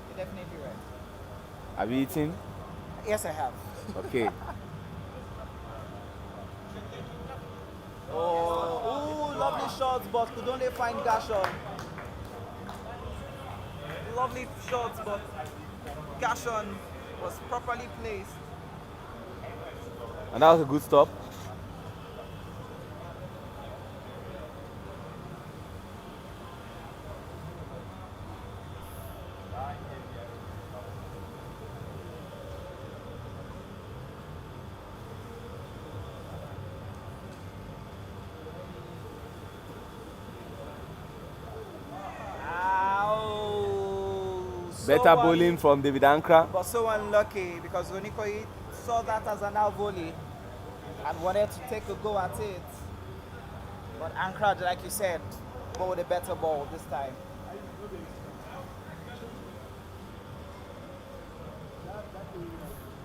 You're definitely right. Have you eaten? Yes, I have. Okay. Oh, lovely shots, but could only find Gashon. Lovely shots, but Gashon was properly placed. And that was a good stop. Better bowling from David Ankra. But so unlucky because Onikoyi saw that as an out volley and wanted to take a go at it. But Ankra, like you said, bowled a better ball this time.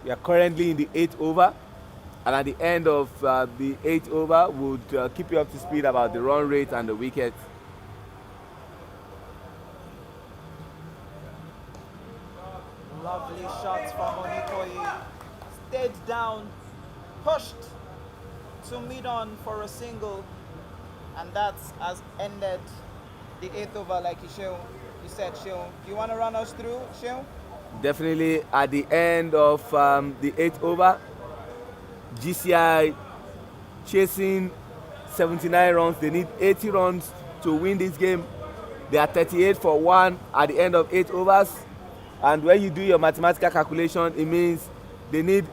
We are currently in the 8th over, and at the end of the 8th over, we'll keep you up to speed about the run rate and the wickets. Lovely shots from Onikoyi. Stayed down, pushed to mid-on for a single, and that has ended the 8th over like you said, Sheung. Do you want to run us through, Sheung? Definitely at the end of the 8th over, GCI chasing 79 runs. They need 80 runs to win this game. They are 38 for 1 at the end of 8 overs. And when you do your mathematical calculation, it means they need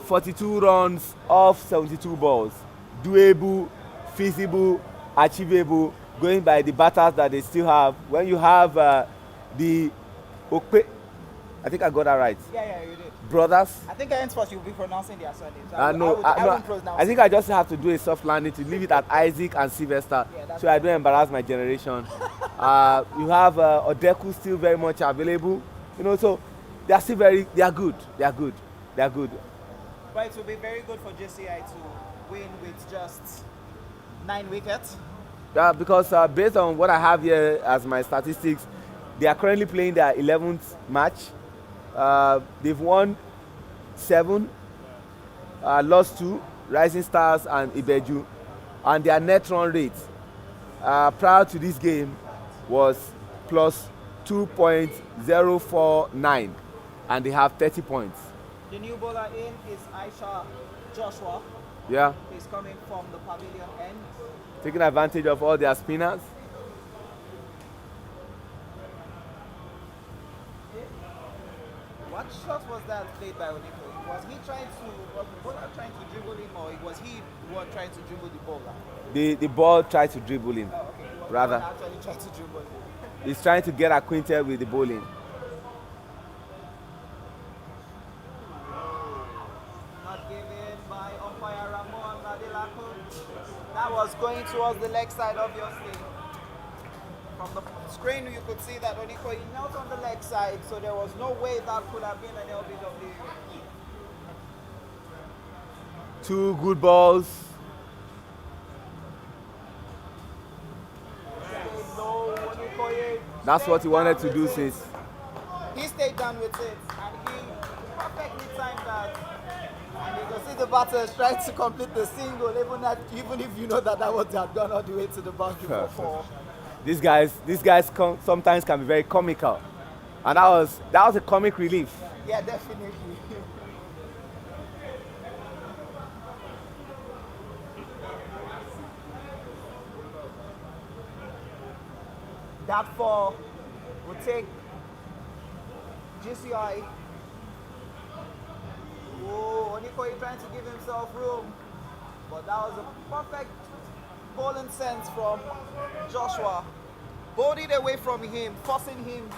42 runs off 72 balls. Doable, feasible, achievable, going by the batters that they still have. When you have the Okpe I think I got that right. Yeah, you did. Brothers. I think henceforth you'll be pronouncing their surnames. No, I won't pronounce I think I just have to do a soft landing to leave it at Isaac and Sylvester, so I don't embarrass my generation. You have Odeku still very much available, you know. So they are still they are good. But it will be very good for JCI to win with just 9 wickets. Yeah, because based on what I have here as my statistics, they are currently playing their 11th match. They've won 7, lost 2, Rising Stars and Ibeju, and their net run rate prior to this game was plus 2.049, and they have 30 points. The new bowler in is Aisha Joshua. Yeah. He's coming from the pavilion end. Taking advantage of all their spinners. What shot was that played by Oniko? Was the bowler trying to dribble him, or was he the one trying to dribble the bowler? The ball tried to dribble him. Oh, okay. Rather. The bowler actually tried to dribble him. He's trying to get acquainted with the bowling. Not given by umpire Ramon Nadelako. That was going towards the leg side, obviously. From the screen, you could see that Oniko knelt on the leg side, so there was no way that could have been an LBW. 2 good balls. That's what he wanted to do since. He stayed down with it, and he perfectly timed that. And you can see the batters trying to complete the single, even if you know that was had gone all the way to the boundary for 4. These guys sometimes can be very comical, and that was a comic relief. Yeah, definitely. That 4 will take GCI. Oh, Onikoye trying to give himself room, but that was a perfect bowling sense from Joshua. Bowled it away from him, forcing him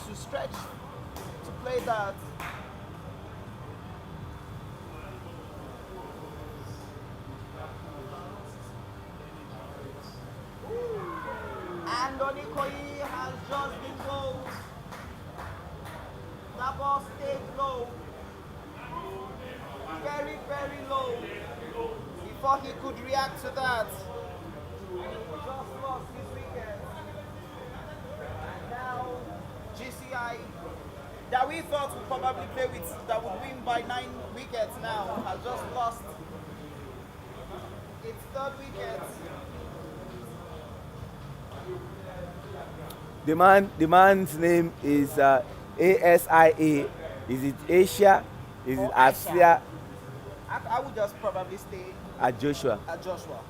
to stretch to play that. And Onikoye has just been bowled. That ball stayed low. Very, very low. Before he could react to that. He just lost his wicket. And now GCI, that we thought would probably play with, that would win by 9 wickets now, has just lost its 3rd wicket. The man's name is ASIA. Is it Asia? Is it Asia? I would just probably stay At Joshua. at Joshua.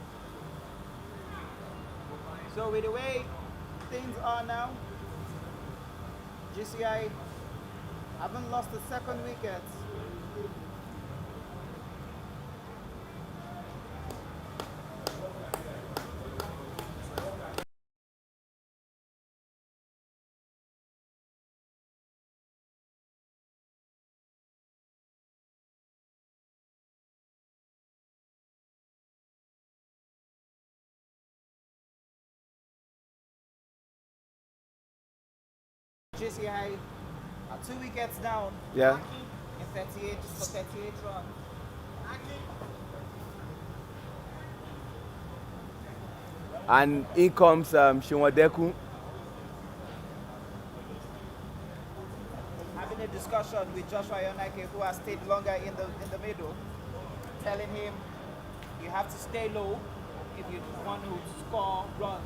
So with the way things are now, GCI haven't lost the 2nd wicket. GCI are 2 wickets down. Yeah. In 38 for 38 runs. And in comes Shiwadeku. Having a discussion with Joshua Yonake, who has stayed longer in the middle, telling him you have to stay low if you want to score runs.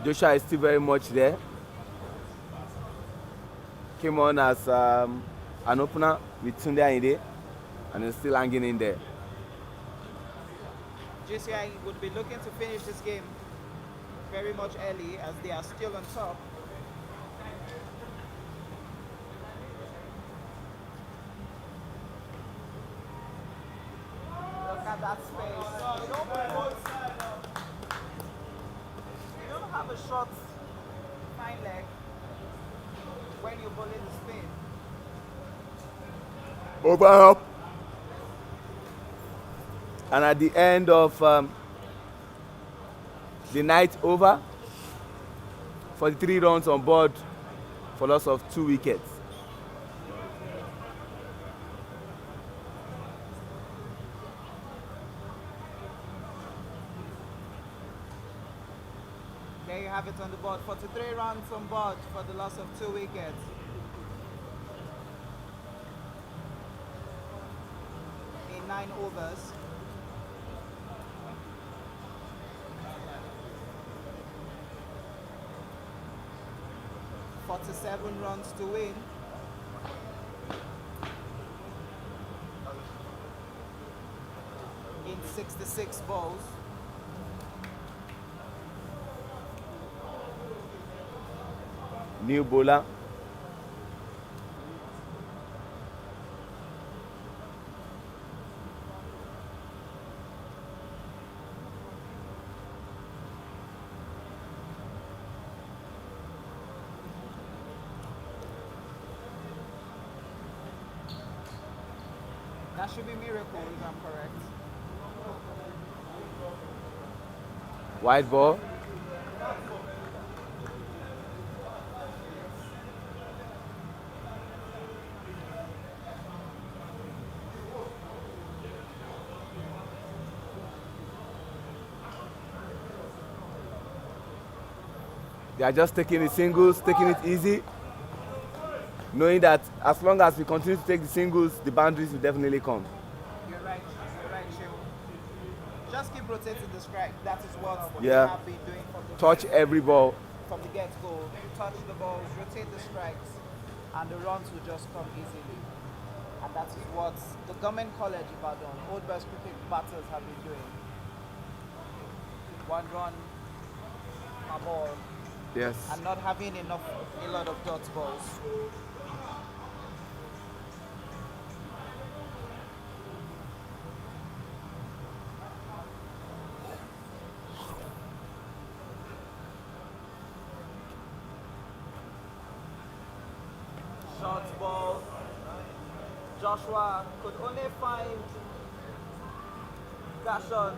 Joshua is still very much there. Came on as an opener with Tunde Ayinde, and is still hanging in there. GCI would be looking to finish this game very much early as they are still on top. at that space. You don't have a short fine leg when you bowl in the spin. Over up. And at the end of the night over, 43 runs on board for loss of 2 wickets. There you have it on the board. 43 runs on board for the loss of 2 wickets. In 9 overs. .47 runs to win. In 66 balls. New bowler. That should be Miracle if I'm correct. Wide ball. They are just taking the singles, taking it easy, knowing that as long as we continue to take the singles, the boundaries will definitely come. You're right, Shehu. Just keep rotating the strike. That is what we Yeah. have been doing Touch every ball. from the get-go. Touch the balls, rotate the strikes, and the runs will just come easily. And that is what the Government College Ibadan, Old West cricket batters have been doing. 1 run a ball, Yes. and not having a lot of dot balls. Short ball. Joshua could only find Gashon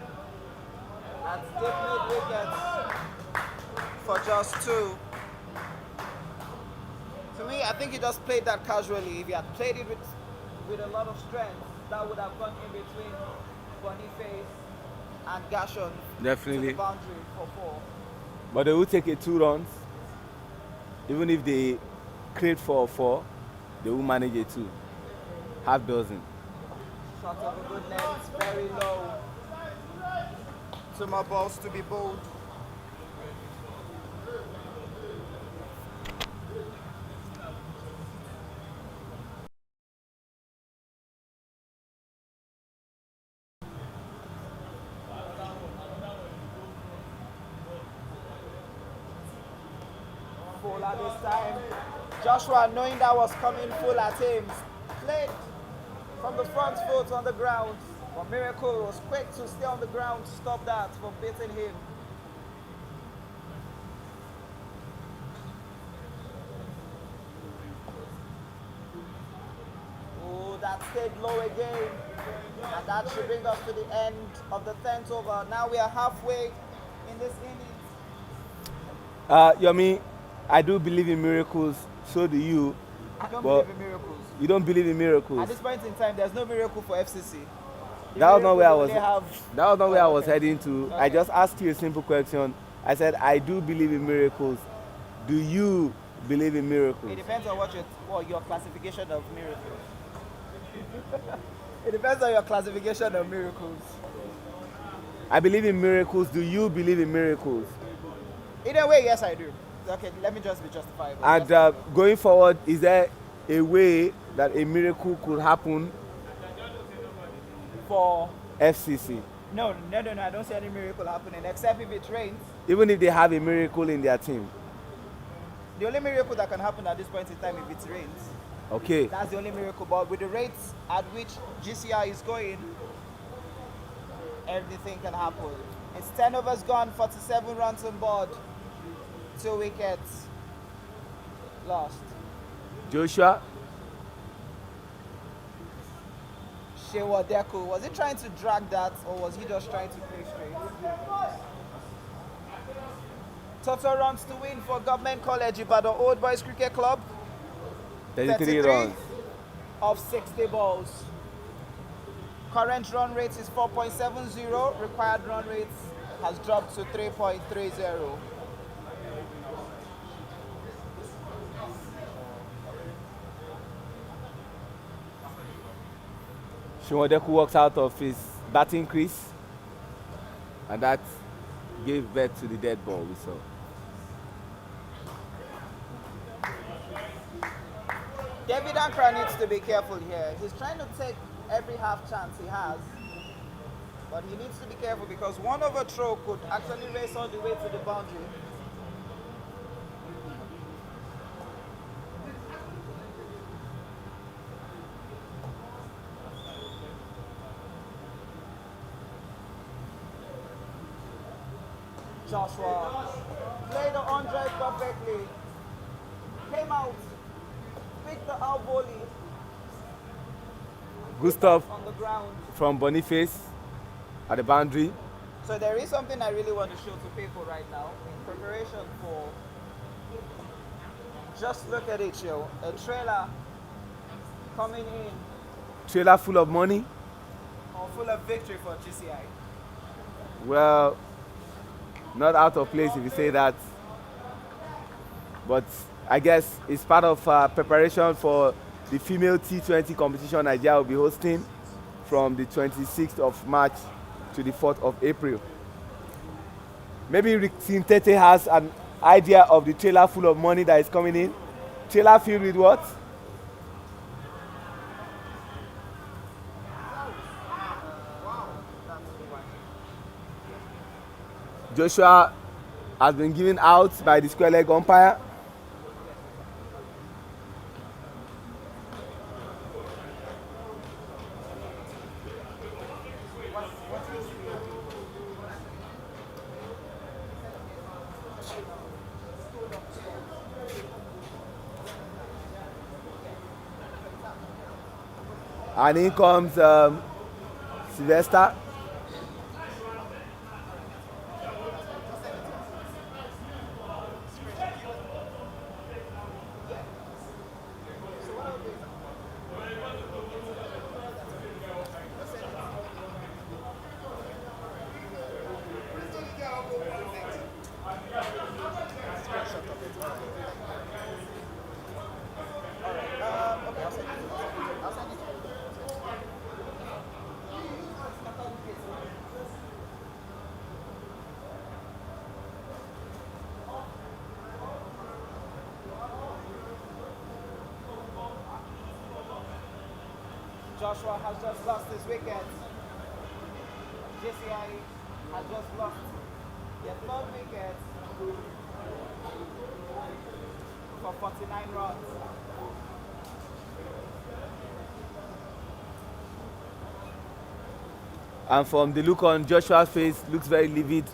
at deep mid wicket for just 2. To me, I think he just played that casually. If he had played it with a lot of strength, that would have gone in between Boniface and Gashon to Definitely. the boundary for 4. But they will take it 2 runs. Even if they create 4, they will manage it 2. Half dozen. Shot of a good length, very low. 2 more balls to be bowled. Full at this time. Joshua, knowing that was coming full at him, played from the front foot on the ground. But Miracle was quick to stay on the ground to stop that from beating him. Oh, that stayed low again. And that should bring us to the end of the 10th over. Now we are halfway in this innings. Yomi, I do believe in miracles, so do you. I don't But believe in miracles. you don't believe in miracles. At this point in time, there's no miracle for FCC. The That was not where I miracle was. they have- That was not where I was Okay. heading to. I Okay. just asked you a simple question. I said I do believe in miracles. Do you believe in miracles? It depends on what your classification of miracle. It depends on your classification of miracles. I believe in miracles. Do you believe in miracles? Either way, yes, I do. Okay, let me just be justifiable. And going forward, is there a way that a miracle could happen for FCC? no, I don't see any miracle happening except if it rains. Even if they have a miracle in their team. The only miracle that can happen at this point in time if it rains. Okay. That's the only miracle. But with the rates at which GCR is going, Everything can happen. It's 10 overs gone, 47 runs on board, 2 wickets lost. Joshua, Shewa Deku, was he trying to drag that or was he just trying to play straight? Total runs to win for Government College Ibadan Old Boys Cricket Club. 33 runs. Of 60 balls. Current run rate is 4.70. Required run rate has dropped to 3.30. Shimondeku walks out of his batting crease, and that gave birth to the dead ball we saw. David Ankara needs to be careful here. He's trying to take every half chance he has, but he needs to be careful because one overthrow could actually race all the way to the boundary. Joshua played the 100 perfectly, came out, picked the out volley Gustav on the ground. from Boniface at the boundary. So there is something I really want to show to people right now in preparation for. Just look at it, yo. A trailer coming in Trailer full of money. or full of victory for GCI. Well, not out of place if you say that. But I guess it's part of preparation for the female T20 competition Nigeria will be hosting from the 26th of March to the 4th of April. Maybe Rick Tete has an idea of the trailer full of money that is coming in. Trailer filled with what? Joshua has been given out by the square leg umpire. And in comes Sylvester. Joshua has just lost his wicket. GCI has just lost their third wicket for 49 runs. And from the look on Joshua's face, looks very livid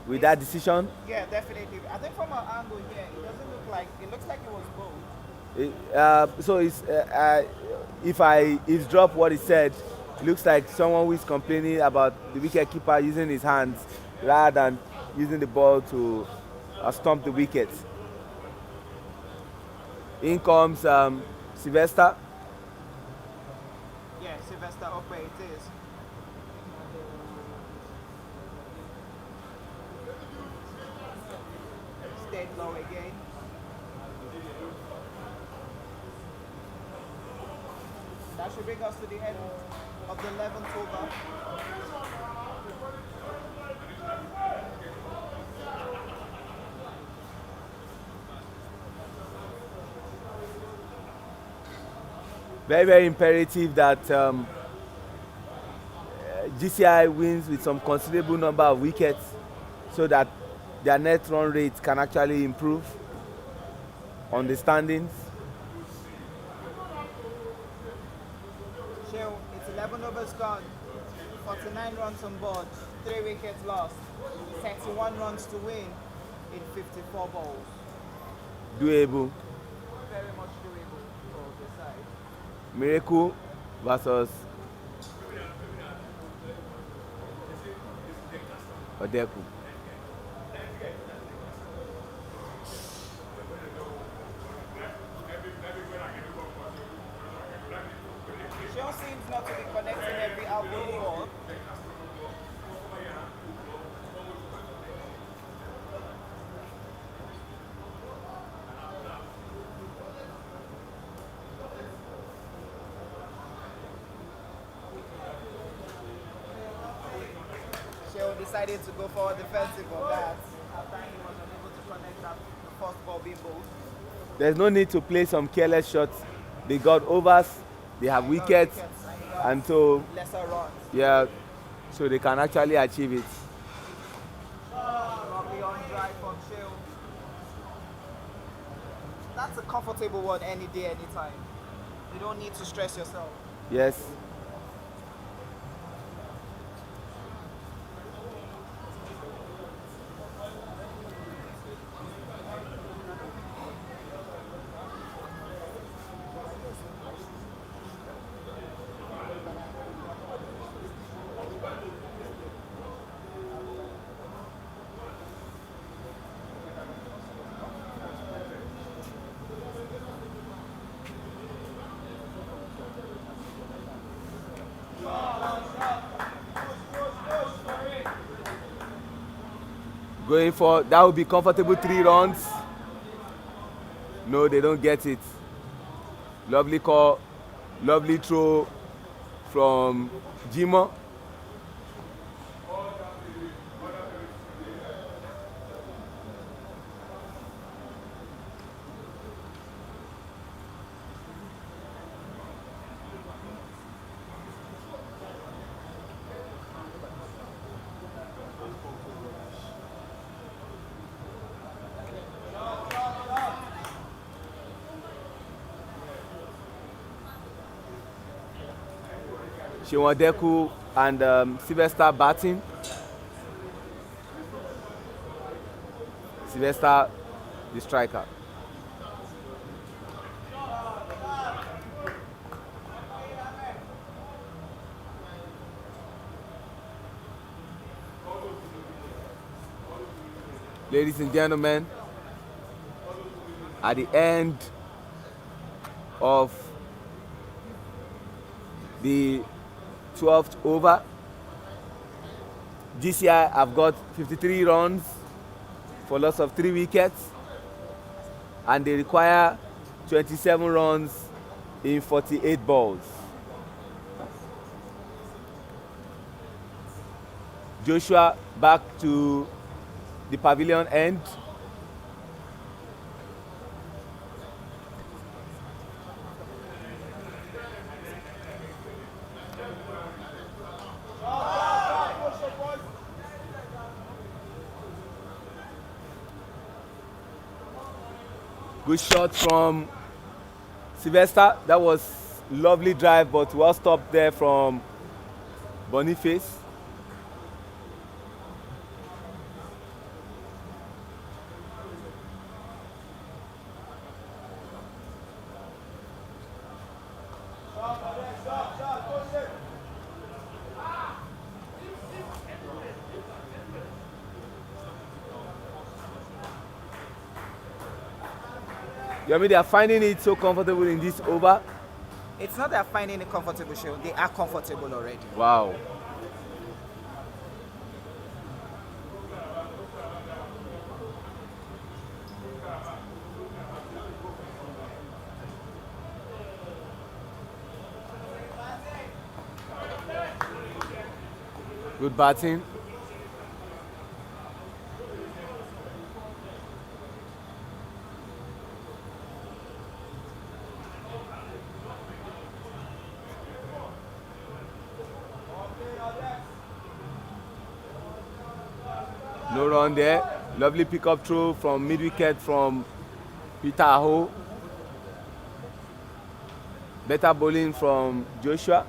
with that decision. Yeah, definitely. I think from an angle here, it doesn't look like, it looks like it was bold. So it's, if I eavesdrop what he said, it looks like someone who is complaining about the wicket keeper using his hands rather than using the ball to stomp the wicket. In comes Sylvester. Yeah, Sylvester up where it is. Stayed low again. That should bring us to the end of the 11th over. Very, very imperative that GCI wins with some considerable number of wickets so that their net run rate can actually improve on the standings. It's 11 overs gone. 49 runs on board, 3 wickets lost, 31 runs to win in 54 balls. Doable. Very much doable for the side. Miracle versus Odeku. Shell seems not to be connecting every output ball. Shell decided to go for a defensive on that after he was unable to connect that the first ball being bowled. There's no need to play some careless shots. They got overs, they have wickets, and so Lesser runs. yeah, so they can actually achieve it. Lovely on drive from Shell. That's a comfortable one any day, anytime. You don't need to stress yourself. Yes. Going for that would be comfortable 3 runs. No, they don't get it. Lovely call, lovely throw from Jimo. Shiwadeku and Sylvester batting. Sylvester, the striker. Ladies and gentlemen, at the end of the 12th over, GCI have got 53 runs for loss of 3 wickets, and they require 27 runs in 48 balls. Joshua back to the pavilion end. Good shot from Sylvester. That was lovely drive, but well stopped there from Boniface. I mean, they are finding it so comfortable in this over. It's not they're finding it comfortable, Shell. They are comfortable already. Wow. Good batting. No run there. Lovely pick-up throw from mid-wicket from Peter Aho. Better bowling from Joshua.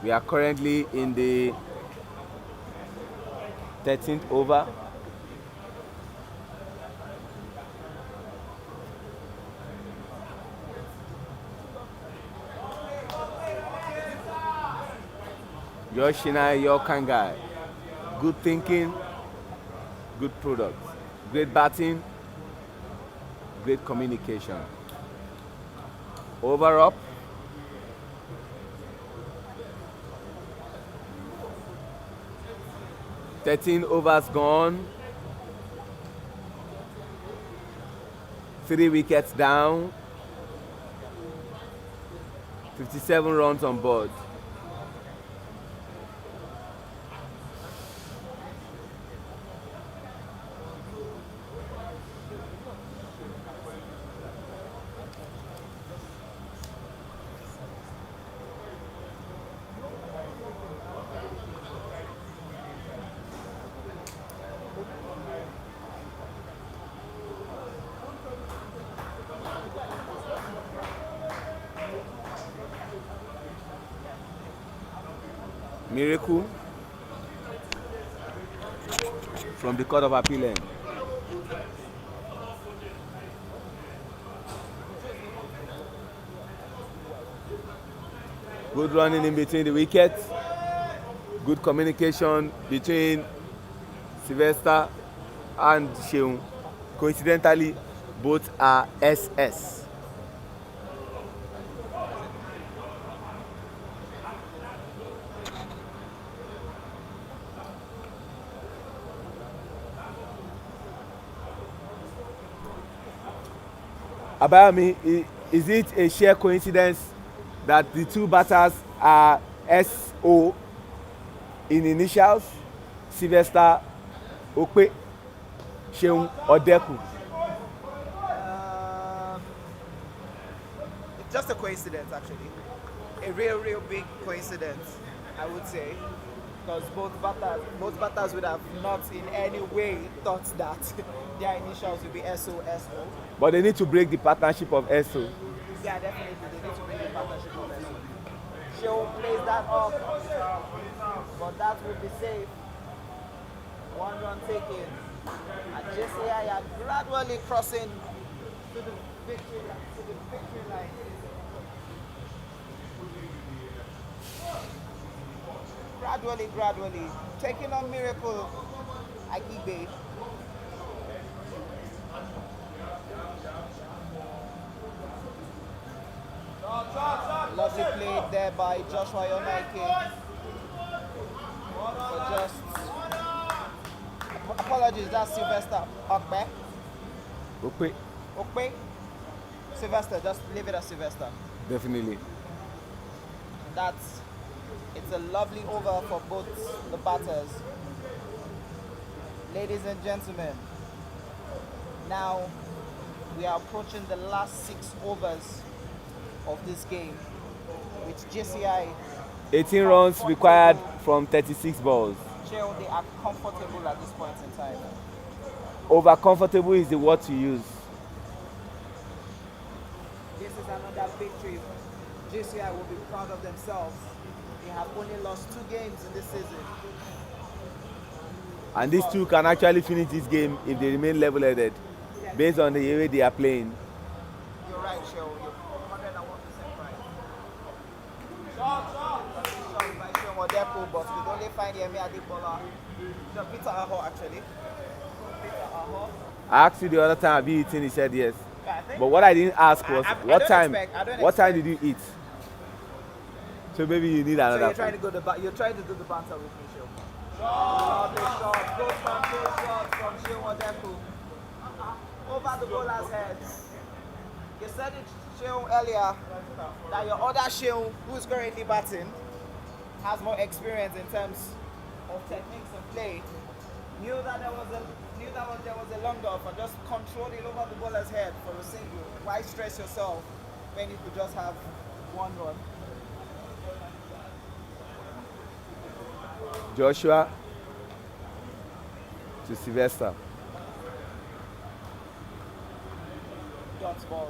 We are currently in the 13th over. Your Shina, your Kangai. Good thinking, good product. Great batting, great communication. Over up. "13 overs gone. 3 wickets down. 57 runs on board. Miracle from the Court of Appeal end. Good running in between the wickets. Good communication between Sylvester and Sheung. Coincidentally, both are SS. Abayami, is it a sheer coincidence that the two batters are SO in initials? Sylvester Okpe, Sheung Odeku. It's just a coincidence, actually. A real big coincidence, I would say. Because both batters would have not in any way thought that their initials would be SO. But they need to break the partnership of SO. Yeah, definitely. They need to bring the partnership of SO. She'll plays that off, but that will be safe. 1 run taken. And JCI are gradually crossing to the victory line. Gradually. Taking on Miracle Agibe. Lovely play there by Joshua Yonaike. So just apologies, that's Sylvester Okpe. Okpe. Sylvester, just leave it as Sylvester. Definitely. It's a lovely over for both the batters. Ladies and gentlemen, now we are approaching the last 6 overs of this game, which JCI 18 runs required from 36 balls. they are comfortable at this point in time. Over comfortable is the word to use. This is another victory. JCI will be proud of themselves. They have only lost 2 games in this season. And these two can actually finish this game if they remain level-headed, based on the way they are playing. You're right, Shew. You're 101% right. Shot by Shew Odeku, but we only find Yemi Adibola. No, Peter Aho, actually. Peter Aho. I asked you the other time, have you eaten? He said yes. Yeah, I think. But what I didn't ask was, I what don't time? expect- What time did you eat? So maybe you need So another. you're trying to do the banter with me, Shew. Lovely shot. Good control shot from Shew Odeku. Over the bowler's head. You said it, Shew, earlier, that your other Shew, who is currently batting, has more experience in terms of techniques and play. Knew that there was a long off and just controlled it over the bowler's head for a single. Why stress yourself when you could just have 1 run? Joshua to Sylvester. Dots ball.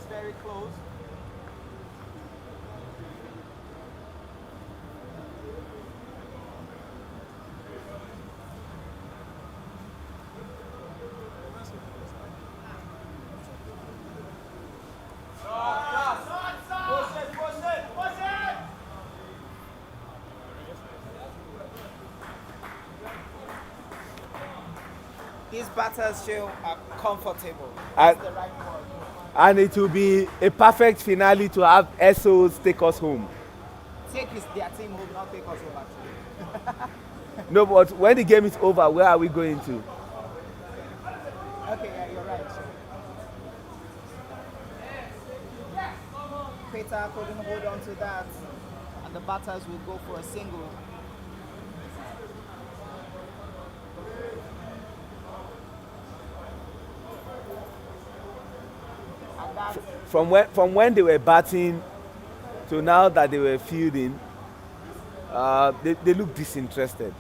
very close. These batters show are comfortable. And, That's the right word. and it will be a perfect finale to have SOs take us home. Take their team home, not take us home actually. No, but when the game is over, where are we going to? Okay, yeah, you're right. Peter couldn't hold on to that, and the batters will go for a single. And that's From when they were batting to now that they were fielding, they look disinterested.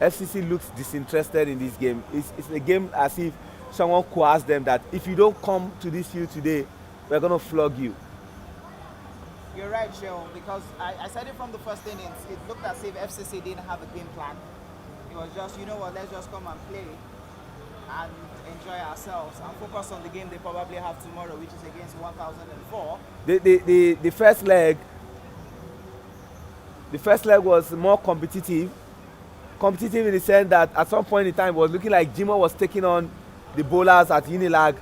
FCC looks disinterested in this game. It's a game as if someone coerced them that if you don't come to this field today, we're going to flog you. You're right, Joe, because I said it from the first innings. It looked as if FCC didn't have a game plan. It was just, you know what, let's just come and play and enjoy ourselves and focus on the game they probably have tomorrow, which is against 1004. The first leg was more competitive. Competitive in the sense that at some point in time it was looking like Jimo was taking on the bowlers at Unilag,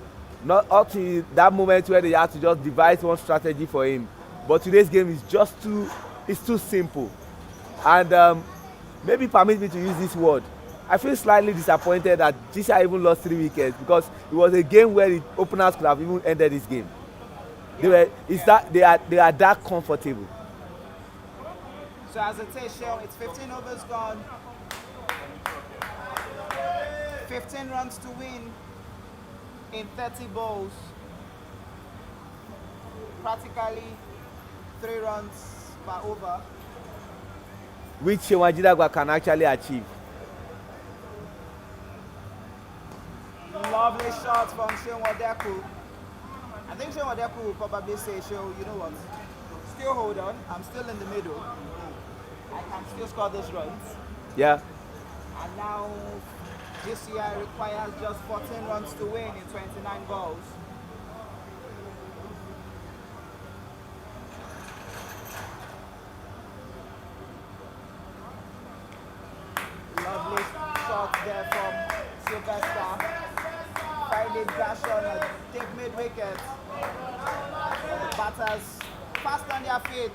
not up to that moment where they had to just devise one strategy for him. But today's game is just too simple. And maybe permit me to use this word. I feel slightly disappointed that GCI even lost 3 wickets because it was a game where the openers could have even ended this game. They are that comfortable. So as it says, Joe, it's 15 overs gone. 15 runs to win in 30 balls. Practically 3 runs per over. Which Shewajidagwa can actually achieve. Lovely shots from Shewadeku. I think Shewadeku will probably say, Shew, you know what? Still hold on. I'm still in the middle. I can still score these runs. Yeah. And now GCI requires just 14 runs to win in 29 balls. Lovely shot there from Sylvester. Finding Grashon at deep mid-wicket. The batters fast on their feet.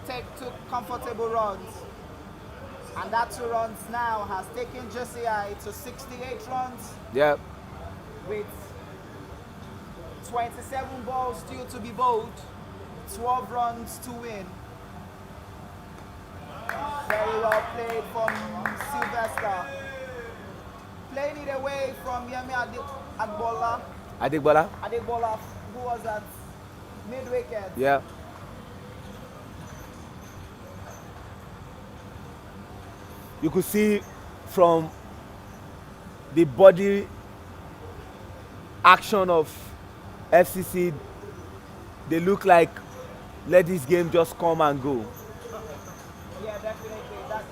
Take 2 comfortable runs. And that 2 runs now has taken GCI to 68 runs Yeah. with 27 balls still to be bowled, 12 runs to win. Very well played from Sylvester. Playing it away from Yemi Adebola, Adegbola? who was at mid-wicket. Yeah. You could see from the body action of FCC, they look like let this game just come and go. Yeah, definitely.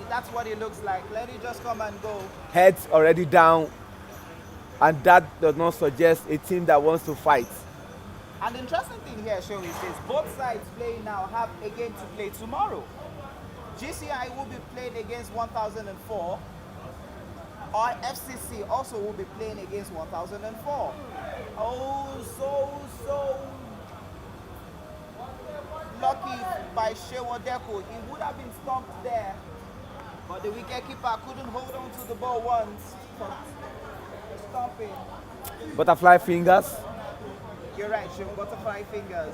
That's what it looks like. Let it just come and go. Heads already down, and that does not suggest a team that wants to fight. And the interesting thing here, Show, is this. Both sides playing now have a game to play tomorrow. GCI will be playing against 1004, or FCC also will be playing against 1004. Oh, so lucky by Shewadeku. He would have been stumped there, but the wicketkeeper couldn't hold on to the ball once for stumping. Butterfly fingers. You're right, Show, butterfly fingers.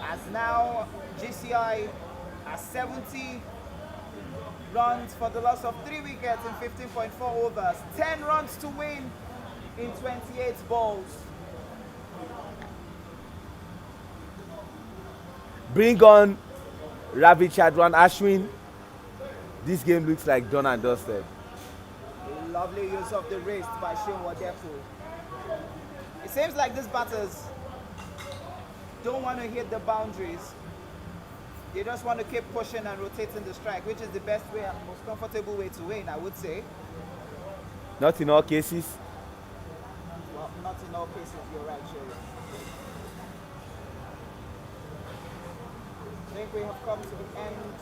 As now GCI has 70 runs for the loss of 3 wickets in 15.4 overs. 10 runs to win in 28 balls. Bring on Ravi Chandran Ashwin. This game looks like done and dusted. A lovely use of the wrist by Shewadeku. It seems like these batters don't want to hit the boundaries. They just want to keep pushing and rotating the strike, which is the best way and most comfortable way to win, I would say. Not in all cases. Well, not in all cases, you're right, Sherry. I think we have come to the end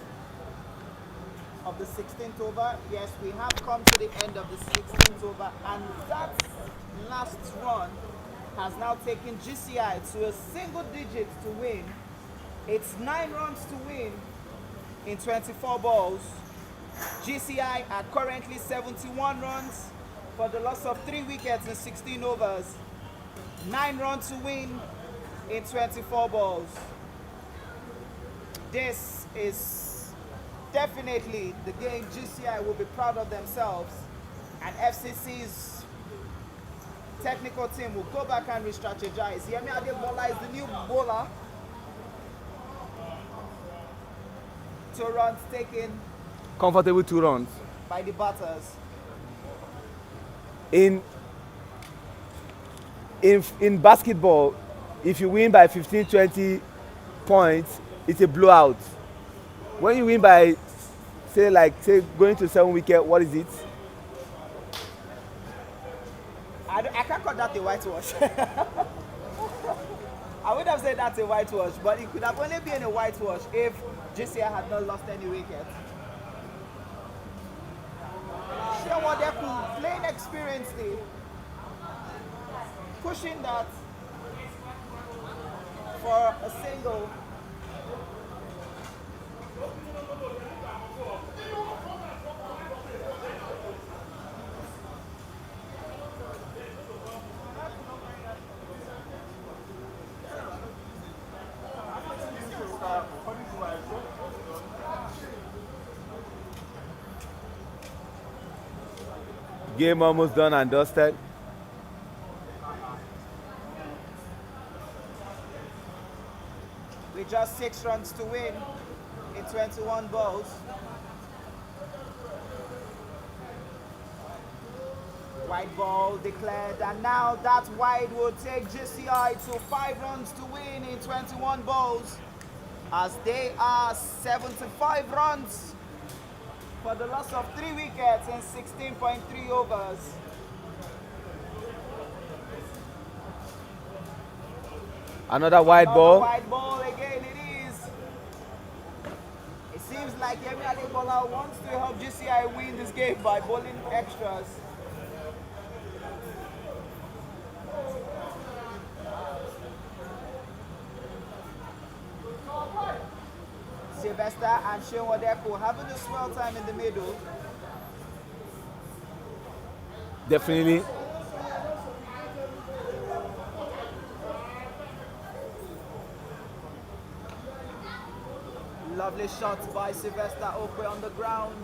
of the 16th over. Yes, we have come to the end of the 16th over, and that last run has now taken GCI to a single digit to win. It's 9 runs to win in 24 balls. GCI are currently 71 runs for the loss of 3 wickets in 16 overs. 9 runs to win in 24 balls. This is definitely the game GCI will be proud of themselves, and FCC's technical team will go back and re-strategize. Yemi Adebola is the new bowler. 2 runs taken Comfortable 2 runs. by the batters. In basketball, if you win by 15, 20 points, it's a blowout. When you win by, say going to 7 wicket, what is it? I can't call that a whitewash. I would have said that's a whitewash, but it could have only been a whitewash if GCI had not lost any wickets. Shewadeku playing experiencely, pushing that for a single. Game almost done and dusted. With just 6 runs to win in 21 balls. Wide ball declared, and now that wide will take GCI to 5 runs to win in 21 balls, as they are 75 runs for the loss of 3 wickets in 16.3 overs. Another wide Another ball. wide ball again, it is. It seems like Yemi Adebola wants to help GCI win this game by bowling extras. Sylvester and Shewadeku having a swell time in the middle. Definitely. Lovely shots by Sylvester Okwe on the ground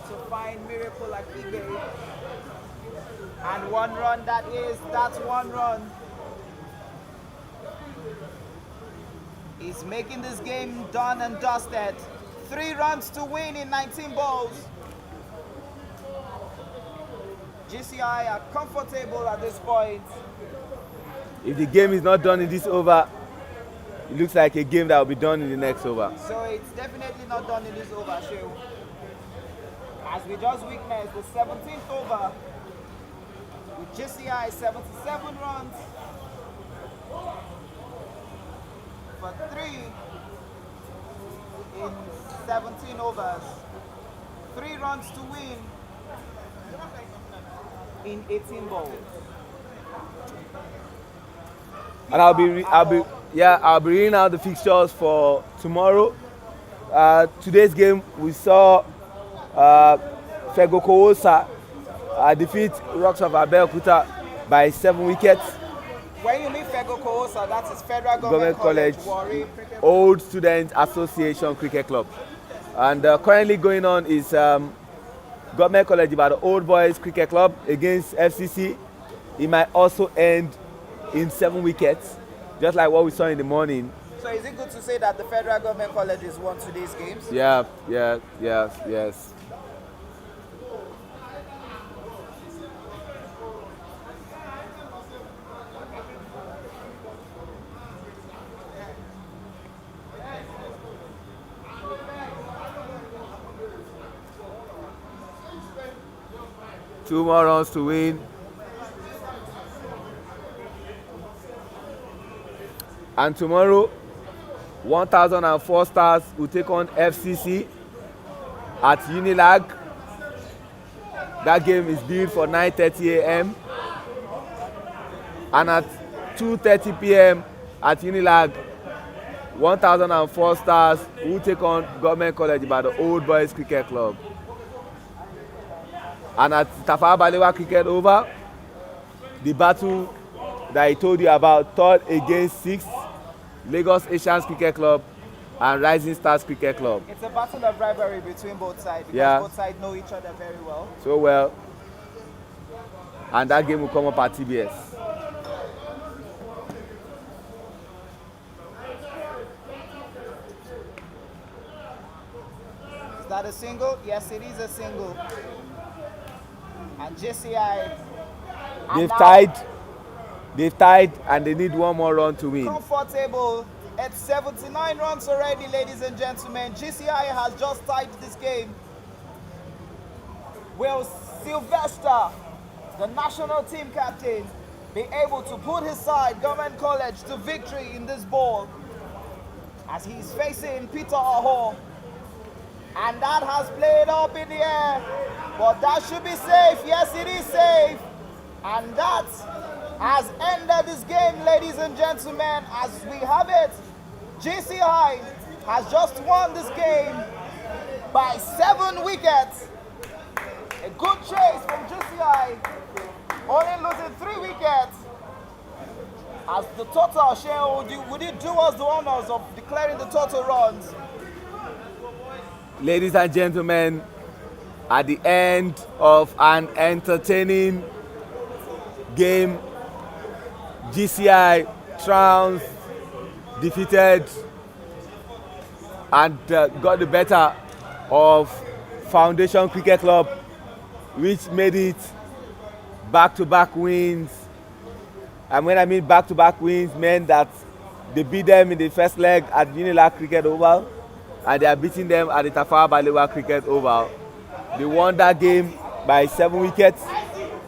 to find Miracle Akibe. And 1 run that's 1 run. He's making this game done and dusted. 3 runs to win in 19 balls. GCI are comfortable at this point. If the game is not done in this over, it looks like a game that will be done in the next over. So it's definitely not done in this over, Shew. As we just witnessed the 17th over with GCI 77 runs for 3 in 17 overs. 3 runs to win in 18 balls. And I'll be reading out the fixtures for tomorrow. Today's game, we saw Fegokoosa defeat Rocks of Abeokuta by 7 wickets. When you mean Fegokoosa, that is Federal Government College, Warri Cricket. Old Student Association Cricket Club. And currently going on is Government College Ibadan Old Boys Cricket Club against FCC. It might also end in 7 wickets, just like what we saw in the morning. So is it good to say that the Federal Government Colleges won today's games? Yes. 2 more runs to win. And tomorrow, 1004 Stars will take on FCC at Unilag. That game is due for 9:30 a.m. And at 2:30 p.m. at Unilag, 1004 Stars will take on Government College by the Old Boys Cricket Club. And at Tafawa Balewa Cricket Over, the battle that I told you about, 3rd against 6th, Lagos Asians Cricket Club and Rising Stars Cricket Club. It's a battle of rivalry between both sides because Yeah. both sides know each other very well. So well. And that game will come up at TBS. Is that a single? Yes, it is a single. And JCI. They've tied and they need one more run to win. Comfortable. It's 79 runs already, ladies and gentlemen. GCI has just tied this game. Will Sylvester, the national team captain, be able to put his side, Government College, to victory in this ball as he's facing Peter Aho? And that has played up in the air, but that should be safe. Yes, it is safe. And that has ended this game, ladies and gentlemen, as we have it. GCI has just won this game by 7 wickets. A good chase from GCI, only losing 3 wickets. As the total share, would you do us the honors of declaring the total runs? Ladies and gentlemen, at the end of an entertaining game, GCI trounced, defeated, and got the better of Foundation Cricket Club, which made it back-to-back wins. And when I mean back-to-back wins, meant that they beat them in the first leg at Unilag Cricket Oval, and they are beating them at the Tafawa Balewa Cricket Oval. They won that game by 7 wickets,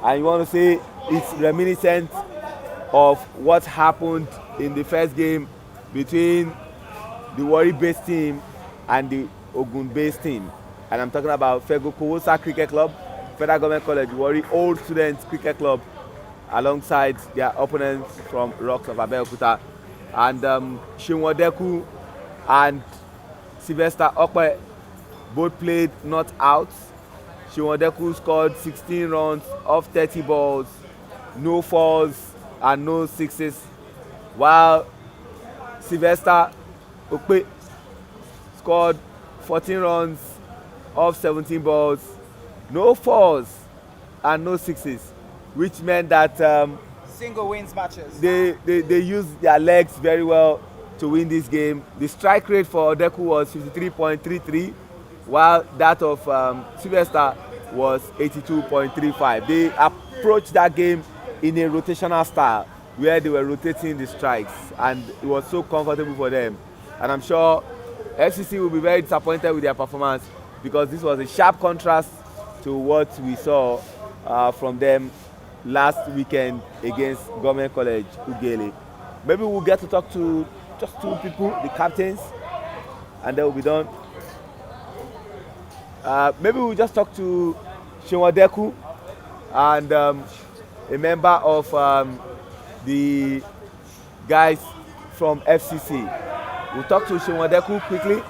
and you want to say it's reminiscent of what happened in the first game between the Warri-based team and the Ogun-based team. And I'm talking about Fego Kowosa Cricket Club, Federal Government College Warri Old Students Cricket Club, alongside their opponents from Rocks of Abeokuta. And Shinwodeku and Sylvester Okpe both played not out. Shinwodeku scored 16 runs off 30 balls, no fours and no sixes, while Sylvester Okpe scored 14 runs off 17 balls, no fours and no sixes, which meant that Single wins matches. they used their legs very well to win this game. The strike rate for Odeku was 53.33, while that of Sylvester was 82.35. They approached that game in a rotational style where they were rotating the strikes, and it was so comfortable for them. And I'm sure FCC will be very disappointed with their performance, because this was a sharp contrast to what we saw from them last weekend against Government College Ugele. Maybe we'll get to talk to just 2 people, the captains, and then we'll be done. Maybe we'll just talk to Shinwodeku and a member of the guys from FCC. We'll talk to Shinwodeku quickly